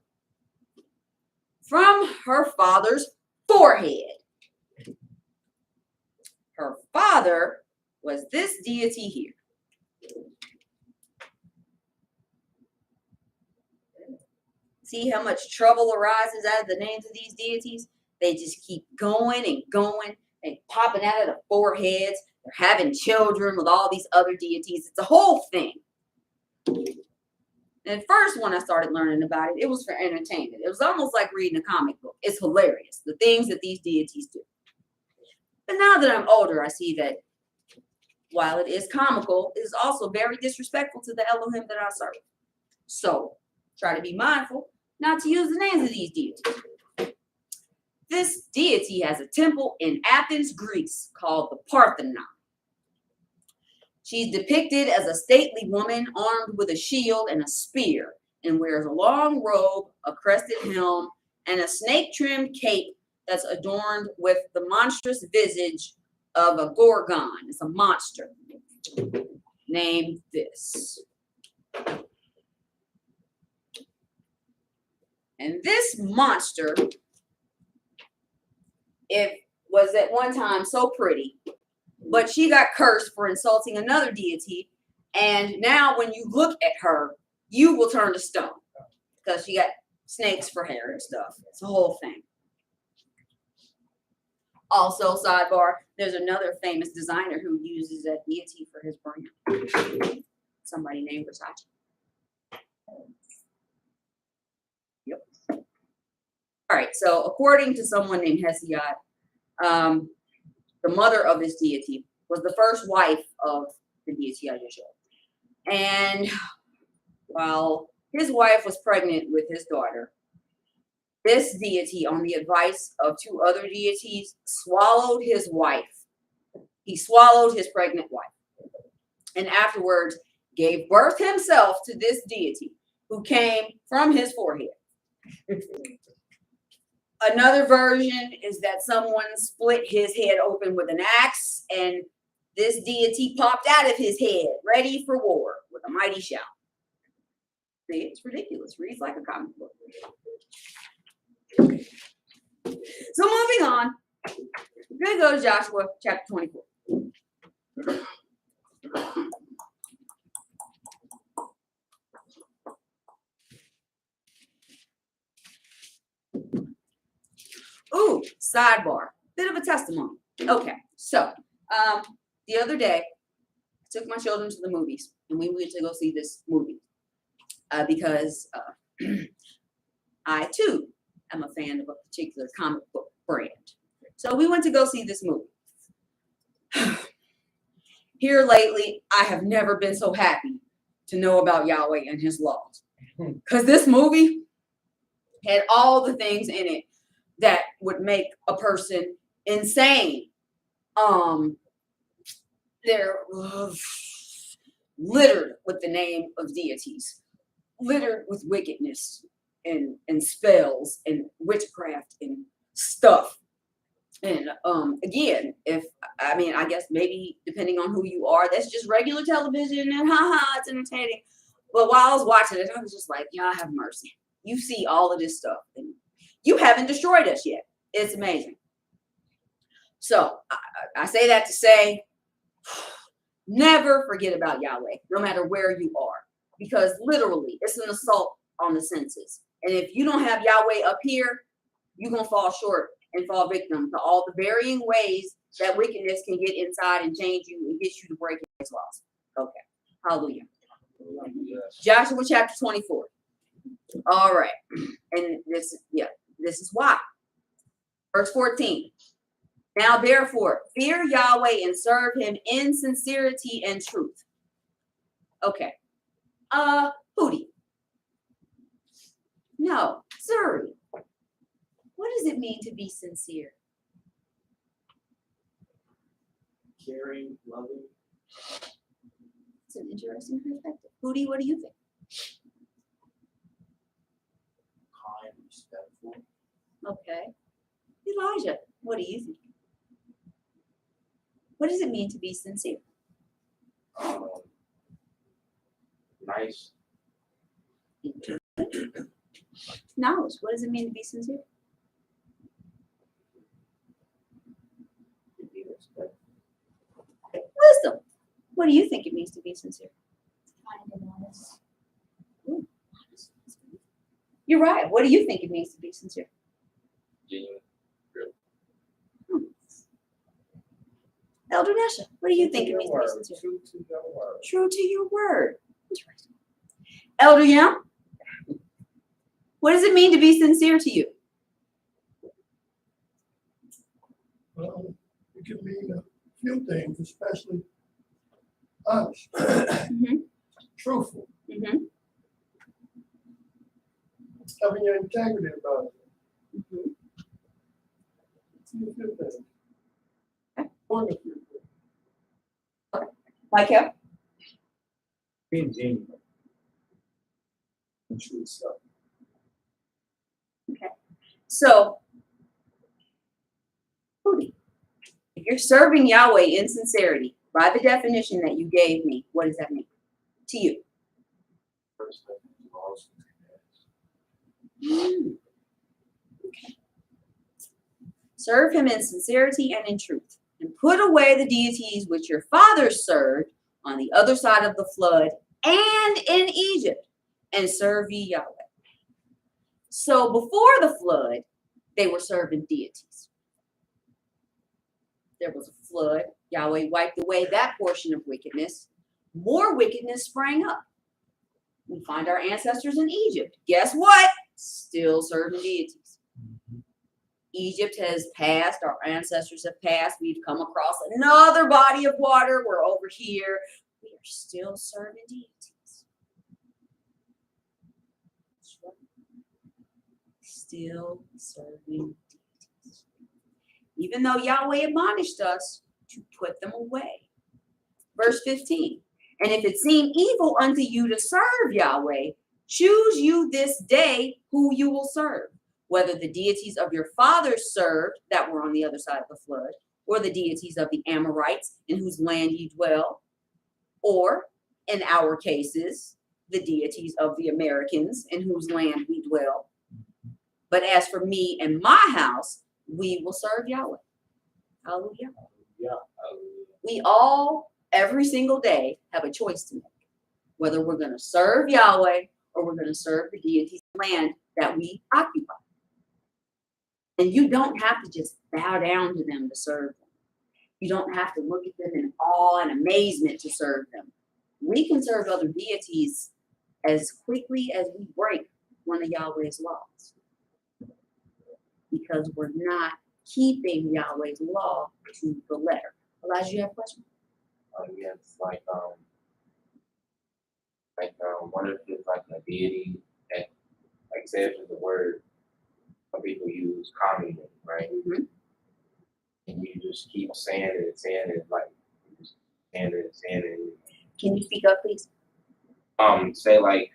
from her father's forehead. Her father was this deity here. See how much trouble arises out of the names of these deities? They just keep going and going and popping out of the foreheads. They're having children with all these other deities. It's a whole thing. And at first, when I started learning about it, it was for entertainment. It was almost like reading a comic book. It's hilarious, the things that these deities do. But now that I'm older, I see that while it is comical, it is also very disrespectful to the Elohim that I serve. So try to be mindful not to use the names of these deities. This deity has a temple in Athens, Greece, called the Parthenon. She's depicted as a stately woman armed with a shield and a spear, and wears a long robe, a crested helm, and a snake-trimmed cape that's adorned with the monstrous visage of a gorgon. It's a monster named this. And this monster, it was at one time so pretty, but she got cursed for insulting another deity. And now when you look at her, you will turn to stone because she got snakes for hair and stuff. It's a whole thing. Also, sidebar, there's another famous designer who uses that deity for his brand. Somebody named Versace. Yep. All right, so according to someone named Hesiod, the mother of this deity was the first wife of the deity I just showed. And while his wife was pregnant with his daughter, this deity, on the advice of two other deities, swallowed his wife. He swallowed his pregnant wife. And afterwards gave birth himself to this deity who came from his forehead. Another version is that someone split his head open with an axe, and this deity popped out of his head, ready for war with a mighty shout. See, it's ridiculous. Reads like a comic book. So moving on, we're going to go to Joshua chapter 24. Ooh, sidebar, bit of a testimony. Okay, so the other day, I took my children to the movies, and we went to go see this movie because I too am a fan of a particular comic book brand. So we went to go see this movie. Here lately, I have never been so happy to know about Yahweh and his laws. Because this movie had all the things in it that would make a person insane. They're littered with the name of deities, littered with wickedness and spells and witchcraft and stuff. And again, I guess maybe depending on who you are, that's just regular television and it's entertaining. But while I was watching it, I was just like, y'all have mercy. You see all of this stuff and you haven't destroyed us yet. It's amazing. So I say that to say, never forget about Yahweh, no matter where you are, because literally it's an assault on the senses. And if you don't have Yahweh up here, you're going to fall short and fall victim to all the varying ways that wickedness can get inside and change you and get you to break his laws. Okay. Hallelujah. Joshua chapter 24. All right. And this is why. Verse 14. Now therefore, fear Yahweh and serve him in sincerity and truth. Okay. Hootie. No, Zuri. What does it mean to be sincere? Caring, loving. It's an interesting perspective. Hootie, what do you think? Kind, respectful. Okay. Elijah, what do you think? What does it mean to be sincere? Nice. Knowledge, what does it mean to be sincere? Wisdom, what do you think it means to be sincere? Kind and honest. Ooh. You're right. What do you think it means to be sincere? Genuine. Elder Nesha, what do you think it means to be sincere? True to your word. True to your word. Interesting. Elder Yam, what does it mean to be sincere to you? Well, it can mean a few things, especially honest, Mm-hmm. truthful, Mm-hmm. having your integrity about it. Mm-hmm. It's a few things. Okay. One of you. Michael? Being genuine. And true stuff. So, Hootie, if you're serving Yahweh in sincerity, by the definition that you gave me, what does that mean to you? Respect, laws, Okay. Serve him in sincerity and in truth, and put away the deities which your fathers served on the other side of the flood and in Egypt, and serve ye Yahweh. So before the flood, they were serving deities. There was a flood. Yahweh wiped away that portion of wickedness. More wickedness sprang up. We find our ancestors in Egypt. Guess what? Still serving deities. Egypt has passed. Our ancestors have passed. We've come across another body of water. We're over here. We are still serving deities. Still serving deities. Even though Yahweh admonished us to put them away. Verse 15. And if it seem evil unto you to serve Yahweh, choose you this day who you will serve, whether the deities of your fathers served that were on the other side of the flood, or the deities of the Amorites in whose land ye dwell, or in our cases, the deities of the Americans in whose land we dwell. But as for me and my house, we will serve Yahweh. Hallelujah. We all, every single day, have a choice to make, whether we're going to serve Yahweh or we're going to serve the deities of the land that we occupy. And you don't have to just bow down to them to serve them. You don't have to look at them in awe and amazement to serve them. We can serve other deities as quickly as we break one of Yahweh's laws, because we're not keeping Yahweh's law to the letter. Elijah, you have a question? Yes, what if it's like a deity that, like, say if it's a word some people use commonly, right? Mm-hmm. And you just keep saying it, like, you just saying it. Can you speak up, please? Say like,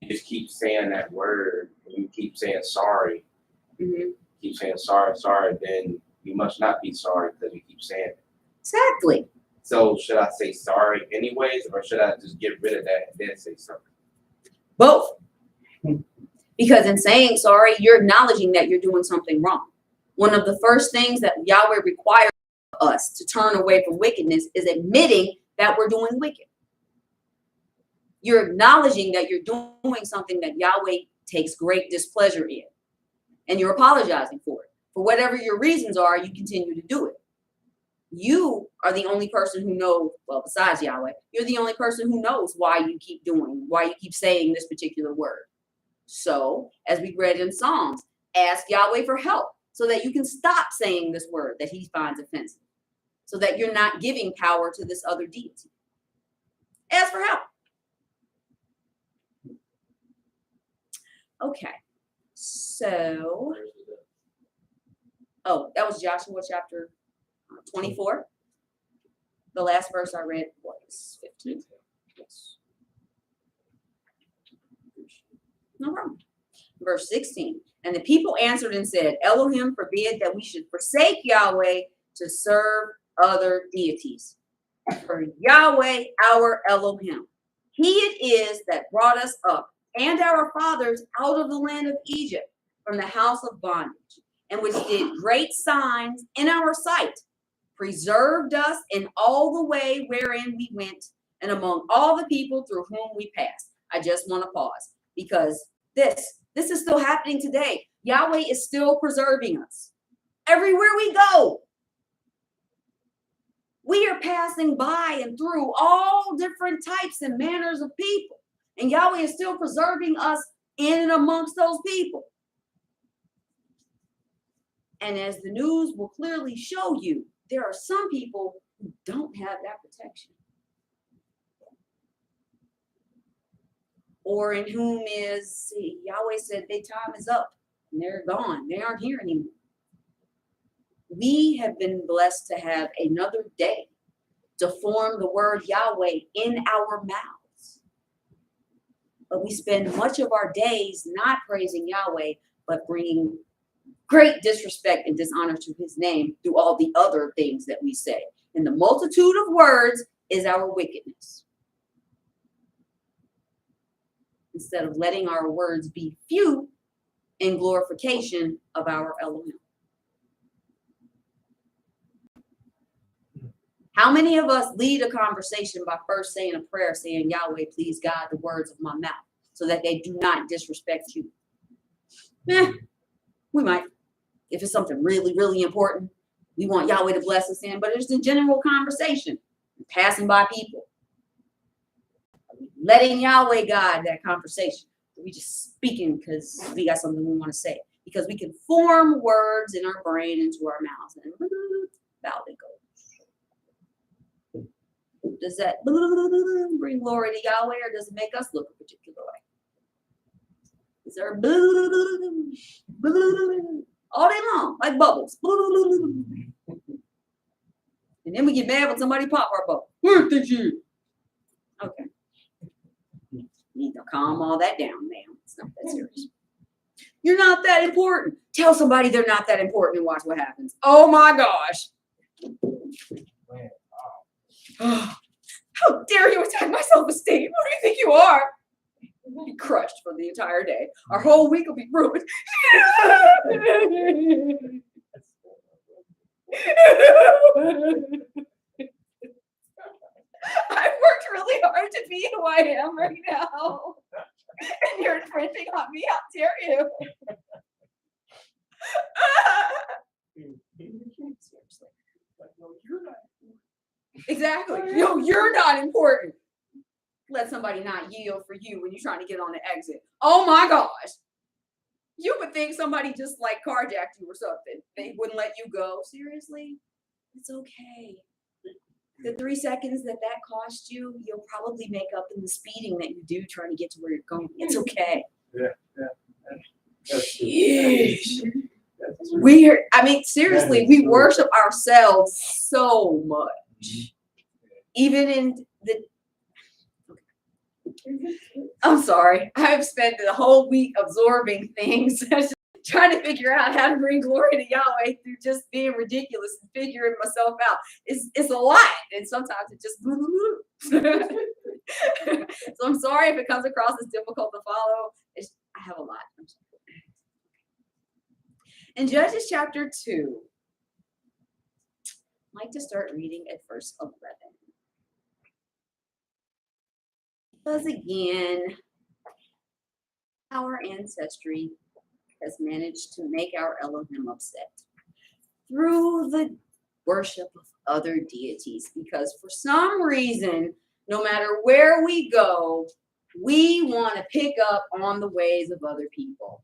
you just keep saying that word, and you keep saying sorry, Mm-hmm. keep saying sorry, then you must not be sorry because you keep saying it. Exactly. So should I say sorry anyways, or should I just get rid of that and then say something? Both. Because in saying sorry, you're acknowledging that you're doing something wrong. One of the first things that Yahweh requires us to turn away from wickedness is admitting that we're doing wicked. You're acknowledging that you're doing something that Yahweh takes great displeasure in, and you're apologizing for it. For whatever your reasons are, you continue to do it. You are the only person who knows, well, besides Yahweh, you're the only person who knows why you keep saying this particular word. So, as we read in Psalms, ask Yahweh for help so that you can stop saying this word that he finds offensive, so that you're not giving power to this other deity. Ask for help. Okay, so, that was Joshua chapter 24. The last verse I read was 15. Yes. No problem. Verse 16. And the people answered and said, Elohim forbid that we should forsake Yahweh to serve other deities. For Yahweh, our Elohim, he it is that brought us up and our fathers out of the land of Egypt from the house of bondage, and which did great signs in our sight, preserved us in all the way wherein we went, and among all the people through whom we passed. I just want to pause, because this is still happening today. Yahweh is still preserving us. Everywhere we go, we are passing by and through all different types and manners of people. And Yahweh is still preserving us in and amongst those people. And as the news will clearly show you, there are some people who don't have that protection, or in whom is, Yahweh said their time is up and they're gone. They aren't here anymore. We have been blessed to have another day to form the word Yahweh in our mouths. But we spend much of our days not praising Yahweh, but bringing great disrespect and dishonor to his name through all the other things that we say. And the multitude of words is our wickedness. Instead of letting our words be few in glorification of our Elohim. How many of us lead a conversation by first saying a prayer, saying, Yahweh, please guide the words of my mouth, so that they do not disrespect you? We might. If it's something really, really important, we want Yahweh to bless us in, but it's a general conversation, passing by people. Letting Yahweh guide that conversation. We just speaking because we got something we want to say. Because we can form words in our brain into our mouths, and out it goes. Does that bring glory to Yahweh, or does it make us look a particular way? Is there all day long, like bubbles? And then we get mad when somebody pop our bubble. Where did you? Okay. Need to calm all that down, ma'am. It's not that serious. You're not that important. Tell somebody they're not that important and watch what happens. Oh my gosh. How dare you attack my self-esteem? Who do you think you are? You'll be crushed for the entire day. Our whole week will be ruined. I've worked really hard to be who I am right now. And you're infringing on me. How dare you? Seriously. Exactly. No, you're not important. Let somebody not yield for you when you're trying to get on the exit. Oh my gosh. You would think somebody just like carjacked you or something. They wouldn't let you go. Seriously? It's okay. The 3 seconds that cost you, you'll probably make up in the speeding that you do trying to get to where you're going. It's okay. Sheesh. Seriously, we worship ourselves so much. Even in the I'm sorry. I've spent the whole week absorbing things, trying to figure out how to bring glory to Yahweh through just being ridiculous and figuring myself out. It's a lot, and sometimes it just. So I'm sorry if it comes across as difficult to follow. I have a lot. I'm sorry. In Judges chapter 2, I'd like to start reading at verse 11. Because again, our ancestry has managed to make our Elohim upset through the worship of other deities. Because for some reason, no matter where we go, we want to pick up on the ways of other people.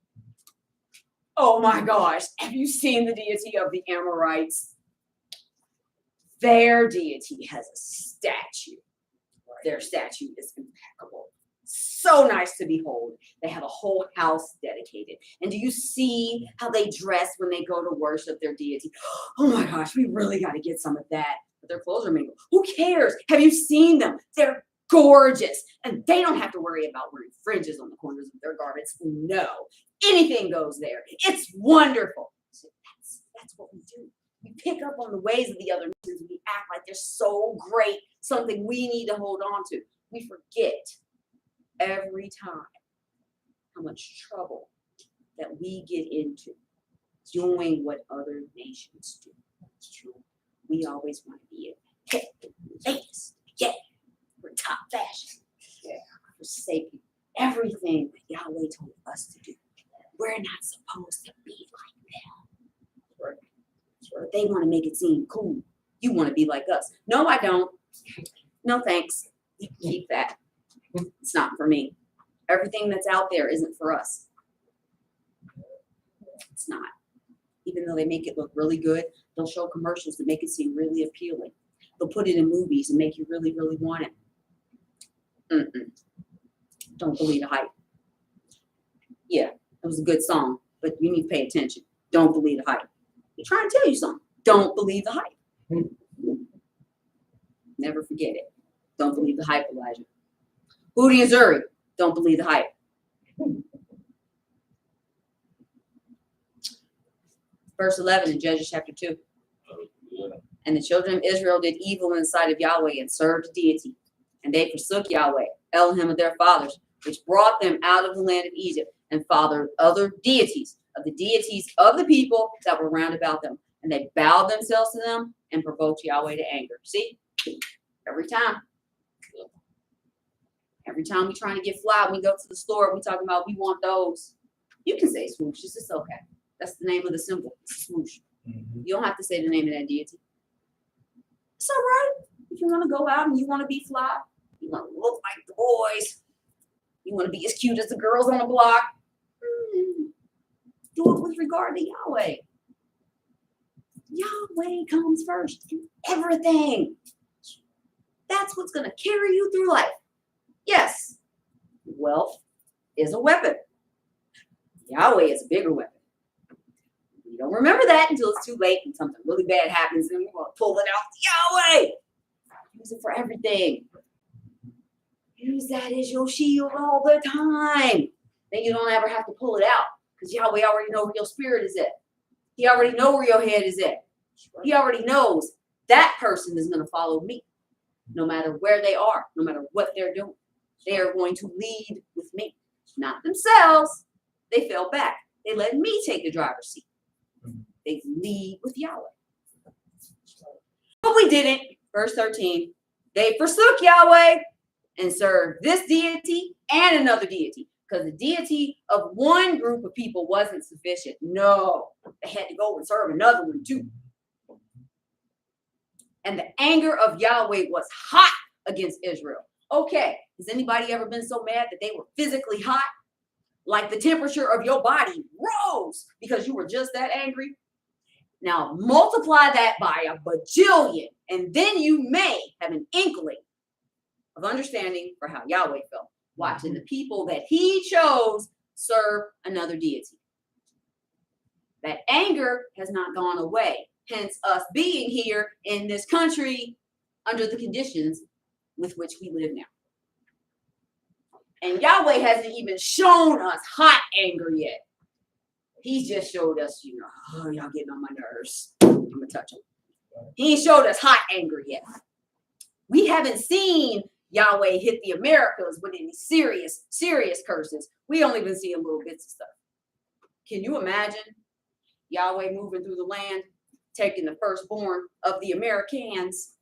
Oh my gosh, have you seen the deity of the Amorites? Their deity has a statue. Their statue is impeccable. So nice to behold. They have a whole house dedicated. And do you see how they dress when they go to worship their deity? Oh my gosh, we really got to get some of that. But their clothes are mingled. Who cares? Have you seen them? They're gorgeous. And they don't have to worry about wearing fringes on the corners of their garments. No, anything goes there. It's wonderful. So that's what we do. We pick up on the ways of the other nations and we act like they're so great, something we need to hold on to. We forget every time how much trouble that we get into doing what other nations do. It's true. We always want to be latest. Yeah, we're top fashion. Yeah, forsaking everything that Yahweh told us to do. We're not supposed to be like them. Right. But they want to make it seem cool. You want to be like us. No, I don't. No, thanks. Keep that. It's not for me. Everything that's out there isn't for us. It's not. Even though they make it look really good, they'll show commercials to make it seem really appealing. They'll put it in movies and make you really, really want it. Don't believe the hype. Yeah, it was a good song, but you need to pay attention. Don't believe the hype. He's trying to tell you something. Don't believe the hype. Never forget it. Don't believe the hype, Elijah. Hootie and Zuri, don't believe the hype. Verse 11 in Judges chapter 2. And the children of Israel did evil in the sight of Yahweh and served a deity. And they forsook Yahweh, Elohim of their fathers, which brought them out of the land of Egypt, and fathered other deities of the deities of the people that were round about them. And they bowed themselves to them and provoked Yahweh to anger. See? Every time. Every time we're trying to get fly, we go to the store, we talking about we want those. You can say swooshes, it's okay. That's the name of the symbol. It's swoosh. You don't have to say the name of that deity. It's all right. If you want to go out and you want to be fly, you want to look like the boys, you want to be as cute as the girls on the block, do it with regard to Yahweh. Yahweh comes first in everything. That's what's going to carry you through life. Yes, wealth is a weapon. Yahweh is a bigger weapon. You don't remember that until it's too late and something really bad happens and we're going to pull it out. Yahweh! Use it for everything. Use that as your shield all the time. Then you don't ever have to pull it out Because Yahweh already know where your spirit is at. He already know where your head is at. He already knows that person is going to follow me. No matter where they are, no matter what they're doing. They are going to lead with me. Not themselves. They fell back. They let me take the driver's seat. They lead with Yahweh. But we didn't. Verse 13. They forsook Yahweh and served this deity and another deity. Because the deity of one group of people wasn't sufficient. No. They had to go and serve another one too. And the anger of Yahweh was hot against Israel. Okay. Has anybody ever been so mad that they were physically hot? Like the temperature of your body rose because you were just that angry? Now multiply that by a bajillion, and then you may have an inkling of understanding for how Yahweh felt, watching the people that he chose serve another deity. That anger has not gone away, hence us being here in this country under the conditions with which we live now. And Yahweh hasn't even shown us hot anger yet. He's just showed us, oh, y'all getting on my nerves. I'm gonna touch him. He ain't showed us hot anger yet. We haven't seen Yahweh hit the Americas with any serious curses. We only been seeing little bits of stuff. Can you imagine Yahweh moving through the land, taking the firstborn of the Americans?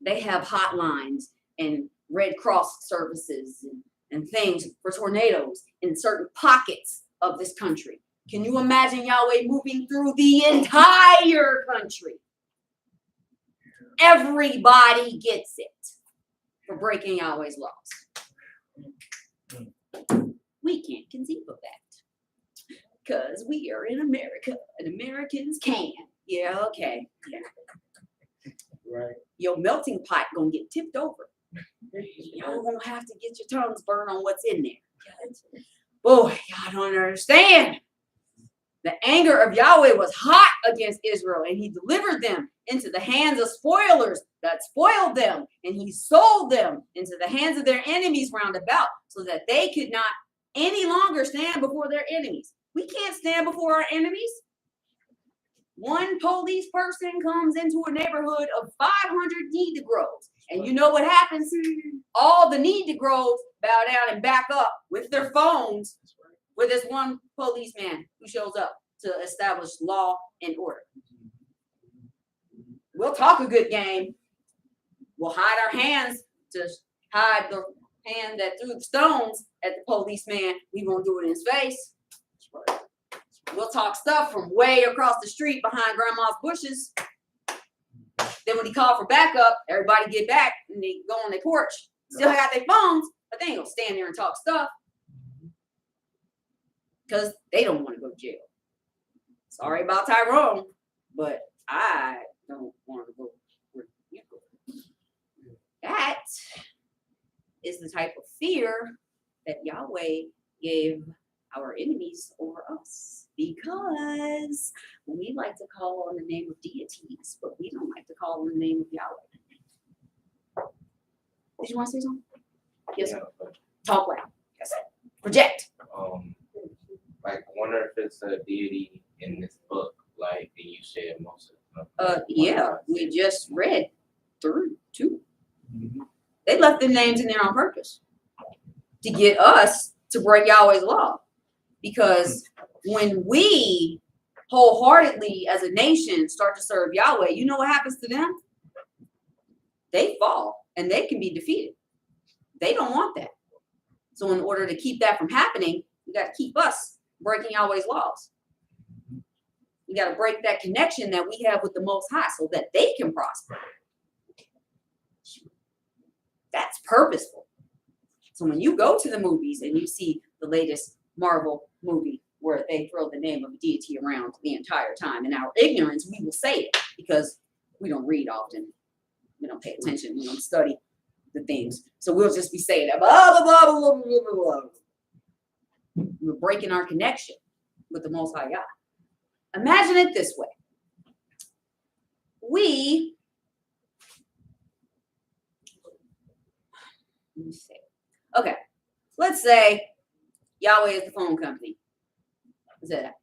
They have hotlines and Red Cross services and things for tornadoes in certain pockets of this country. Can you imagine Yahweh moving through the entire country? Everybody gets it for breaking Yahweh's laws. We can't conceive of that because we are in America and Americans can. Yeah, okay. Yeah. Right. Your melting pot gonna get tipped over. Y'all gonna have to get your tongues burned on what's in there. Boy, y'all don't understand. The anger of Yahweh was hot against Israel, and he delivered them into the hands of spoilers that spoiled them, and he sold them into the hands of their enemies round about, so that they could not any longer stand before their enemies. We can't stand before our enemies. One police person comes into a neighborhood of 500 Negroes, and you know what happens? All the Negroes bow down and back up with their phones with this one policeman who shows up to establish law and order. We'll talk a good game. We'll hide our hands to hide the hand that threw the stones at the policeman. We won't do it in his face. We'll talk stuff from way across the street behind grandma's bushes. Then when he called for backup, everybody get back and they go on their porch. Still got their phones, but they ain't gonna stand there and talk stuff. Because they don't want to go to jail. Sorry about Tyrone, but I don't want to go where you go. That is the type of fear that Yahweh gave our enemies over us, because we like to call on the name of deities, but we don't like to call on the name of Yahweh. Did you want to say something? Yes, sir. Talk loud. Yes, sir. Project. Like, I wonder if it's a deity in this book, like you said most of the Yeah, we just read through 2. They left the names in there on purpose to get us to break Yahweh's law. Because when we wholeheartedly as a nation start to serve Yahweh, you know what happens to them? They fall and they can be defeated. They don't want that. So in order to keep that from happening, you got to keep us breaking Yahweh's laws. You got to break that connection that we have with the Most High so that they can prosper. That's purposeful. So when you go to the movies and you see the latest Marvel movie where they throw the name of a deity around the entire time, in our ignorance, we will say it because we don't read often. We don't pay attention. We don't study the things. So we'll just be saying that, blah, blah, blah, blah, blah, blah, blah. We're breaking our connection with the Most High God. Imagine it this way. Let me see. Okay, let's say Yahweh is the phone company. What's that?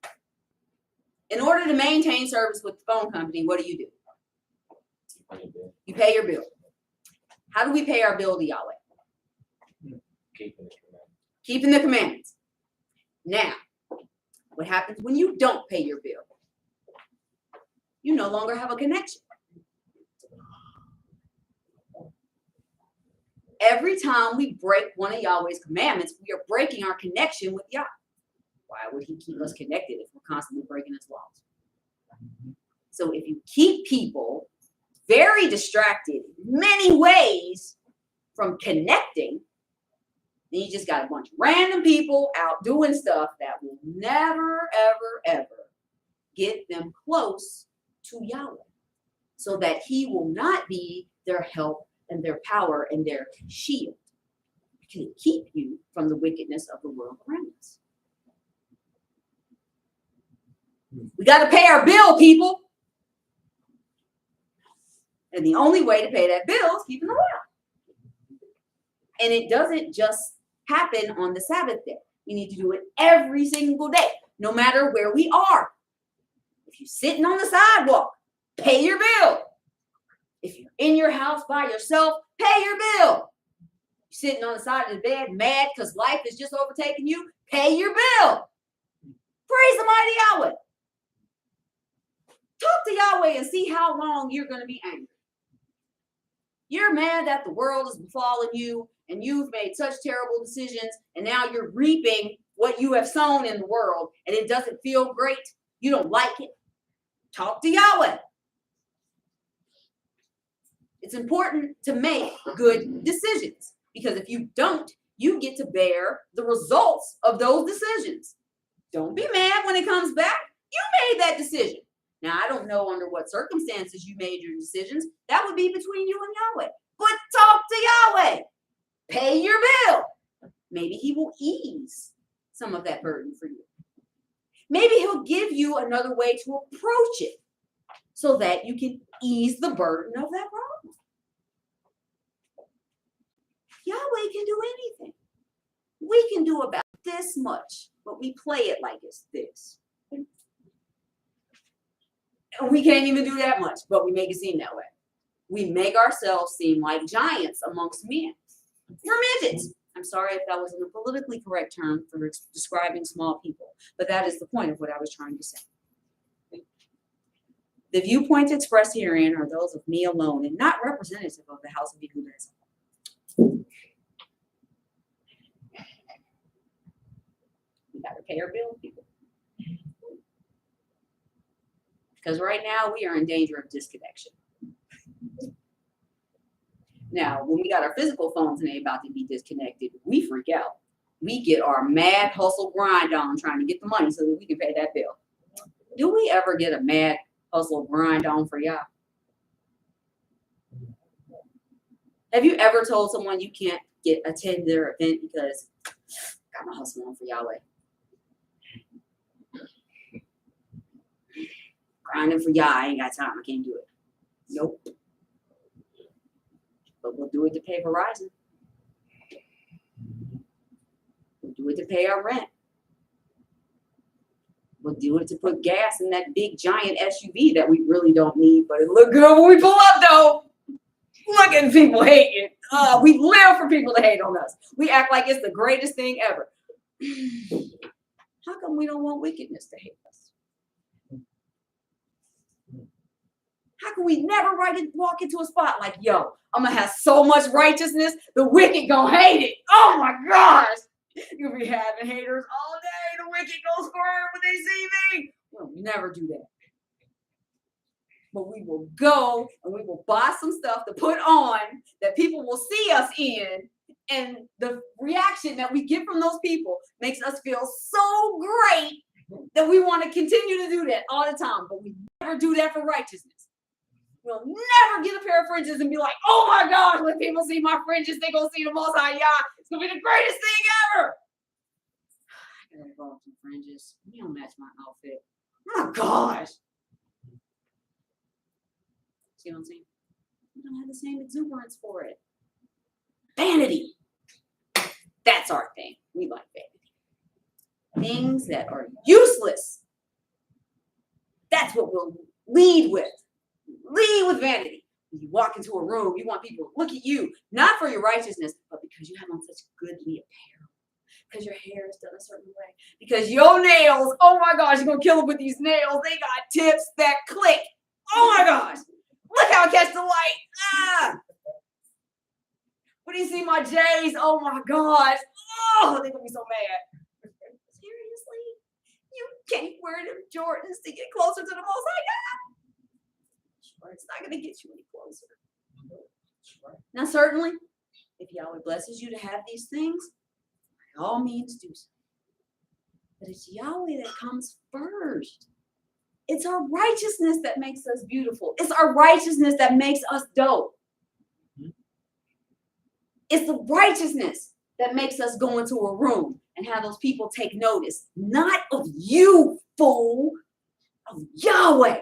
In order to maintain service with the phone company, what do? You pay your bill. How do we pay our bill to Yahweh? Keeping the commandments. Now, what happens when you don't pay your bill? You no longer have a connection. Every time we break one of Yahweh's commandments, we are breaking our connection with Yah. Why would he keep us connected if we're constantly breaking his laws? So if you keep people very distracted in many ways from connecting, then you just got a bunch of random people out doing stuff that will never, ever, ever get them close to Yahweh, so that he will not be their help and their power and their shield. It can keep you from the wickedness of the world around us. We got to pay our bill, people. And the only way to pay that bill is keeping the law. And it doesn't just happen on the Sabbath day. We need to do it every single day, no matter where we are. If you're sitting on the sidewalk, pay your bill. If you're in your house by yourself, pay your bill. You're sitting on the side of the bed mad because life is just overtaking you, pay your bill. Praise the mighty Yahweh. Talk to Yahweh and see how long you're going to be angry. You're mad that the world has befallen you and you've made such terrible decisions, and now you're reaping what you have sown in the world, and it doesn't feel great. You don't like it. Talk to Yahweh. It's important to make good decisions, because if you don't, you get to bear the results of those decisions. Don't be mad when it comes back. You made that decision. Now, I don't know under what circumstances you made your decisions. That would be between you and Yahweh. But talk to Yahweh. Pay your bill. Maybe he will ease some of that burden for you. Maybe he'll give you another way to approach it so that you can ease the burden of that problem. Yahweh can do anything. We can do about this much, but we play it like it's this. And we can't even do that much, but we make it seem that way. We make ourselves seem like giants amongst men. We're midgets. I'm sorry if that wasn't a politically correct term for describing small people, but that is the point of what I was trying to say. The viewpoints expressed herein are those of me alone and not representative of the house of Yehuda as a whole. We got to pay our bills, people. Because right now we are in danger of disconnection. Now, when we got our physical phones and they about to be disconnected, we freak out. We get our mad hustle grind on trying to get the money so that we can pay that bill. Do we ever get a mad hustle grind on for y'all? Have you ever told someone you can't attend their event because got my hustle on for Yahweh? Grinding for Yah, I ain't got time, I can't do it. Nope. But we'll do it to pay Verizon. We'll do it to pay our rent. We'll do it to put gas in that big giant SUV that we really don't need, but it look good when we pull up though. Look at people hating. We live for people to hate on us. We act like it's the greatest thing ever. How come we don't want wickedness to hate us? How can we never walk into a spot like, yo, I'm going to have so much righteousness, the wicked going to hate it. Oh my gosh. You'll be having haters all day. The wicked go squirm when they see me. We'll never do that. But we will go and we will buy some stuff to put on that people will see us in. And the reaction that we get from those people makes us feel so great that we want to continue to do that all the time. But we never do that for righteousness. We'll never get a pair of fringes and be like, oh my gosh, when people see my fringes, they gonna see the Most High Yah. It's gonna be the greatest thing ever. I gotta bought some fringes. You don't match my outfit. Oh gosh. See what I'm saying? You don't have the same exuberance for it. Vanity. That's our thing. We like vanity. Things that are useless. That's what we'll lead with. Lead with vanity. When you walk into a room, you want people to look at you, not for your righteousness, but because you have on such goodly apparel. Because your hair is done a certain way. Because your nails, oh my gosh, you're going to kill them with these nails. They got tips that click. Oh my gosh. Look how I catch the light. Ah. When you see my J's, oh my gosh. Oh, they're going to be so mad. Seriously? You can't wear them Jordans to get closer to the Most High God? It's not going to get you any closer. Now, certainly, if Yahweh blesses you to have these things, by all means do so. But it's Yahweh that comes first. It's our righteousness that makes us beautiful. It's our righteousness that makes us dope. It's the righteousness that makes us go into a room and have those people take notice. Not of you, fool, of Yahweh.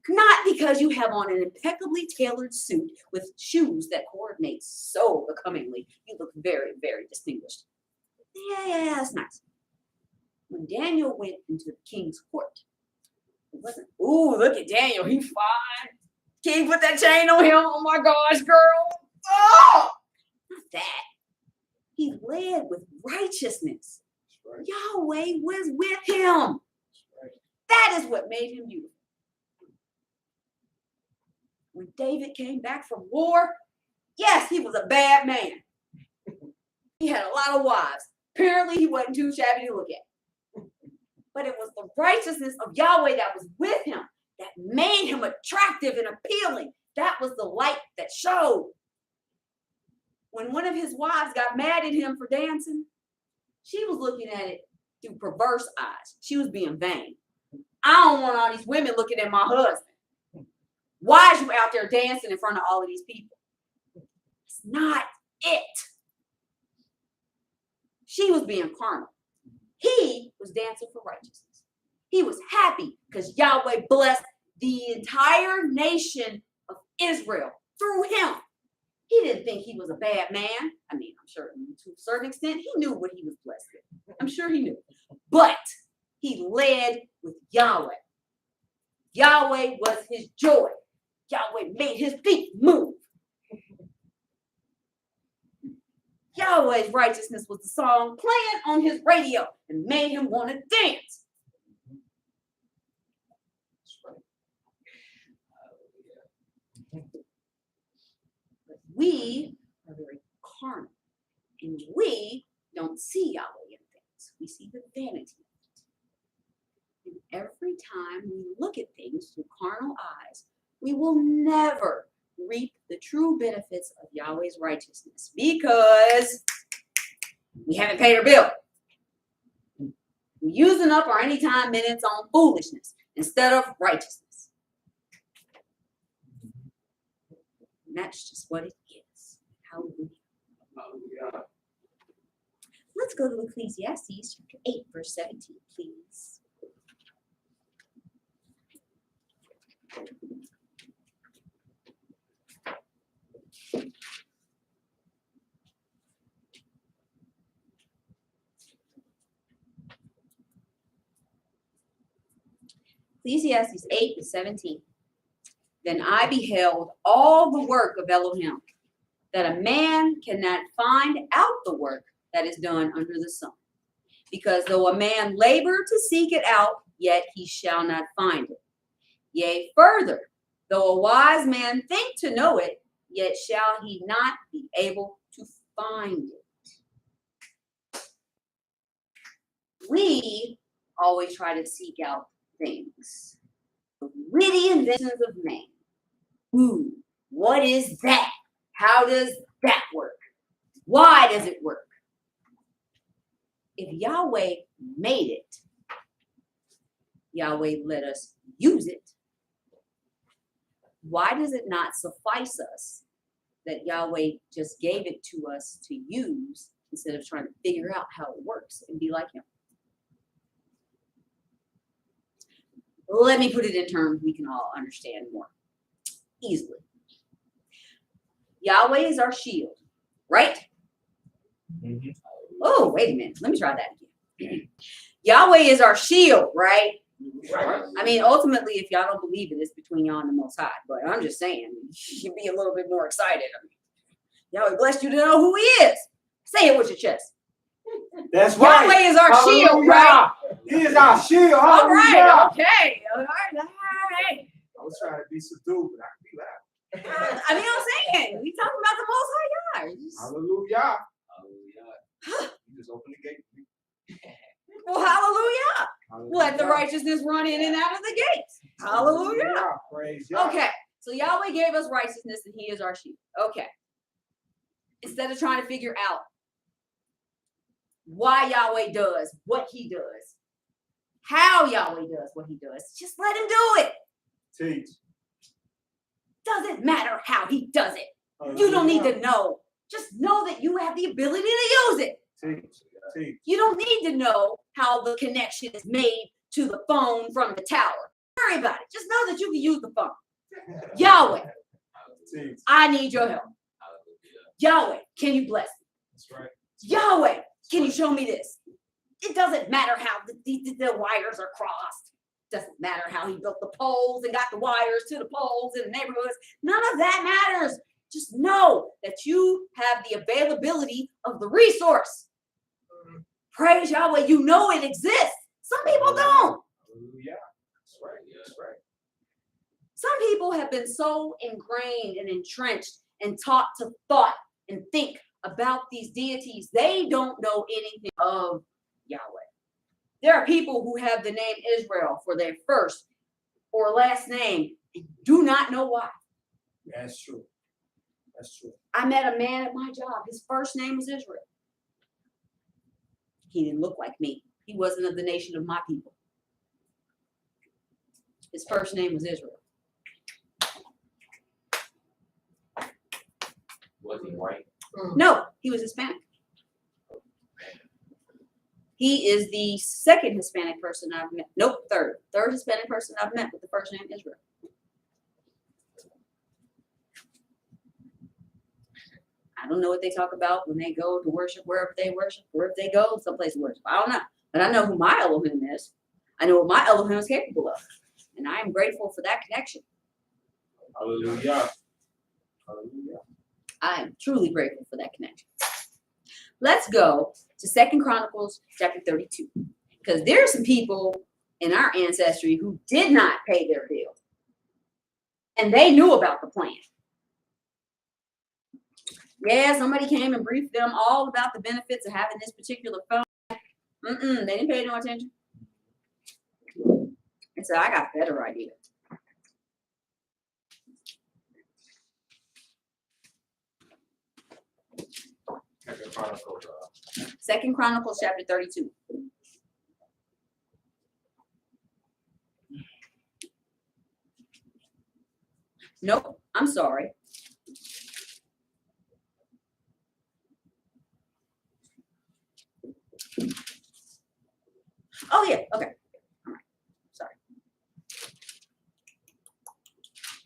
Not because you have on an impeccably tailored suit with shoes that coordinate so becomingly. You look very, very distinguished. Yeah, that's nice. When Daniel went into the king's court, it wasn't, ooh, look at Daniel, he's fine. King put that chain on him. Oh my gosh, girl. Oh! Not that. He led with righteousness. Yahweh was with him. That is what made him beautiful. When David came back from war, yes, he was a bad man. He had a lot of wives. Apparently, he wasn't too shabby to look at. But it was the righteousness of Yahweh that was with him that made him attractive and appealing. That was the light that showed. When one of his wives got mad at him for dancing, she was looking at it through perverse eyes. She was being vain. I don't want all these women looking at my husband. Why is you out there dancing in front of all of these people? It's not it. She was being carnal. He was dancing for righteousness. He was happy because Yahweh blessed the entire nation of Israel through him. He didn't think he was a bad man. I mean, I'm sure to a certain extent, he knew what he was blessed with. I'm sure he knew. But he led with Yahweh. Yahweh was his joy. Yahweh made his feet move. Yahweh's righteousness was the song playing on his radio and made him want to dance. But we are very carnal, and we don't see Yahweh in things. We see the vanity of it. And every time we look at things through carnal eyes, we will never reap the true benefits of Yahweh's righteousness because we haven't paid our bill. We're using up our anytime minutes on foolishness instead of righteousness. And that's just what it is. Hallelujah. Hallelujah. Let's go to Ecclesiastes chapter 8, verse 17, please. Ecclesiastes 8:17. Then I beheld all the work of Elohim, that a man cannot find out the work that is done under the sun. Because though a man labor to seek it out, yet he shall not find it. Yea, further, though a wise man think to know it, yet shall he not be able to find it. We always try to seek out things. The witty inventions of man. Ooh, what is that? How does that work? Why does it work? If Yahweh made it, Yahweh let us use it, why does it not suffice us that Yahweh just gave it to us to use instead of trying to figure out how it works and be like him? Let me put it in terms we can all understand more easily. Yahweh is our shield. right? Mhm. Oh, wait a minute. Let me try that again. Yahweh is our shield, right? Right. I mean, ultimately, if y'all don't believe it, it's between y'all and the Most High. But I'm just saying, you should be a little bit more excited. I mean, Yahweh blessed you to know who He is. Say it with your chest. That's right. Yahweh is our shield, right? Hallelujah. He is our shield. All right, Hallelujah. okay. All right. I was trying to be subdued, but I can be loud. I mean, I'm saying, we talking about the Most High God. Hallelujah. Hallelujah. You just open the gate. Well, hallelujah. Let the Hallelujah. righteousness run in and out of the gates. Hallelujah. Praise God. Okay, so Yahweh gave us righteousness and He is our shield. Okay. Instead of trying to figure out why Yahweh does what He does, how Yahweh does what He does, just let Him do it. Teach. Doesn't matter how He does it. You don't need to know. Just know that you have the ability to use it. Teach. You don't need to know how the connection is made to the phone from the tower. Don't worry about it. Just know that you can use the phone. Yahweh, Teach. I need your help. Hallelujah. Yahweh, can you bless me? That's right. Yahweh, can you show me this? It doesn't matter how the wires are crossed. Doesn't matter how He built the poles and got the wires to the poles in the neighborhoods. None of that matters. Just know that you have the availability of the resource. Praise Yahweh. You know it exists. Some people don't. Hallelujah. That's right. That's right. Some people have been so ingrained and entrenched and taught to thought and think about these deities. They don't know anything of Yahweh. There are people who have the name Israel for their first or last name and do not know why. That's true. That's true. I met a man at my job. His first name was Israel. He didn't look like me. He wasn't of the nation of my people. His first name was Israel. Was he white? No, he was Hispanic. He is the second Hispanic person I've met. Nope, third. Third Hispanic person I've met with the first name Israel. I don't know what they talk about when they go to worship, wherever they go, someplace to worship. I don't know. But I know who my Elohim is. I know what my Elohim is capable of. And I am grateful for that connection. Hallelujah. Hallelujah. I am truly grateful for that connection. Let's go to 2 Chronicles chapter 32. Because there are some people in our ancestry who did not pay their bill. And they knew about the plan. Yeah, somebody came and briefed them all about the benefits of having this particular phone. They didn't pay no attention. And so I got a better idea. Second Chronicles chapter 32. Nope, I'm sorry. Oh, yeah, okay. All right, sorry.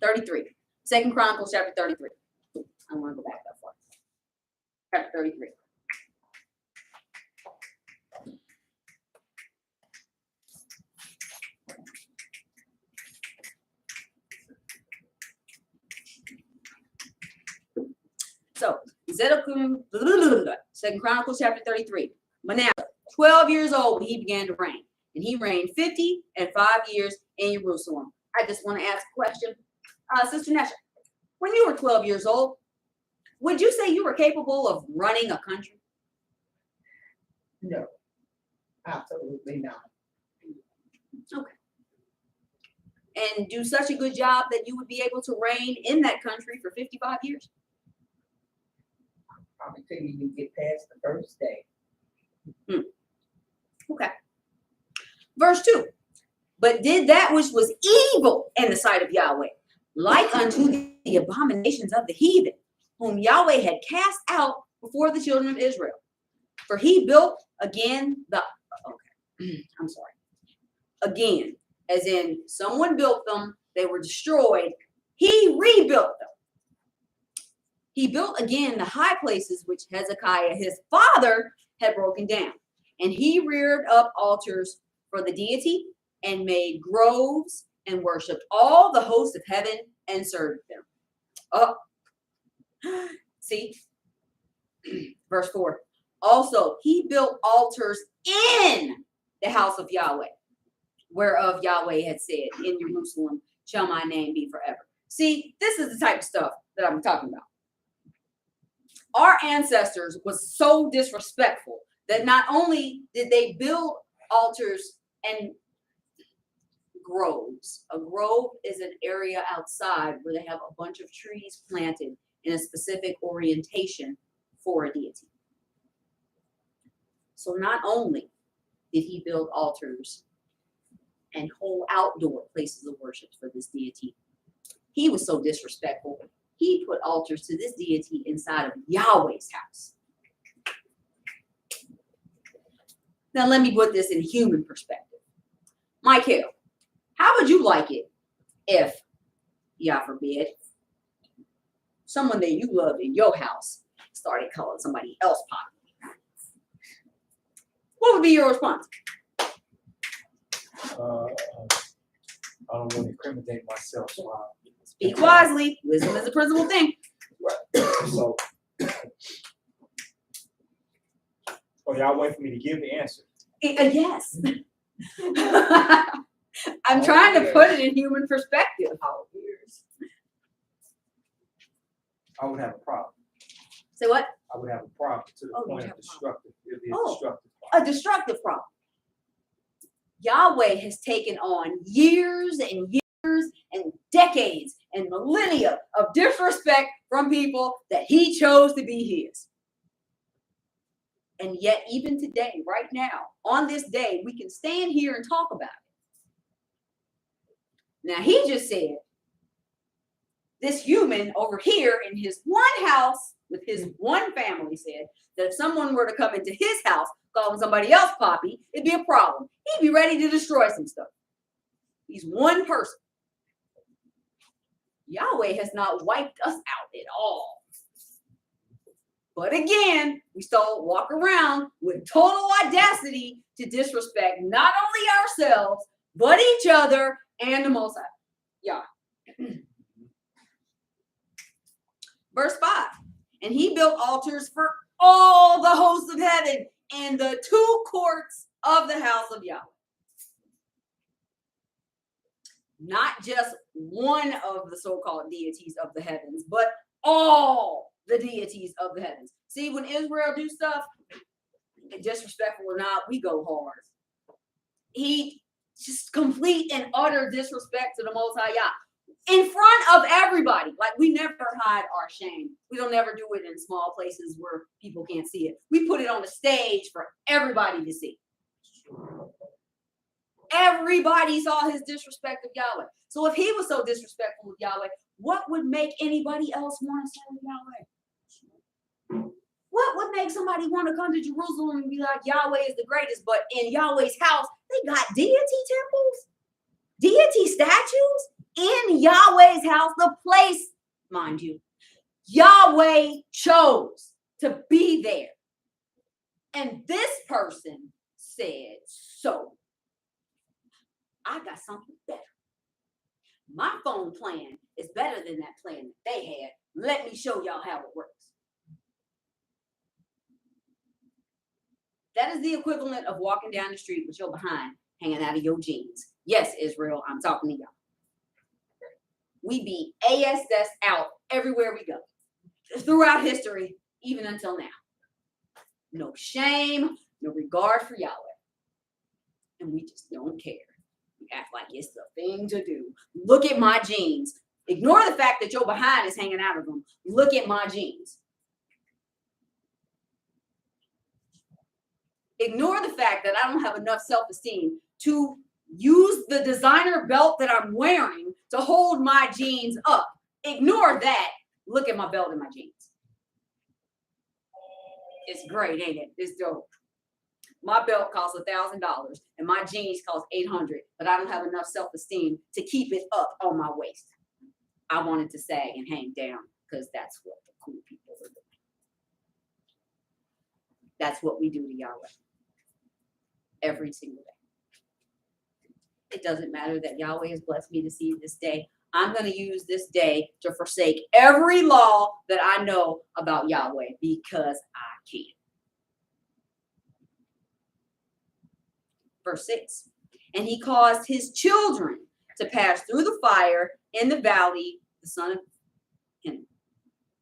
33. 2 Chronicles chapter 33. I want to go back that far. Chapter 33. So, Zedekiah, 2 Chronicles chapter 33. Manasseh, 12 years old when he began to reign. And he reigned 50 and 5 years in Jerusalem. I just want to ask a question. Sister Nesha, when you were 12 years old, would you say you were capable of running a country? No, absolutely not. Okay. And do such a good job that you would be able to reign in that country for 55 years? Probably till you get past the first day. Okay. Verse 2. But did that which was evil in the sight of Yahweh, like unto the abominations of the heathen, whom Yahweh had cast out before the children of Israel. For he built again I'm sorry. Again, as in someone built them, they were destroyed. He rebuilt them. He built again the high places which Hezekiah, his father, had broken down. And he reared up altars for the deity and made groves and worshipped all the hosts of heaven and served them. Oh, see, verse 4. Also, he built altars in the house of Yahweh, whereof Yahweh had said, in Jerusalem shall my name be forever. See, this is the type of stuff that I'm talking about. Our ancestors was so disrespectful that not only did they build altars and groves. A grove is an area outside where they have a bunch of trees planted in a specific orientation for a deity. So not only did he build altars and whole outdoor places of worship for this deity, he was so disrespectful, he put altars to this deity inside of Yahweh's house. Now let me put this in human perspective. Michael, how would you like it if, Yah forbid, someone that you love in your house started calling somebody else Poppy? What would be your response? I don't want to incriminate myself, so Speak wisely. Wisdom is a principal thing. so. Oh, y'all wait for me to give the answer. Yes. I'm trying to put it in human perspective. I would have a problem. Say what? I would have a problem to the Oh, you'd point have of a destructive. It'd be a Oh. destructive A problem. destructive problem. Yahweh has taken on years and years and decades and millennia of disrespect from people that he chose to be his. And yet, even today, right now, on this day, we can stand here and talk about it. Now, he just said, this human over here in his one house with his one family said that if someone were to come into his house calling somebody else Poppy, it'd be a problem. He'd be ready to destroy some stuff. He's one person. Yahweh has not wiped us out at all. But again, we still walk around with total audacity to disrespect not only ourselves, but each other and the Most High. Yeah. Verse 5. And he built altars for all the hosts of heaven and the two courts of the house of Yahweh. Not just one of the so-called deities of the heavens, but all the deities of the heavens. See, when Israel do stuff, disrespectful or not, we go hard. He just complete and utter disrespect to the Most High Yah in front of everybody. Like, we never hide our shame. We don't ever do it in small places where people can't see it. We put it on the stage for everybody to see. Everybody saw his disrespect of Yahweh. So if he was so disrespectful of Yahweh, what would make anybody else want to serve Yahweh? What would make somebody want to come to Jerusalem and be like, Yahweh is the greatest, but in Yahweh's house, they got deity temples, deity statues in Yahweh's house, the place, mind you, Yahweh chose to be there. And this person said, so I got something better. My phone plan is better than that plan that they had. Let me show y'all how it works. That is the equivalent of walking down the street with your behind hanging out of your jeans. Yes, Israel, I'm talking to y'all. We be ASS out everywhere we go. Throughout history, even until now. No shame, no regard for Yahweh. And we just don't care. We act like it's the thing to do. Look at my jeans. Ignore the fact that your behind is hanging out of them. Look at my jeans. Ignore the fact that I don't have enough self-esteem to use the designer belt that I'm wearing to hold my jeans up. Ignore that. Look at my belt and my jeans. It's great, ain't it? It's dope. My belt costs $1,000 and my jeans cost $800, but I don't have enough self-esteem to keep it up on my waist. I want it to sag and hang down because that's what the cool people are doing. That's what we do to Yahweh every single day. It doesn't matter that Yahweh has blessed me to see this day. I'm going to use this day to forsake every law that I know about Yahweh because I can. Verse 6. And he caused his children to pass through the fire in the valley, the son of Hinnom.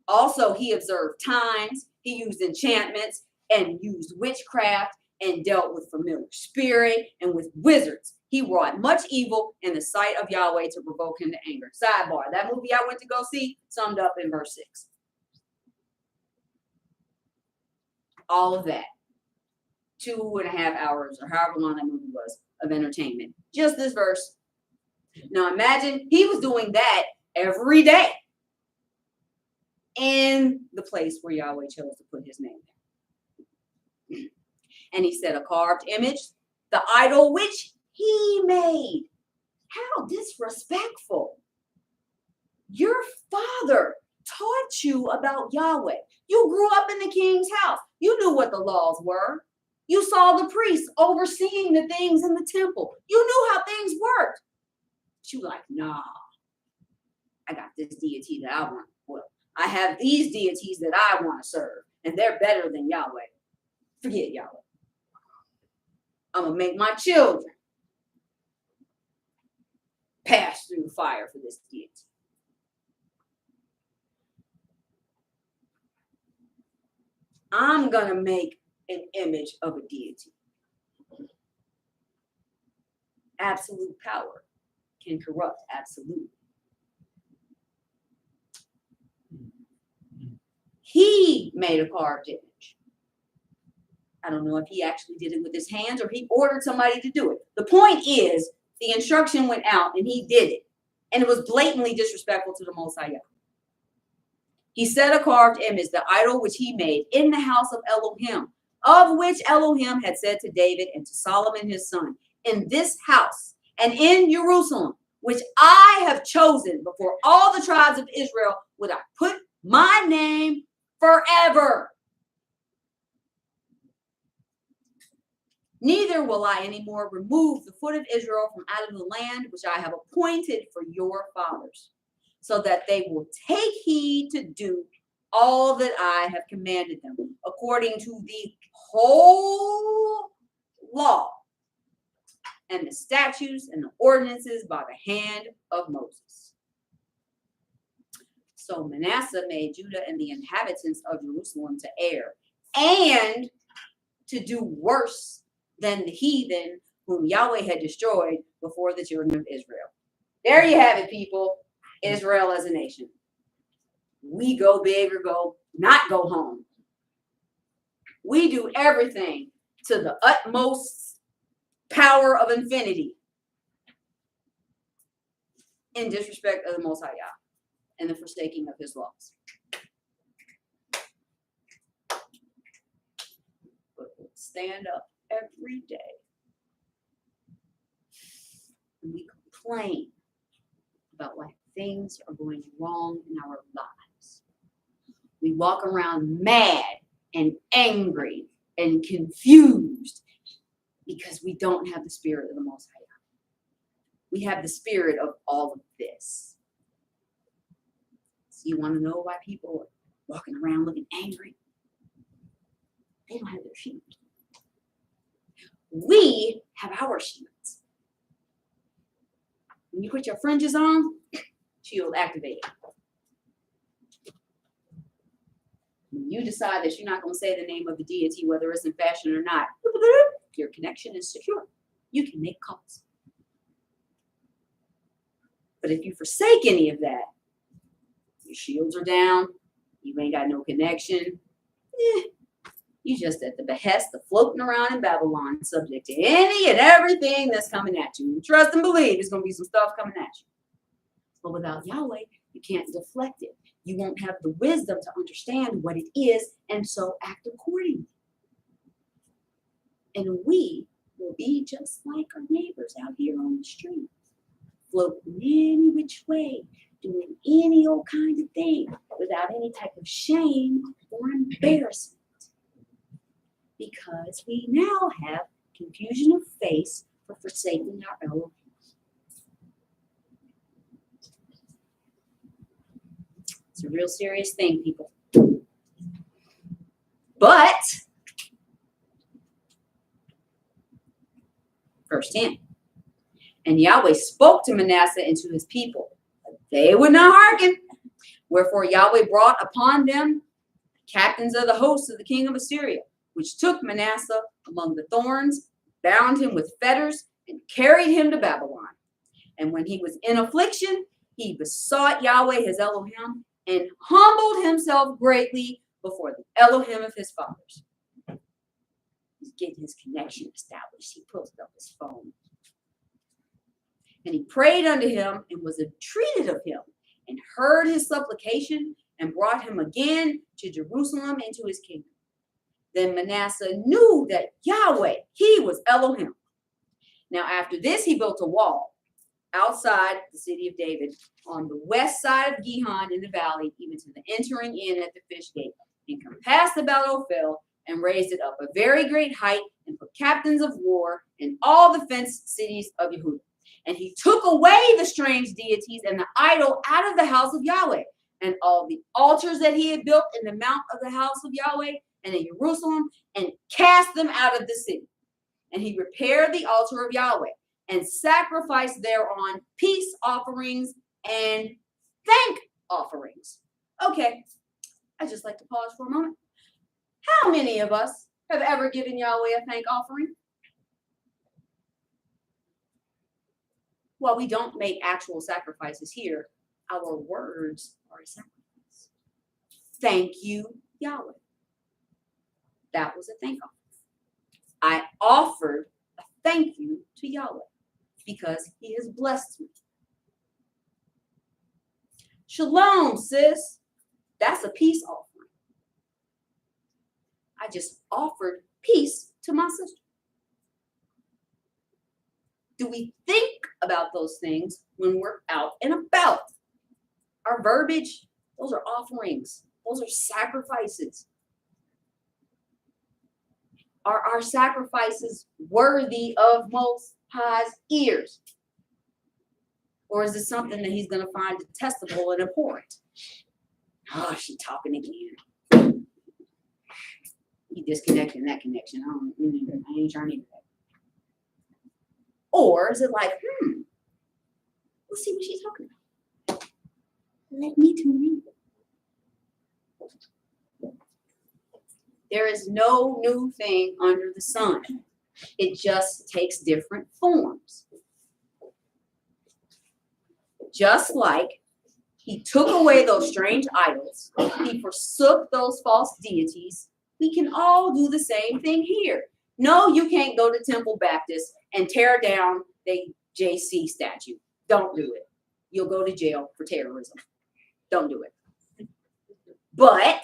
Also, he observed times, he used enchantments and used witchcraft and dealt with familiar spirit and with wizards. He wrought much evil in the sight of Yahweh to provoke him to anger. Sidebar, that movie I went to go see summed up in verse 6. All of that. 2.5 hours or however long that movie was of entertainment. Just this verse. Now imagine he was doing that every day in the place where Yahweh chose to put his name there. And he said, a carved image, the idol which he made. How disrespectful. Your father taught you about Yahweh. You grew up in the king's house. You knew what the laws were. You saw the priests overseeing the things in the temple. You knew how things worked. But you were like, nah, I got this deity that I want. Well, I have these deities that I want to serve, and they're better than Yahweh. Forget Yahweh. I'm going to make my children pass through the fire for this deity. I'm going to make an image of a deity. Absolute power can corrupt absolute. He made a carved image. I don't know if he actually did it with his hands or he ordered somebody to do it. The point is, the instruction went out and he did it. And it was blatantly disrespectful to the Most High. He set a carved image, the idol which he made, in the house of Elohim, of which Elohim had said to David and to Solomon his son, in this house and in Jerusalem, which I have chosen before all the tribes of Israel, would I put my name forever. Neither will I anymore remove the foot of Israel from out of the land which I have appointed for your fathers, so that they will take heed to do all that I have commanded them, according to the whole law and the statutes and the ordinances by the hand of Moses. So Manasseh made Judah and the inhabitants of Jerusalem to err and to do worse than the heathen whom Yahweh had destroyed before the children of Israel. There you have it, people. Israel as a nation. We go big or go not go home. We do everything to the utmost power of infinity in disrespect of the Most High Yah and the forsaking of his laws. But we'll stand up every day and we complain about why things are going wrong in our lives. We walk around mad and angry and confused because we don't have the spirit of the Most High. We have the spirit of all of this. So you want to know why people are walking around looking angry? They don't have their shield. We have our shields. When you put your fringes on, shield activated. When you decide that you're not going to say the name of the deity, whether it's in fashion or not, your connection is secure. You can make calls. But if you forsake any of that, your shields are down, you ain't got no connection, you just at the behest of floating around in Babylon, subject to any and everything that's coming at you. And trust and believe there's going to be some stuff coming at you. But without Yahweh, you can't deflect it. You won't have the wisdom to understand what it is and so act accordingly. And we will be just like our neighbors out here on the street, floating any which way, doing any old kind of thing without any type of shame or embarrassment. Because we now have confusion of face for forsaking our Elohim. It's a real serious thing, people. But, verse 10, and Yahweh spoke to Manasseh and to his people, but they would not hearken. Wherefore Yahweh brought upon them captains of the hosts of the king of Assyria, which took Manasseh among the thorns, bound him with fetters, and carried him to Babylon. And when he was in affliction, he besought Yahweh his Elohim, and humbled himself greatly before the Elohim of his fathers. He's getting his connection established. He pulls up his phone. And he prayed unto him, and was entreated of him, and heard his supplication, and brought him again to Jerusalem into his kingdom. Then Manasseh knew that Yahweh, he was Elohim. Now after this, he built a wall outside the city of David on the west side of Gihon in the valley, even to the entering in at the fish gate, and compassed about Ophel, and raised it up a very great height, and put captains of war in all the fenced cities of Yehudah. And he took away the strange deities and the idol out of the house of Yahweh, and all the altars that he had built in the mount of the house of Yahweh and in Jerusalem, and cast them out of the city. And he repaired the altar of Yahweh, and sacrificed thereon peace offerings and thank offerings. Okay, I'd just like to pause for a moment. How many of us have ever given Yahweh a thank offering? While we don't make actual sacrifices here, our words are a sacrifice. Thank you, Yahweh. That was a thank offering. I offered a thank you to Yahweh because he has blessed me. Shalom, sis. That's a peace offering. I just offered peace to my sister. Do we think about those things when we're out and about? Our verbiage, those are offerings. Those are sacrifices. Are our sacrifices worthy of Most High's ears? Or is it something that he's going to find detestable and abhorrent? Oh, she's talking again. He disconnecting that connection. I ain't trying to do that. Or is it like, let's see what she's talking about. Let me tune in. There is no new thing under the sun. It just takes different forms. Just like he took away those strange idols, he forsook those false deities, we can all do the same thing here. No, you can't go to Temple Baptist and tear down the JC statue. Don't do it. You'll go to jail for terrorism. Don't do it. But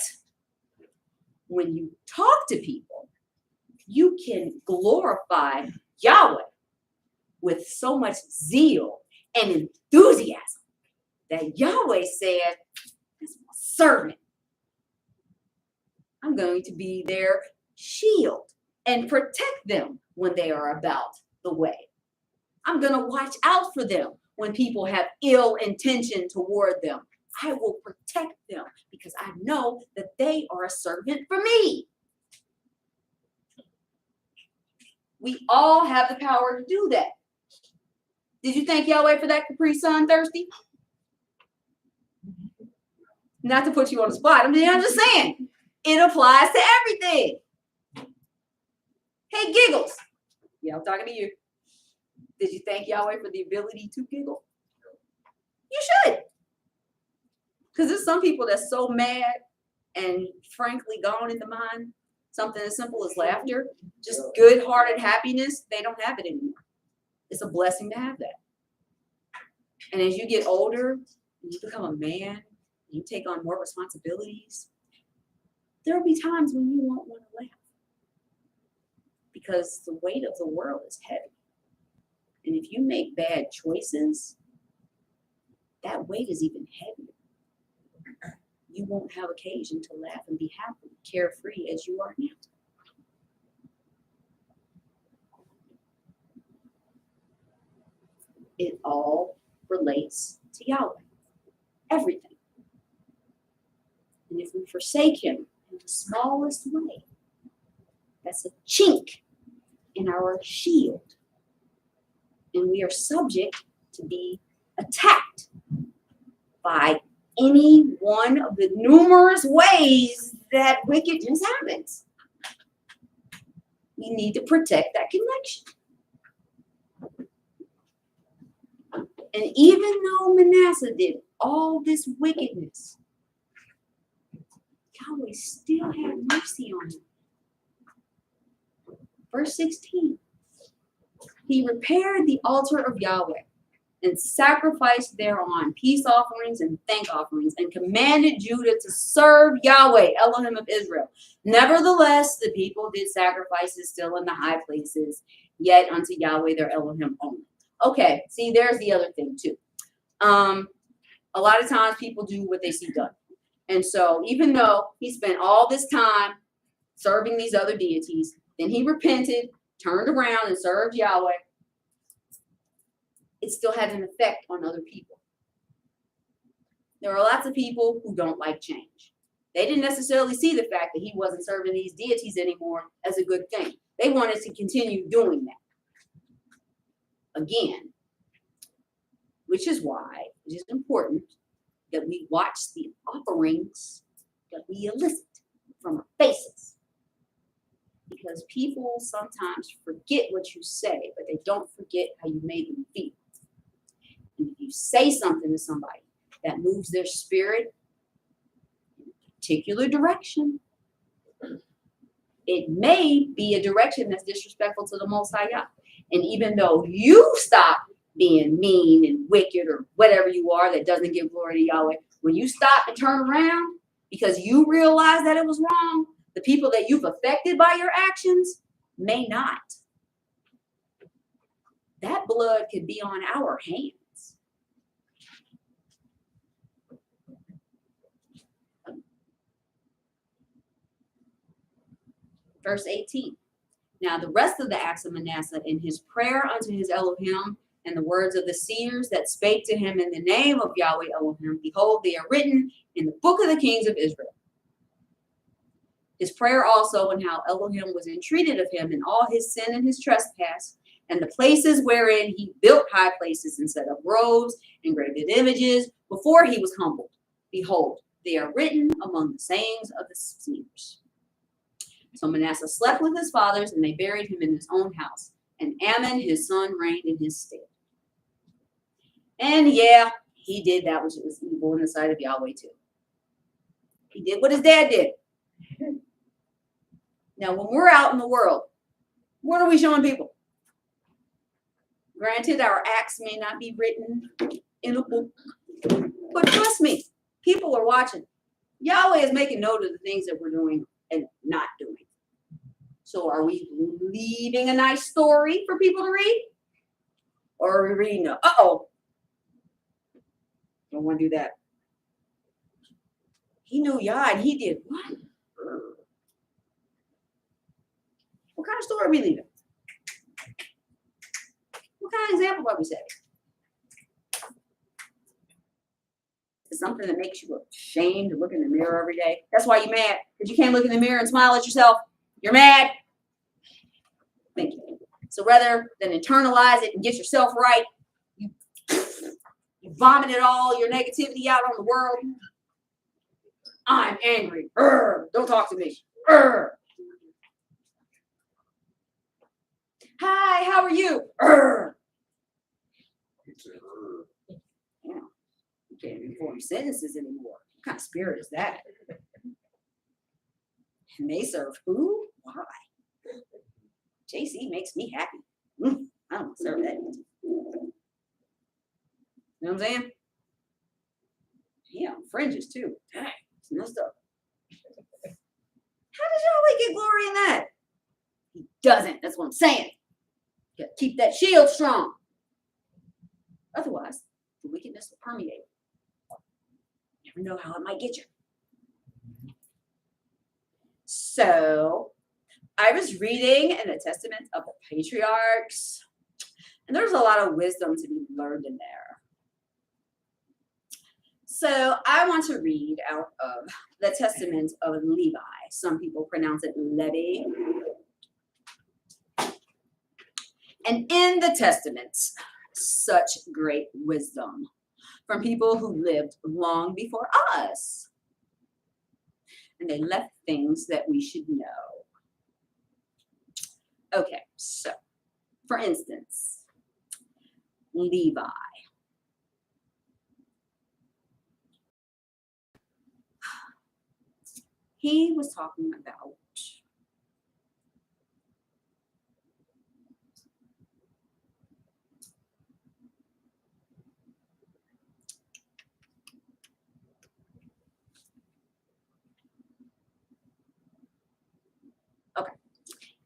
when you talk to people, you can glorify Yahweh with so much zeal and enthusiasm that Yahweh said, "That's my servant. I'm going to be their shield and protect them when they are about the way. I'm going to watch out for them when people have ill intention toward them. I will protect them because I know that they are a servant for me." We all have the power to do that. Did you thank Yahweh for that, Capri Sun Thirsty? Not to put you on the spot. I'm just saying. It applies to everything. Hey, Giggles. Yeah, I'm talking to you. Did you thank Yahweh for the ability to giggle? You should. Because there's some people that's so mad and frankly gone in the mind. Something as simple as laughter, just good-hearted happiness, they don't have it anymore. It's a blessing to have that. And as you get older, you become a man, you take on more responsibilities, there will be times when you won't want to laugh because the weight of the world is heavy. And if you make bad choices, that weight is even heavier. You won't have occasion to laugh and be happy, carefree as you are now. It all relates to Yahweh. Everything. And if we forsake him in the smallest way, that's a chink in our shield. And we are subject to be attacked by any one of the numerous ways that wickedness happens. We need to protect that connection. And even though Manasseh did all this wickedness, Yahweh still had mercy on him. Verse 16. He repaired the altar of Yahweh and sacrificed thereon peace offerings and thank offerings, and commanded Judah to serve Yahweh, Elohim of Israel. Nevertheless, the people did sacrifices still in the high places, yet unto Yahweh their Elohim only. Okay, see, there's the other thing too. A lot of times people do what they see done. And so even though he spent all this time serving these other deities, then he repented, turned around and served Yahweh, it still had an effect on other people. There are lots of people who don't like change. They didn't necessarily see the fact that he wasn't serving these deities anymore as a good thing. They wanted to continue doing that. Again, which is why it is important that we watch the offerings that we elicit from our faces. Because people sometimes forget what you say, but they don't forget how you made them feel. And if you say something to somebody that moves their spirit in a particular direction, it may be a direction that's disrespectful to the Most High God. And even though you stop being mean and wicked or whatever you are that doesn't give glory to Yahweh, when you stop and turn around because you realize that it was wrong, the people that you've affected by your actions may not. That blood could be on our hands. Verse 18. Now the rest of the acts of Manasseh in his prayer unto his Elohim and the words of the seers that spake to him in the name of Yahweh Elohim, behold, they are written in the book of the kings of Israel. His prayer also, and how Elohim was entreated of him in all his sin and his trespass, and the places wherein he built high places and set up groves and graved images before he was humbled. Behold, they are written among the sayings of the seers. So Manasseh slept with his fathers, and they buried him in his own house. And Ammon, his son, reigned in his stead. And yeah, he did that which was evil in the sight of Yahweh too. He did what his dad did. Now, when we're out in the world, what are we showing people? Granted, our acts may not be written in a book, but trust me, people are watching. Yahweh is making note of the things that we're doing and not doing. So are we leaving a nice story for people to read? Or are we reading uh-oh. Don't want to do that. He knew Yah and he did what? What kind of story are we leaving? What kind of example are we setting? It's something that makes you ashamed to look in the mirror every day. That's why you're mad, because you can't look in the mirror and smile at yourself. You're mad. Thank you. So rather than internalize it and get yourself right, you vomit it all, your negativity out on the world. I'm angry. Don't talk to me. Hi, how are you? Yeah. You can't even form sentences anymore. What kind of spirit is that? And they serve who? Why? JC makes me happy. I don't serve that. You know what I'm saying? Yeah, fringes too. Dang, it's messed up. How does Yahweh get glory in that? He doesn't. That's what I'm saying. You gotta keep that shield strong. Otherwise, the wickedness will permeate. never know how it might get you. So I was reading in the Testament of the Patriarchs, and there's a lot of wisdom to be learned in there. So I want to read out of the Testament of Levi. Some people pronounce it Levi. And in the Testaments, such great wisdom from people who lived long before us. And they left things that we should know. Okay, so for instance, Levi. He was talking about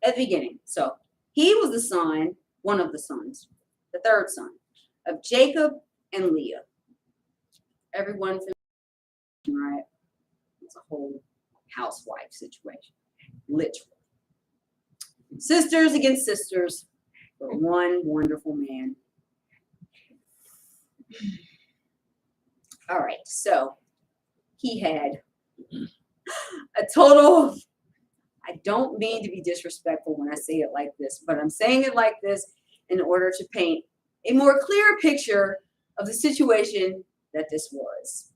at the beginning. So he was the son, one of the sons, the third son of Jacob and Leah. Everyone familiar, right? It's a whole housewife situation, literally. Sisters against sisters for one wonderful man. All right, so he had a total of, I don't mean to be disrespectful when I say it like this, but I'm saying it like this in order to paint a more clear picture of the situation that this was.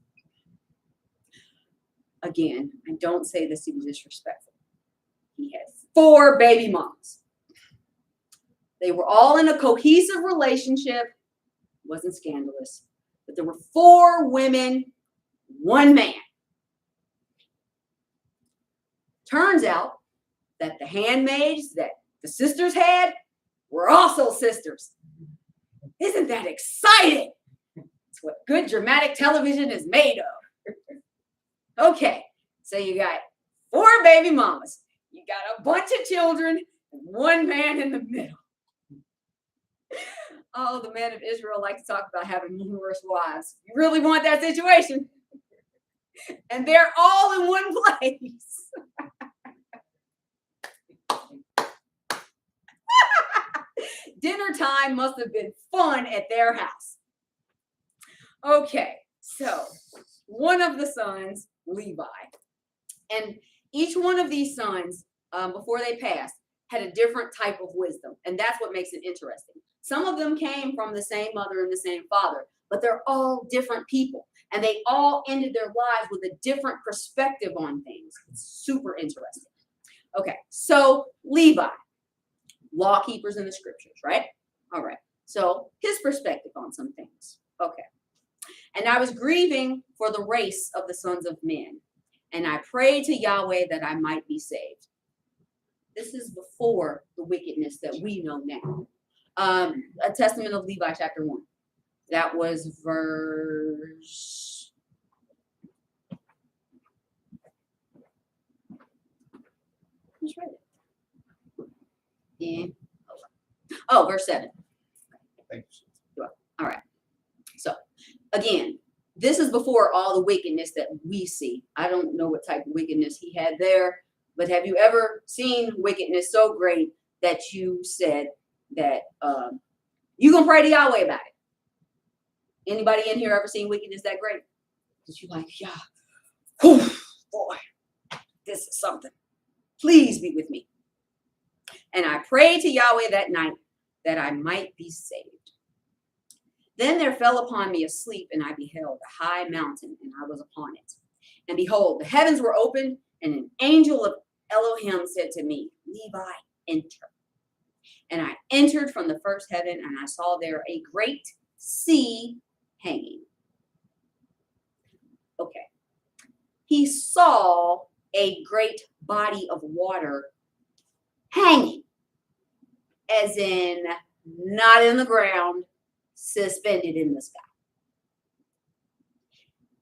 Again, I don't say this to be disrespectful. He had 4 baby moms. They were all in a cohesive relationship. It wasn't scandalous, but there were 4 women, 1 man. Turns out that the handmaids that the sisters had were also sisters. Isn't that exciting? It's what good dramatic television is made of. Okay, so you got 4 baby mamas. You got a bunch of children and 1 man in the middle. Oh, the men of Israel like to talk about having numerous wives. You really want that situation? And they're all in one place. Dinner time must have been fun at their house. Okay, so one of the sons, Levi, and each one of these sons, before they passed, had a different type of wisdom, and that's what makes it interesting. Some of them came from the same mother and the same father, but they're all different people, and they all ended their lives with a different perspective on things. It's super interesting. Okay, so Levi, law keepers in the scriptures, right? All right, so his perspective on some things. Okay, and I was grieving for the race of the sons of men, and I prayed to Yahweh that I might be saved. This is before the wickedness that we know now. A Testament of Levi, chapter 1. That was verse. Who's read it? Yeah. Oh, verse 7. Thanks. All right. So, again, this is before all the wickedness that we see. I don't know what type of wickedness he had there, but have you ever seen wickedness so great that you said that you gonna pray to Yahweh about it? Anybody in here ever seen wickedness that great? That you like, yeah, whew, boy, this is something. Please be with me. And I prayed to Yahweh that night that I might be saved. Then there fell upon me a sleep, and I beheld a high mountain, and I was upon it. And behold, the heavens were opened, and an angel of Elohim said to me, Levi, enter. And I entered from the first heaven, and I saw there a great sea hanging. Okay. He saw a great body of water hanging, as in not in the ground, suspended in the sky.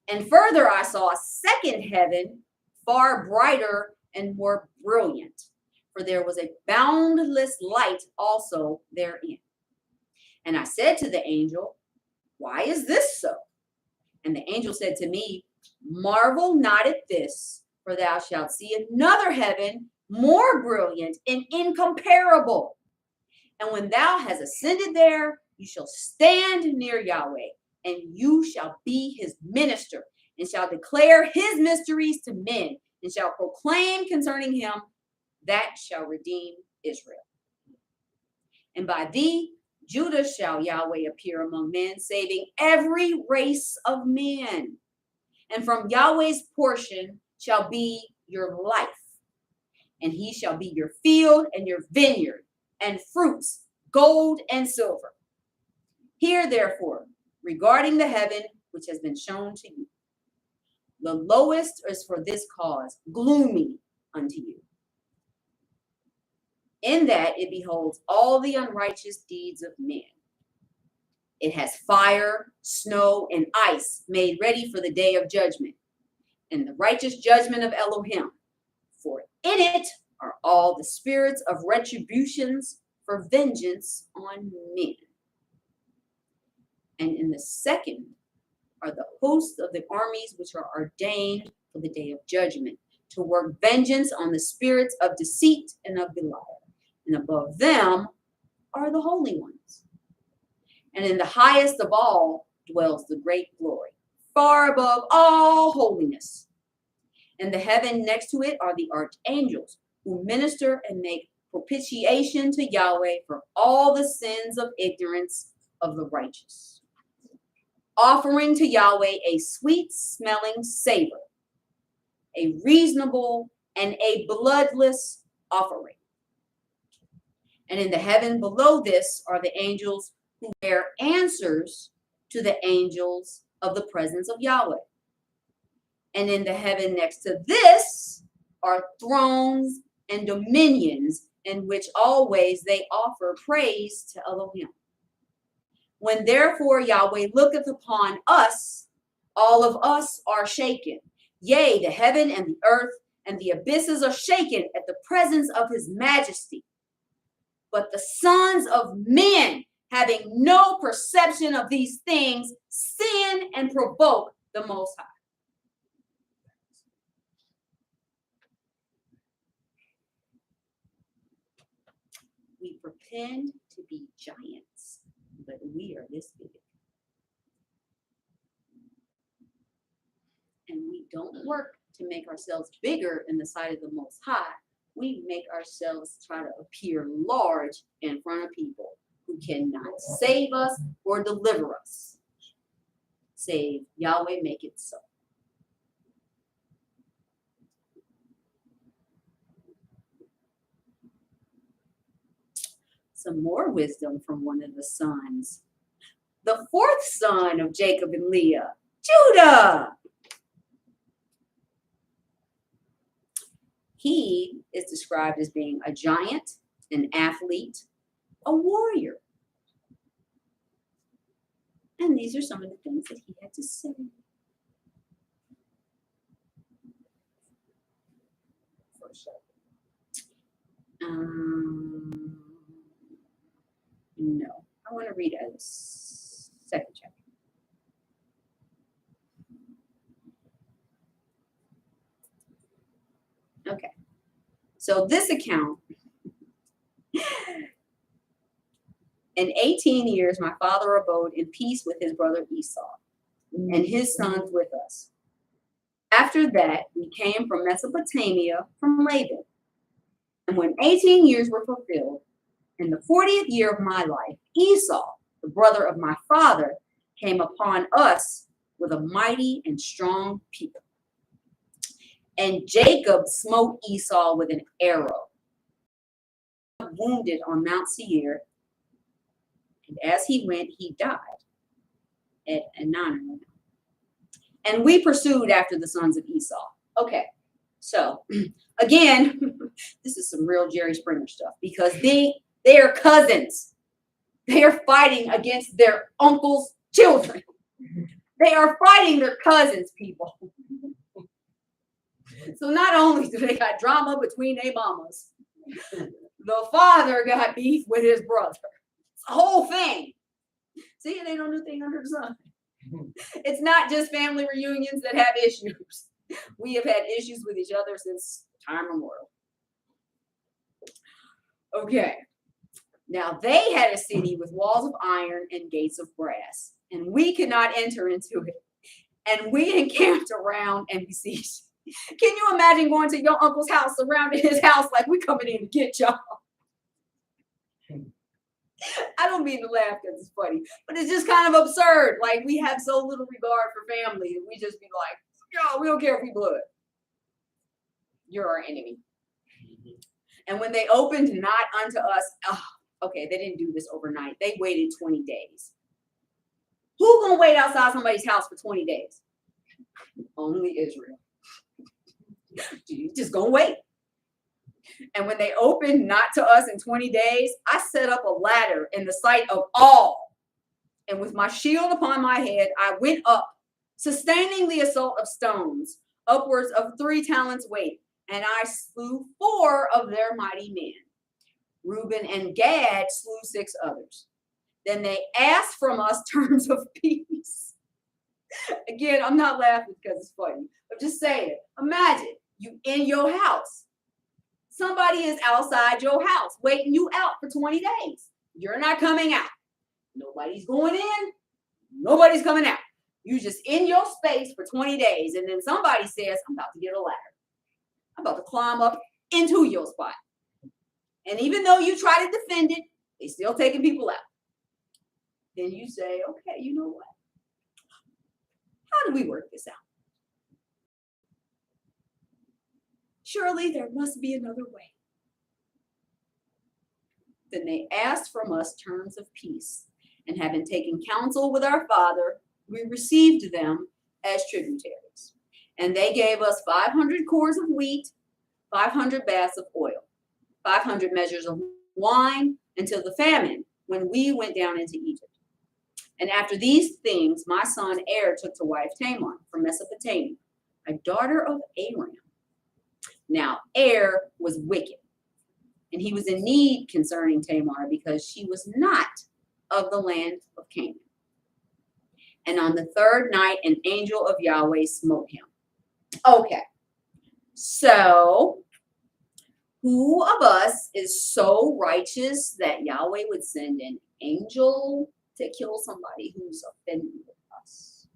And further, I saw a second heaven, far brighter and more brilliant, for there was a boundless light also therein. And I said to the angel, why is this so? And the angel said to me, Marvel not at this, for thou shalt see another heaven more brilliant and incomparable. And when thou hast ascended there, you shall stand near Yahweh, and you shall be his minister, and shall declare his mysteries to men, and shall proclaim concerning him that shall redeem Israel. And by thee, Judah shall Yahweh appear among men, saving every race of men. And from Yahweh's portion shall be your life, and he shall be your field and your vineyard, and fruits, gold and silver. Hear therefore, regarding the heaven which has been shown to you. The lowest is for this cause, gloomy unto you, in that it beholds all the unrighteous deeds of men. It has fire, snow, and ice made ready for the day of judgment, and the righteous judgment of Elohim. For in it are all the spirits of retributions for vengeance on men. And in the second are the hosts of the armies which are ordained for the day of judgment, to work vengeance on the spirits of deceit and of Belial. And above them are the holy ones. And in the highest of all dwells the great glory, far above all holiness. And the heaven next to it are the archangels, who minister and make propitiation to Yahweh for all the sins of ignorance of the righteous, offering to Yahweh a sweet-smelling savor, a reasonable and a bloodless offering. And in the heaven below this are the angels who bear answers to the angels of the presence of Yahweh. And in the heaven next to this are thrones and dominions, in which always they offer praise to Elohim. When therefore Yahweh looketh upon us, all of us are shaken. Yea, the heaven and the earth and the abysses are shaken at the presence of his majesty. But the sons of men, having no perception of these things, sin and provoke the Most High. We pretend to be giants, but we are this big. And we don't work to make ourselves bigger in the sight of the Most High. We make ourselves try to appear large in front of people who cannot save us or deliver us. Save Yahweh, make it so. Some more wisdom from one of the sons. The fourth son of Jacob and Leah, Judah. He is described as being a giant, an athlete, a warrior. And these are some of the things that he had to say. No, I want to read a second chapter. Okay, so this account, in 18 years, my father abode in peace with his brother Esau and his sons with us. After that, we came from Mesopotamia from Laban. And when 18 years were fulfilled, in the 40th year of my life, Esau, the brother of my father, came upon us with a mighty and strong people. And Jacob smote Esau with an arrow, wounded on Mount Seir, and as he went, he died at Anan. And we pursued after the sons of Esau. Okay, so again, this is some real Jerry Springer stuff, because they are cousins. They are fighting against their uncle's children. They are fighting their cousins, people. So not only do they got drama between their mamas, the father got beef with his brother. It's the whole thing. See, they don't do anything under the sun. It's not just family reunions that have issues. We have had issues with each other since time immemorial. Okay. Now they had a city with walls of iron and gates of brass, and we could not enter into it. And we encamped around and besieged. Can you imagine going to your uncle's house, surrounding his house like we coming in to get y'all? I don't mean to laugh because it's funny, but it's just kind of absurd. Like we have so little regard for family, and we just be like, yo, we don't care if we blood. You're our enemy. And when they opened not unto us, okay, they didn't do this overnight. They waited 20 days. Who gonna wait outside somebody's house for 20 days? Only Israel. You just gonna wait. And when they opened not to us in 20 days, I set up a ladder in the sight of all. And with my shield upon my head, I went up, sustaining the assault of stones, upwards of 3 talents weight. And I slew 4 of their mighty men. Reuben and Gad slew 6 others. Then they asked from us terms of peace. Again, I'm not laughing because it's funny. I'm just saying, imagine you in your house. Somebody is outside your house waiting you out for 20 days. You're not coming out. Nobody's going in. Nobody's coming out. You just in your space for 20 days. And then somebody says, I'm about to get a ladder. I'm about to climb up into your spot. And even though you try to defend it, they're still taking people out. Then you say, okay, you know what? How do we work this out? Surely there must be another way. Then they asked from us terms of peace, and having taken counsel with our father, we received them as tributaries. And they gave us 500 cores of wheat, 500 baths of oil, 500 measures of wine, until the famine, when we went down into Egypt. And after these things, my son Er took to wife Tamar from Mesopotamia, a daughter of Aram. Now Er was wicked, and he was in need concerning Tamar, because she was not of the land of Canaan. And on the 3rd night, an angel of Yahweh smote him. Okay, so who of us is so righteous that Yahweh would send an angel to kill somebody who's offended us?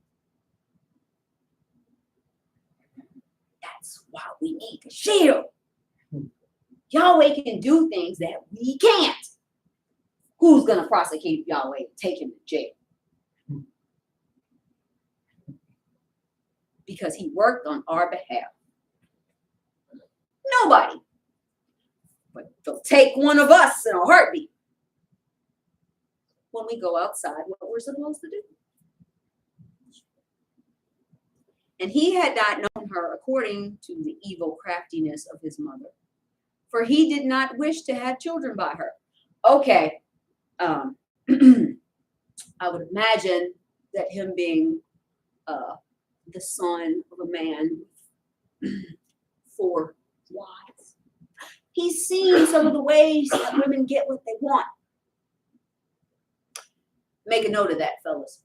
That's why we need the shield. Yahweh can do things that we can't. Who's going to prosecute Yahweh and take him to jail? Because he worked on our behalf. Nobody. But they'll take one of us in a heartbeat when we go outside what we're supposed to do. And he had not known her according to the evil craftiness of his mother, for he did not wish to have children by her. Okay. I would imagine that him being the son of a man with 4 wives, he's seen some of the ways that women get what they want. Make a note of that, fellas.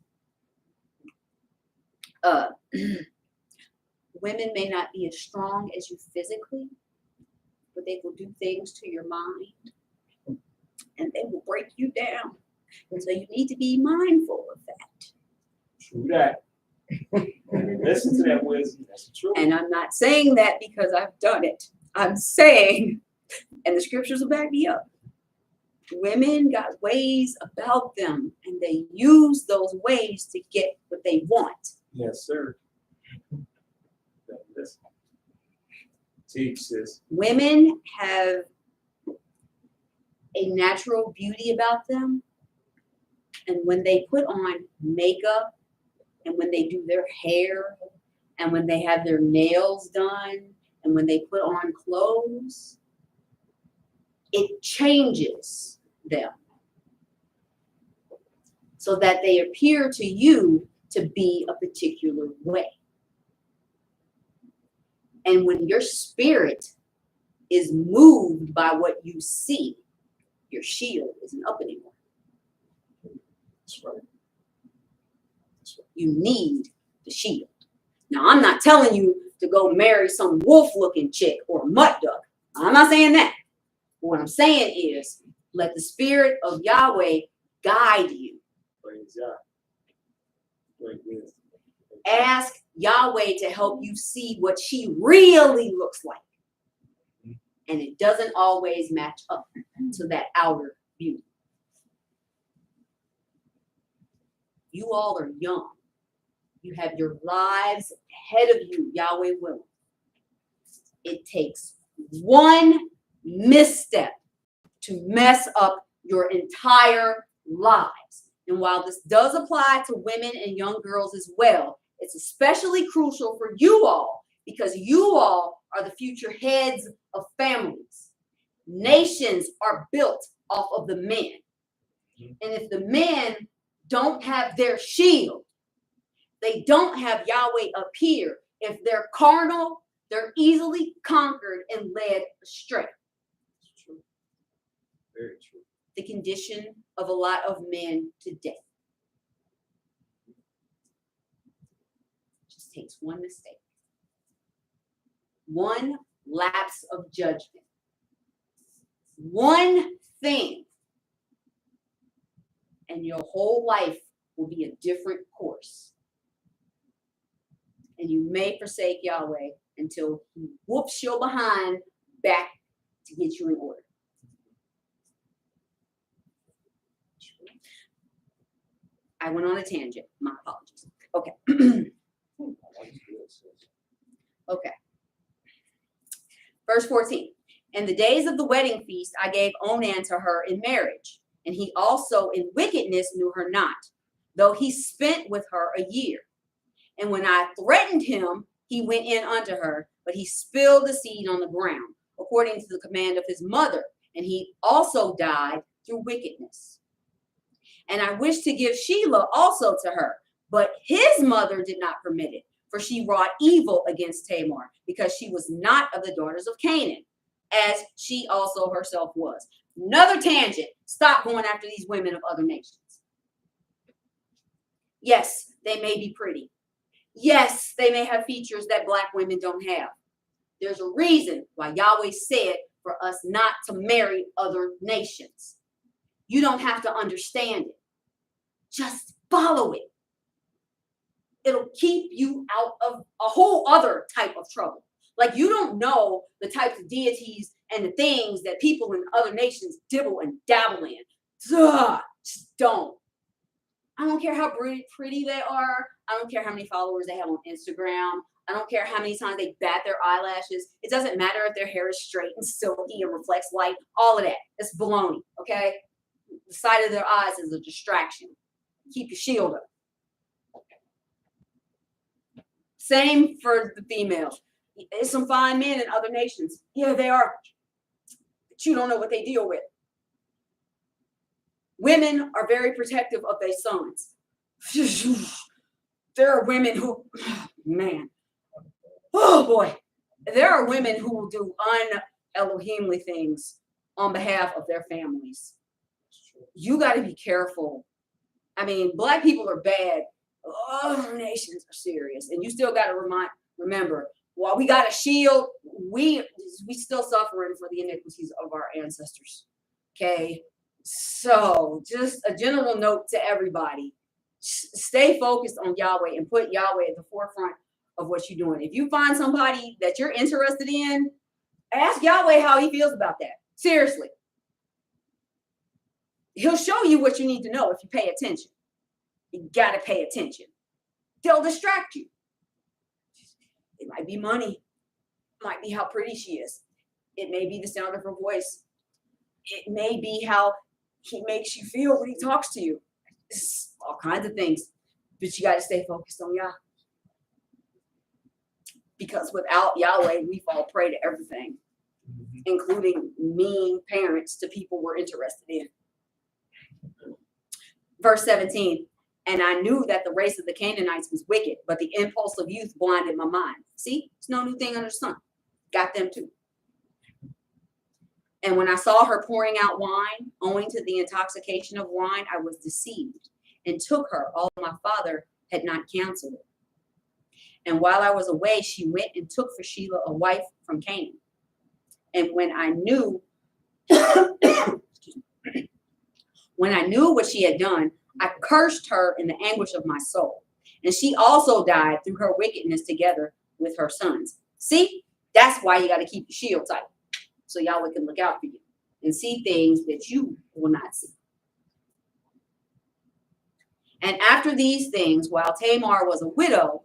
Women may not be as strong as you physically, but they will do things to your mind, and they will break you down. And so you need to be mindful of that. True that. Listen to that wisdom. That's the truth. And I'm not saying that because I've done it. I'm saying, and the scriptures will back me up, women got ways about them, and they use those ways to get what they want. Yes, sir. Listen. Teach, sis. Women have a natural beauty about them. And when they put on makeup, and when they do their hair, and when they have their nails done, and when they put on clothes, it changes them so that they appear to you to be a particular way. And when your spirit is moved by what you see, your shield isn't up anymore. That's right. That's right. You need the shield. Now, I'm not telling you to go marry some wolf-looking chick or mutt duck. I'm not saying that. What I'm saying is, let the Spirit of Yahweh guide you. Praise God. Praise God. Ask Yahweh to help you see what she really looks like. And it doesn't always match up to that outer beauty. You all are young. You have your lives ahead of you, Yahweh willing. It takes one misstep to mess up your entire lives. And while this does apply to women and young girls as well, it's especially crucial for you all because you all are the future heads of families. Nations are built off of the men. And if the men don't have their shield, they don't have Yahweh appear. If they're carnal, they're easily conquered and led astray. It's true. Very true. The condition of a lot of men today. Just takes one mistake. One lapse of judgment. One thing. And your whole life will be a different course. And you may forsake Yahweh until he whoops your behind back to get you in order. I went on a tangent. My apologies. Okay. Okay. Verse 14. In the days of the wedding feast, I gave Onan to her in marriage, and he also in wickedness knew her not, though he spent with her a year. And when I threatened him, he went in unto her, but he spilled the seed on the ground, according to the command of his mother, and he also died through wickedness. And I wished to give Shelah also to her, but his mother did not permit it, for she wrought evil against Tamar, because she was not of the daughters of Canaan, as she also herself was. Another tangent. Stop going after these women of other nations. Yes, they may be pretty. Yes, they may have features that black women don't have. There's a reason why Yahweh said for us not to marry other nations. You don't have to understand it. Just follow it. It'll keep you out of a whole other type of trouble. Like you don't know the types of deities and the things that people in other nations dibble and dabble in. Just don't. I don't care how pretty they are. I don't care how many followers they have on Instagram. I don't care how many times they bat their eyelashes. It doesn't matter if their hair is straight and silky and reflects light. All of that. It's baloney, okay? The sight of their eyes is a distraction. Keep your shield up. Same for the females. There's some fine men in other nations. Yeah, they are. But you don't know what they deal with. Women are very protective of their sons. There are women who, man, oh boy. There are women who will do un-Elohimly things on behalf of their families. You got to be careful. I mean, black people are bad. Other nations are serious. And you still got to remember, while we got a shield, we still suffering for the iniquities of our ancestors. Okay? So just a general note to everybody. Stay focused on Yahweh and put Yahweh at the forefront of what you're doing. If you find somebody that you're interested in, ask Yahweh how he feels about that. Seriously. He'll show you what you need to know if you pay attention. You got to pay attention. They'll distract you. It might be money. It might be how pretty she is. It may be the sound of her voice. It may be how he makes you feel when he talks to you. It's all kinds of things. But you got to stay focused on Yah. Because without Yahweh, we fall prey to everything, including mean parents to people we're interested in. Verse 17. And I knew that the race of the Canaanites was wicked, but the impulse of youth blinded my mind. See, it's no new thing under the sun. Got them too. And when I saw her pouring out wine, owing to the intoxication of wine, I was deceived and took her, although my father had not canceled it. And while I was away, she went and took for Sheila a wife from Canaan. And when I knew what she had done, I cursed her in the anguish of my soul. And she also died through her wickedness together with her sons. See, that's why you got to keep your shield tight, so Yahweh can look out for you and see things that you will not see. And after these things, while Tamar was a widow,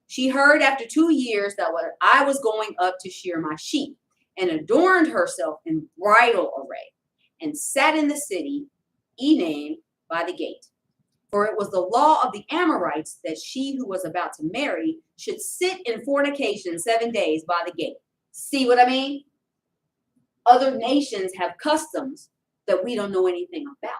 she heard after 2 years that I was going up to shear my sheep, and adorned herself in bridal array, and sat in the city, Enaim, by the gate. For it was the law of the Amorites that she who was about to marry should sit in fornication 7 days by the gate. See what I mean? Other nations have customs that we don't know anything about.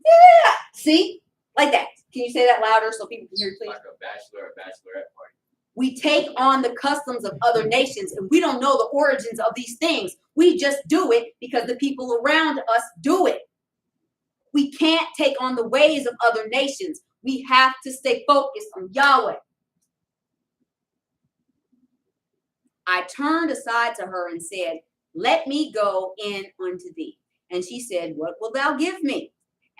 Yeah. See? Like that. Can you say that louder so people can hear you, please? Like a bachelor or bachelorette party. We take on the customs of other nations, and we don't know the origins of these things. We just do it because the people around us do it. We can't take on the ways of other nations. We have to stay focused on Yahweh. I turned aside to her and said, let me go in unto thee. And she said, what wilt thou give me?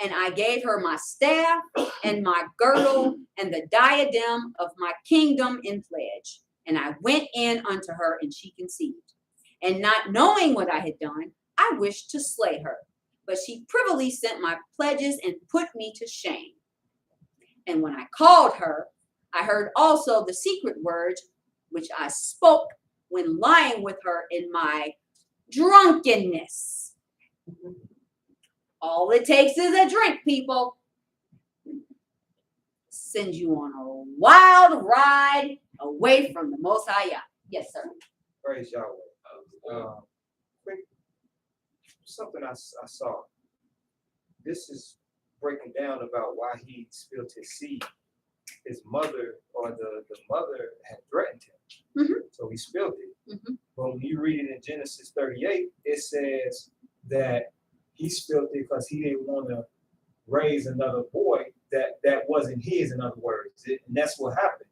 And I gave her my staff and my girdle and the diadem of my kingdom in pledge. And I went in unto her, and she conceived. And not knowing what I had done, I wished to slay her. But she privily sent my pledges and put me to shame. And when I called her, I heard also the secret words which I spoke when lying with her in my drunkenness. All it takes is a drink, people. Send you on a wild ride away from the Most High Yah. Yes, sir. Praise Yahweh. Quick, something I saw. This is breaking down about why he spilled his seed. His mother, or the mother, had threatened him. Mm-hmm. So he spilled it. Mm-hmm. But when you read it in Genesis 38, it says that he spilled it because he didn't want to raise another boy that wasn't his, in other words. And that's what happened.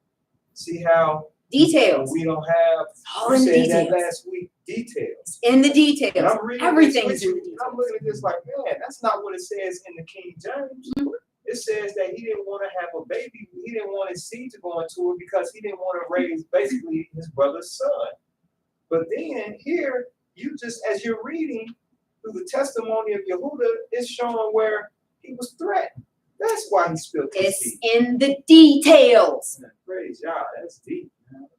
See how Details. we don't have, All you in the said that details. last week, details. In the And details. I'm reading Everything this is in with the you, and I'm details. looking at this like, man, that's not what it says in the King James. Mhm. It says that he didn't want to have a baby. He didn't want his seed to go into it because he didn't want to raise basically his brother's son. But then here, you just, as you're reading through the testimony of Yehuda, it's showing where he was threatened. That's why he spilled his It's seed. in the details. Man, praise God, that's deep, man.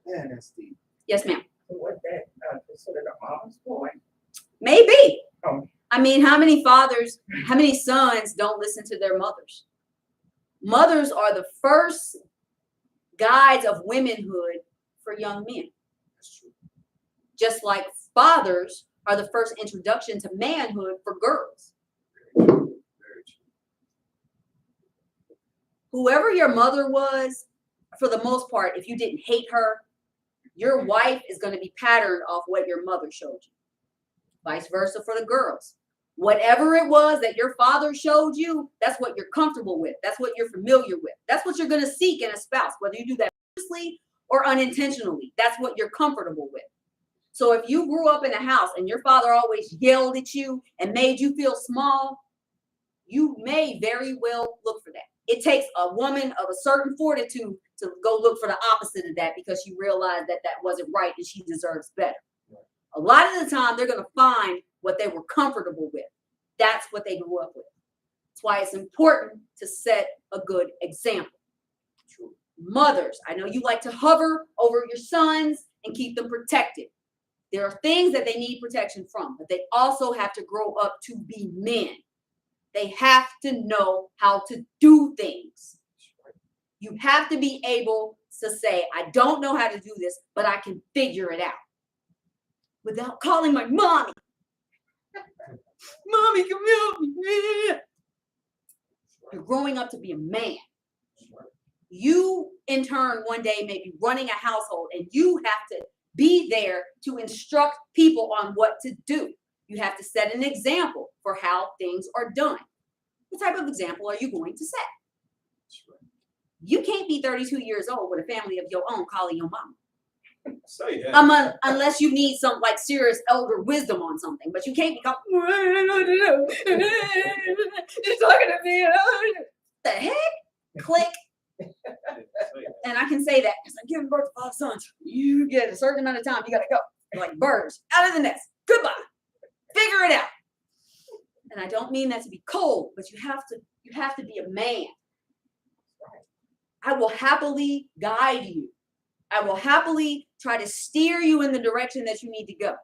Man, that's deep. Yes, ma'am. What that considered a mama's boy? Maybe. Oh. I mean, how many sons don't listen to their mothers? Mothers are the first guides of womanhood for young men. That's true. Just like fathers are the first introduction to manhood for girls. Very true. Whoever your mother was, for the most part, if you didn't hate her, your wife is going to be patterned off what your mother showed you. Vice versa for the girls. Whatever it was that your father showed you, that's what you're comfortable with. That's what you're familiar with. That's what you're going to seek in a spouse, whether you do that consciously or unintentionally. That's what you're comfortable with. So if you grew up in a house and your father always yelled at you and made you feel small, you may very well look for that. It takes a woman of a certain fortitude to go look for the opposite of that because she realized that that wasn't right and she deserves better. A lot of the time, they're going to find what they were comfortable with. That's what they grew up with. That's why it's important to set a good example. True. Mothers, I know you like to hover over your sons and keep them protected. There are things that they need protection from, but they also have to grow up to be men. They have to know how to do things. You have to be able to say, I don't know how to do this, but I can figure it out. Without calling my mommy. Mommy, come help me. You're growing up to be a man. You, in turn, one day may be running a household and you have to be there to instruct people on what to do. You have to set an example for how things are done. What type of example are you going to set? You can't be 32 years old with a family of your own calling your mama. Say that. Unless you need some like serious elder wisdom on something, but you can't be called. She's talking to me. The heck? Click. And I can say that because I'm giving birth to 5 sons. You get a certain amount of time, you gotta go. You're like birds out of the nest. Goodbye. Figure it out. And I don't mean that to be cold, but you have to be a man. I will happily guide you. I will happily try to steer you in the direction that you need to go.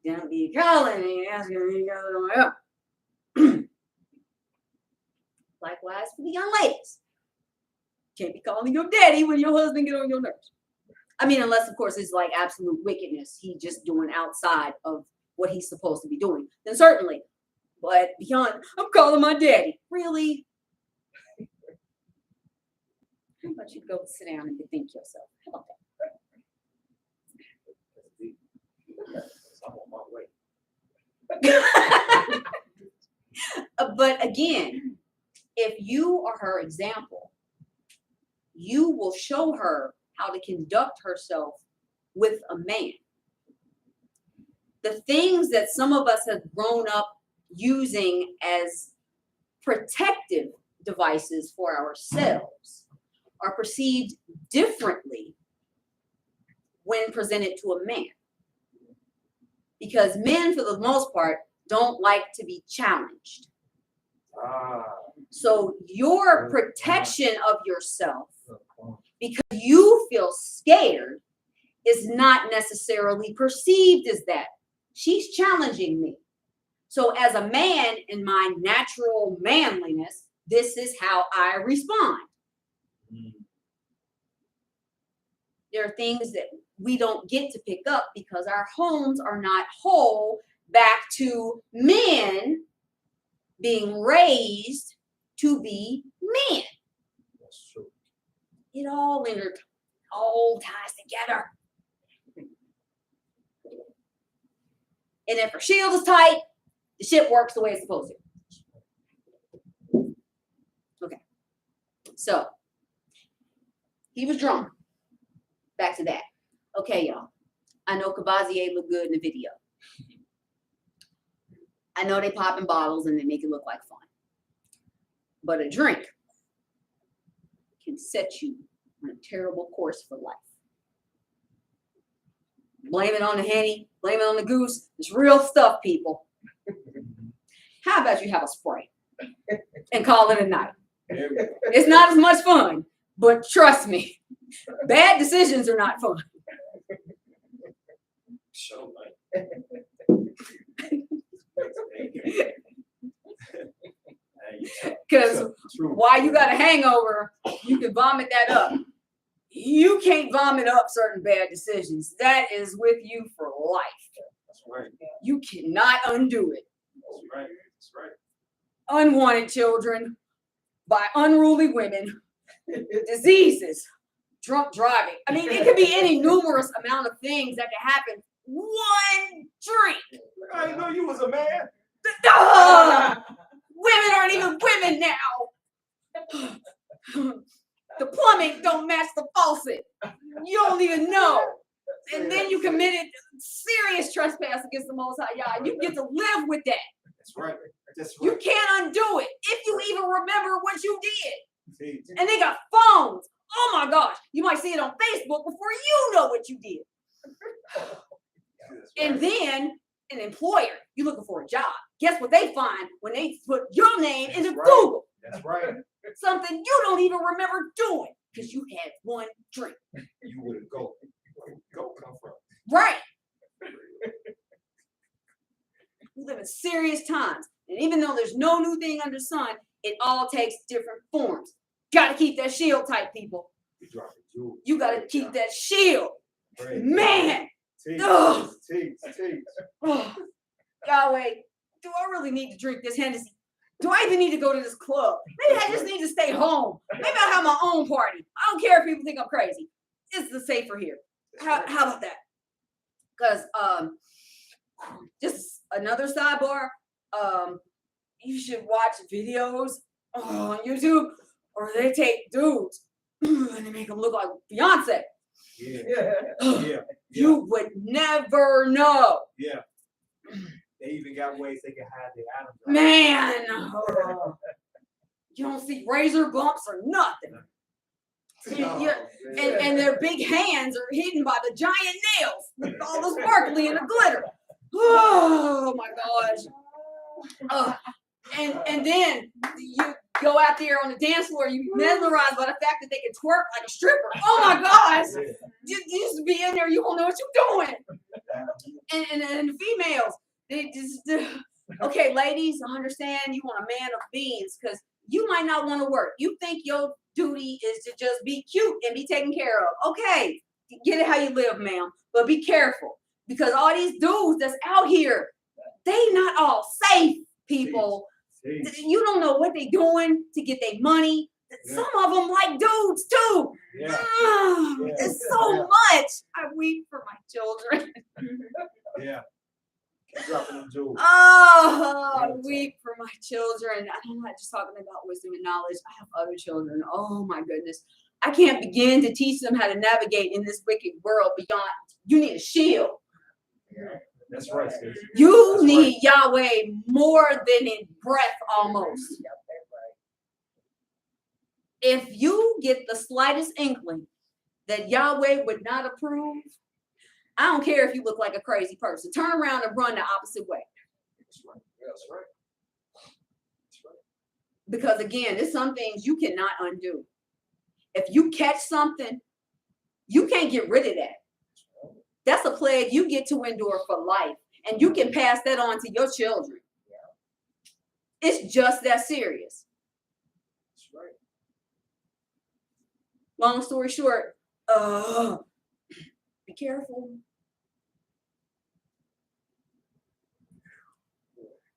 Don't be calling me asking me to go on my own. Likewise for the young ladies. Can't be calling your daddy when your husband get on your nerves. I mean, unless of course it's like absolute wickedness. He just doing outside of what he's supposed to be doing. Then certainly. But beyond, I'm calling my daddy. Really? How about you go sit down and bethink yourself? How about I'm on my way. that? But again, if you are her example, you will show her how to conduct herself with a man. The things that some of us have grown up using as protective devices for ourselves are perceived differently when presented to a man. Because men, for the most part, don't like to be challenged. So your protection of yourself, because you feel scared, is not necessarily perceived as that. She's challenging me. So as a man, in my natural manliness, this is how I respond. There are things that we don't get to pick up because our homes are not whole back to men being raised to be men. That's true. It all ties together. And if her shield is tight, the ship works the way it's supposed to. Okay. So he was drunk. Back to that. Okay, y'all. I know Cavazier look good in the video. I know they popping bottles and they make it look like fun. But a drink can set you on a terrible course for life. Blame it on the Henny, blame it on the goose. It's real stuff, people. How about you have a Sprite and call it a night? It's not as much fun, but trust me, bad decisions are not fun. So Because while you got a hangover, you can vomit that up. You can't vomit up certain bad decisions. That is with you for life. That's right. You cannot undo it. That's right. That's right. Unwanted children by unruly women, diseases, drunk driving. I mean, it could be any numerous amount of things that can happen. One drink. I didn't know you was a man. Women aren't even women now. The plumbing don't match the faucet. You don't even know. And then you committed serious trespass against the Most High YAH. You get to live with that. That's right. That's You right. can't undo it if you even remember what you did. See, And they got phones. Oh my gosh. You might see it on Facebook before you know what you did. that's And right. then an employer, you looking for a job. Guess what they find when they put your name into That's right. Google? That's right. Something you don't even remember doing because you had one drink. You wouldn't go. Go come from. Right. We live in serious times. And even though there's no new thing under the sun, it all takes different forms. Gotta keep that shield tight, people. You dropping jewels. You gotta keep that shield. Right. Man. Tease, Ugh. tease. Oh, Yahweh, do I really need to drink this Hennessy? Do I even need to go to this club? Maybe I just need to stay home. Maybe I'll have my own party. I don't care if people think I'm crazy. It's the safer here. How about that? Because just another sidebar. you should watch videos on YouTube, or they take dudes and they make them look like Beyonce. Yeah. You would never know. Yeah. They even got ways they can hide their atoms. Man, you don't see razor bumps or nothing. And their big hands are hidden by the giant nails with all the sparkly and the glitter. Oh my gosh. And then you go out there on the dance floor, you mesmerized by the fact that they can twerk like a stripper. Oh my gosh. You just be in there, you don't know what you're doing. And the females, they just, okay, ladies, I understand you want a man of means because you might not want to work. You think your duty is to just be cute and be taken care of. Okay, get it how you live, ma'am, but be careful because all these dudes that's out here, they not all safe, people. You don't know what they doing to get their money. Some of them like dudes too. It's so much. I weep for my children. Yeah. Keep dropping them jewels. Oh, I weep for my children. I'm not just talking about wisdom and knowledge. I have other children. Oh my goodness. I can't begin to teach them how to navigate in this wicked world beyond. You need a shield. That's right, sis. You need Yahweh more than in breath almost. If you get the slightest inkling that Yahweh would not approve, I don't care if you look like a crazy person. Turn around and run the opposite way. That's right. That's right. That's right. Because again, there's some things you cannot undo. If you catch something, you can't get rid of that. That's a plague you get to endure for life. And you can pass that on to your children. It's just that serious. That's right. Long story short, be careful.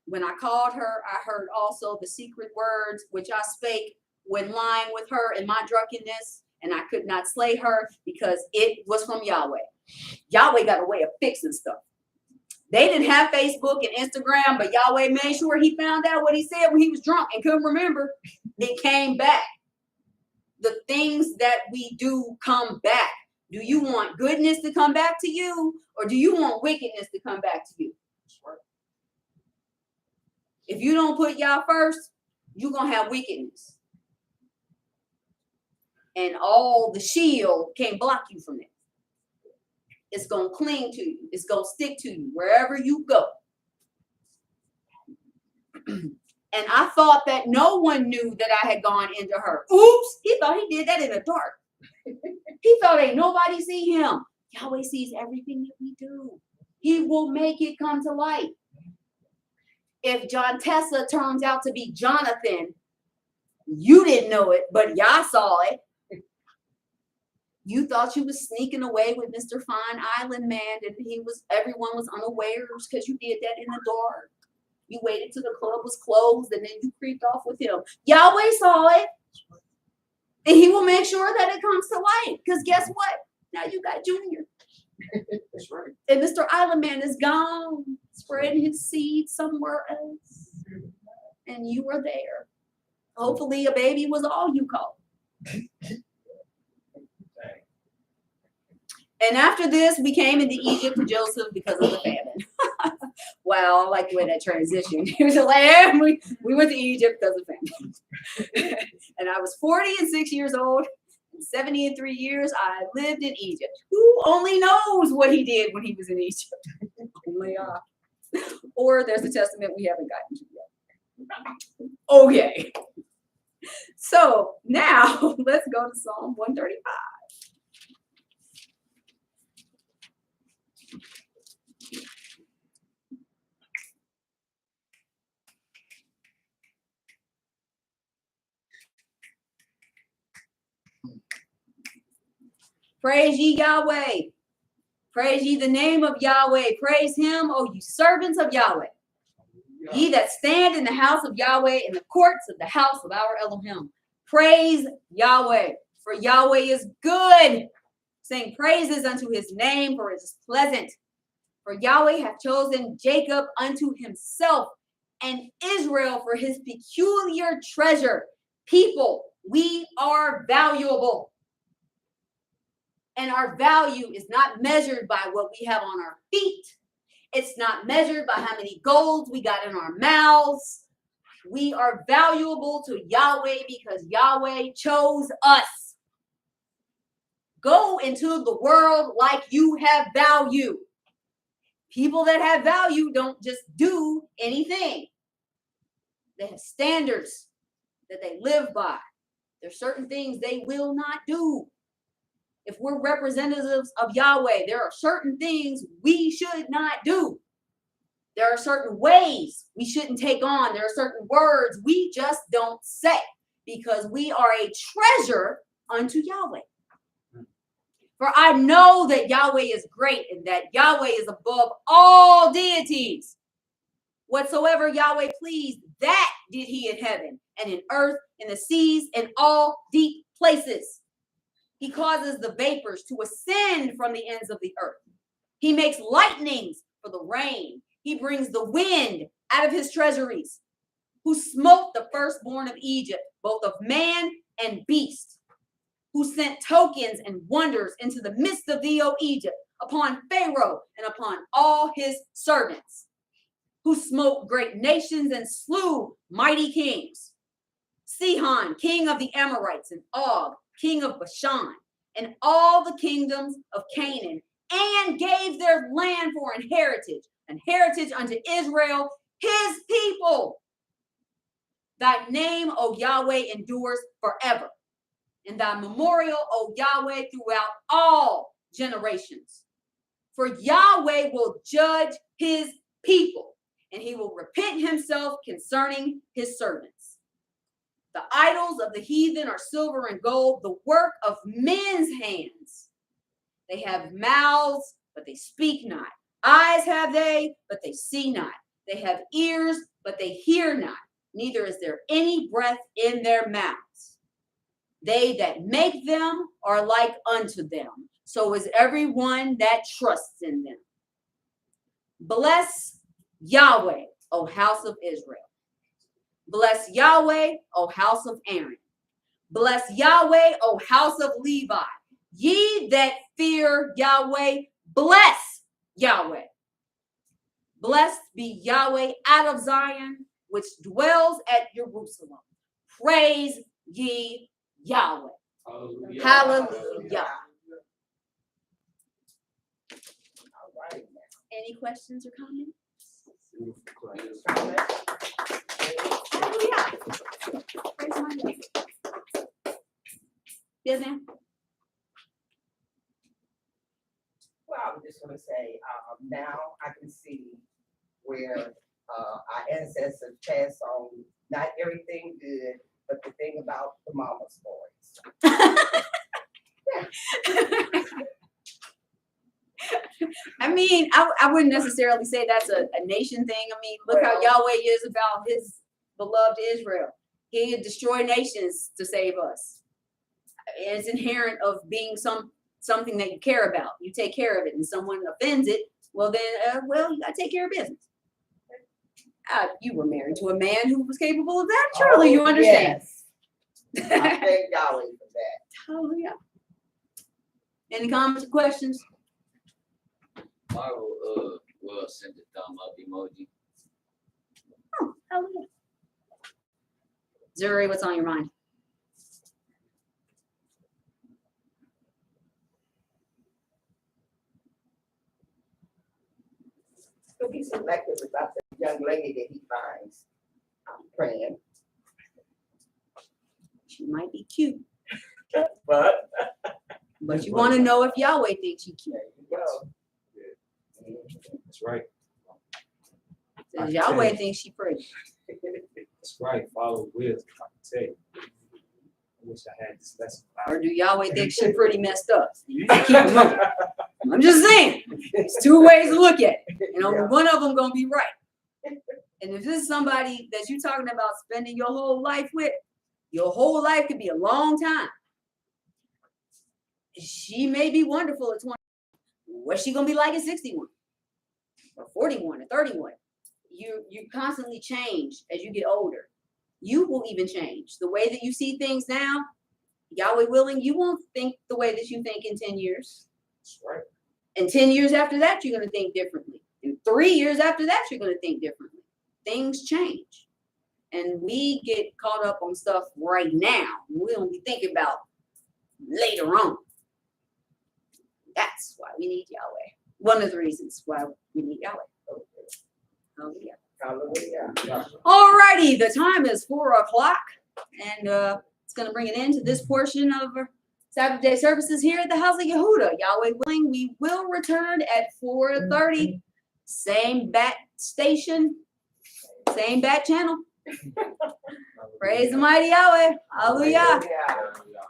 When I called her, I heard also the secret words which I spake when lying with her in my drunkenness, and I could not slay her because it was from Yahweh. Yahweh got a way of fixing stuff. They didn't have Facebook and Instagram, but Yahweh made sure he found out what he said when he was drunk and couldn't remember. It came back. The things that we do come back. Do you want goodness to come back to you, or do you want wickedness to come back to you? If you don't put Yah first, you're going to have wickedness. And all the shield can't block you from it. It's going to cling to you. It's going to stick to you wherever you go. And I thought that no one knew that I had gone into her. Oops, he thought he did that in the dark. He thought ain't nobody see him. Yahweh sees everything that we do. He will make it come to light. If John Tessa turns out to be Jonathan, you didn't know it, but Yah saw it. You thought you was sneaking away with Mr. Fine Island Man, and everyone was unawares because you did that in the dark. You waited till the club was closed, and then you creeped off with him. Yahweh saw it, and he will make sure that it comes to light. Because guess what? Now you got Junior. That's right. And Mr. Island Man is gone, spreading his seed somewhere else. And you were there. Hopefully a baby was all you called. And after this, we came into Egypt to Joseph because of the famine. Wow, I like the way that transitioned. He was like, we went to Egypt because of famine. And I was 46 years old. 73 years I lived in Egypt. Who only knows what he did when he was in Egypt? Only or there's a testament we haven't gotten to yet. Okay. So now let's go to Psalm 135. Praise ye Yahweh. Praise ye the name of Yahweh. Praise him, O you servants of Yahweh. Ye that stand in the house of Yahweh, in the courts of the house of our Elohim. Praise Yahweh, for Yahweh is good. Sing praises unto his name, for it is pleasant. For Yahweh hath chosen Jacob unto himself, and Israel for his peculiar treasure. People, we are valuable. And our value is not measured by what we have on our feet. It's not measured by how many golds we got in our mouths. We are valuable to Yahweh because Yahweh chose us. Go into the world like you have value. People that have value don't just do anything. They have standards that they live by. There's certain things they will not do. If we're representatives of Yahweh, there are certain things we should not do. There are certain ways we shouldn't take on. There are certain words we just don't say because we are a treasure unto Yahweh. For I know that Yahweh is great and that Yahweh is above all deities. Whatsoever Yahweh pleased, that did he in heaven and in earth, in the seas, and all deep places. He causes the vapors to ascend from the ends of the earth. He makes lightnings for the rain. He brings the wind out of his treasuries. Who smote the firstborn of Egypt, both of man and beast. Who sent tokens and wonders into the midst of thee, O Egypt, upon Pharaoh and upon all his servants. Who smote great nations and slew mighty kings. Sihon, king of the Amorites, and Og, king of Bashan, and all the kingdoms of Canaan, and gave their land for an heritage unto Israel, his people. Thy name, O Yahweh, endures forever, and thy memorial, O Yahweh, throughout all generations. For Yahweh will judge his people, and he will repent himself concerning his servants. The idols of the heathen are silver and gold, the work of men's hands. They have mouths, but they speak not. Eyes have they, but they see not. They have ears, but they hear not. Neither is there any breath in their mouths. They that make them are like unto them. So is everyone that trusts in them. Bless Yahweh, O house of Israel. Bless Yahweh, O house of Aaron. Bless Yahweh, O house of Levi. Ye that fear Yahweh, bless Yahweh. Blessed be Yahweh out of Zion, which dwells at Jerusalem. Praise ye Yahweh. Hallelujah. Hallelujah. All right. Any questions or comments? Comments? Hallelujah. Praise my name. Yes, ma'am. Well, I was just gonna say, now I can see where, our ancestors passed on not everything good, but the thing about the mama stories. I mean, I wouldn't necessarily say that's a nation thing. I mean, look how Yahweh is about his beloved Israel. He had destroyed nations to save us. It's inherent of being something that you care about. You take care of it, and someone offends it. Well, then, you gotta take care of business. You were married to a man who was capable of that. Surely you understand. Yes. I thank Yahweh for that. Hallelujah. Any comments or questions? Marvel will send the thumb up emoji. Oh, hallelujah. Zuri, what's on your mind? So be selective about the young lady that he finds. I'm praying. She might be cute, But. but you want to know if Yahweh thinks she's cute. There you go. That's right. Does Yahweh thinks she pretty? That's right. Follow wisdom. I can tell you. I wish I had this lesson. Or do Yahweh think she pretty messed up? Keep it moving. I'm just saying. It's two ways to look at it. And only one of them gonna be right. And if this is somebody that you're talking about spending your whole life with, your whole life could be a long time. She may be wonderful at 20. What's she gonna be like at 61? Or 41 or 31? you constantly change as you get older. You will even change. The way that you see things now, Yahweh willing, you won't think the way that you think in 10 years. That's right. And 10 years after that, you're going to think differently. And 3 years after that, you're going to think differently. Things change. And we get caught up on stuff right now. We don't be thinking about later on. That's why we need Yahweh. One of the reasons why we need Yahweh. Hallelujah. Hallelujah. Alrighty, the time is 4 o'clock, and it's going to bring an end to this portion of our Sabbath day services here at the House of Yehuda. Yahweh willing, we will return at 4:30. Same bat station, same bat channel. Praise the mighty Yahweh. Hallelujah. Hallelujah.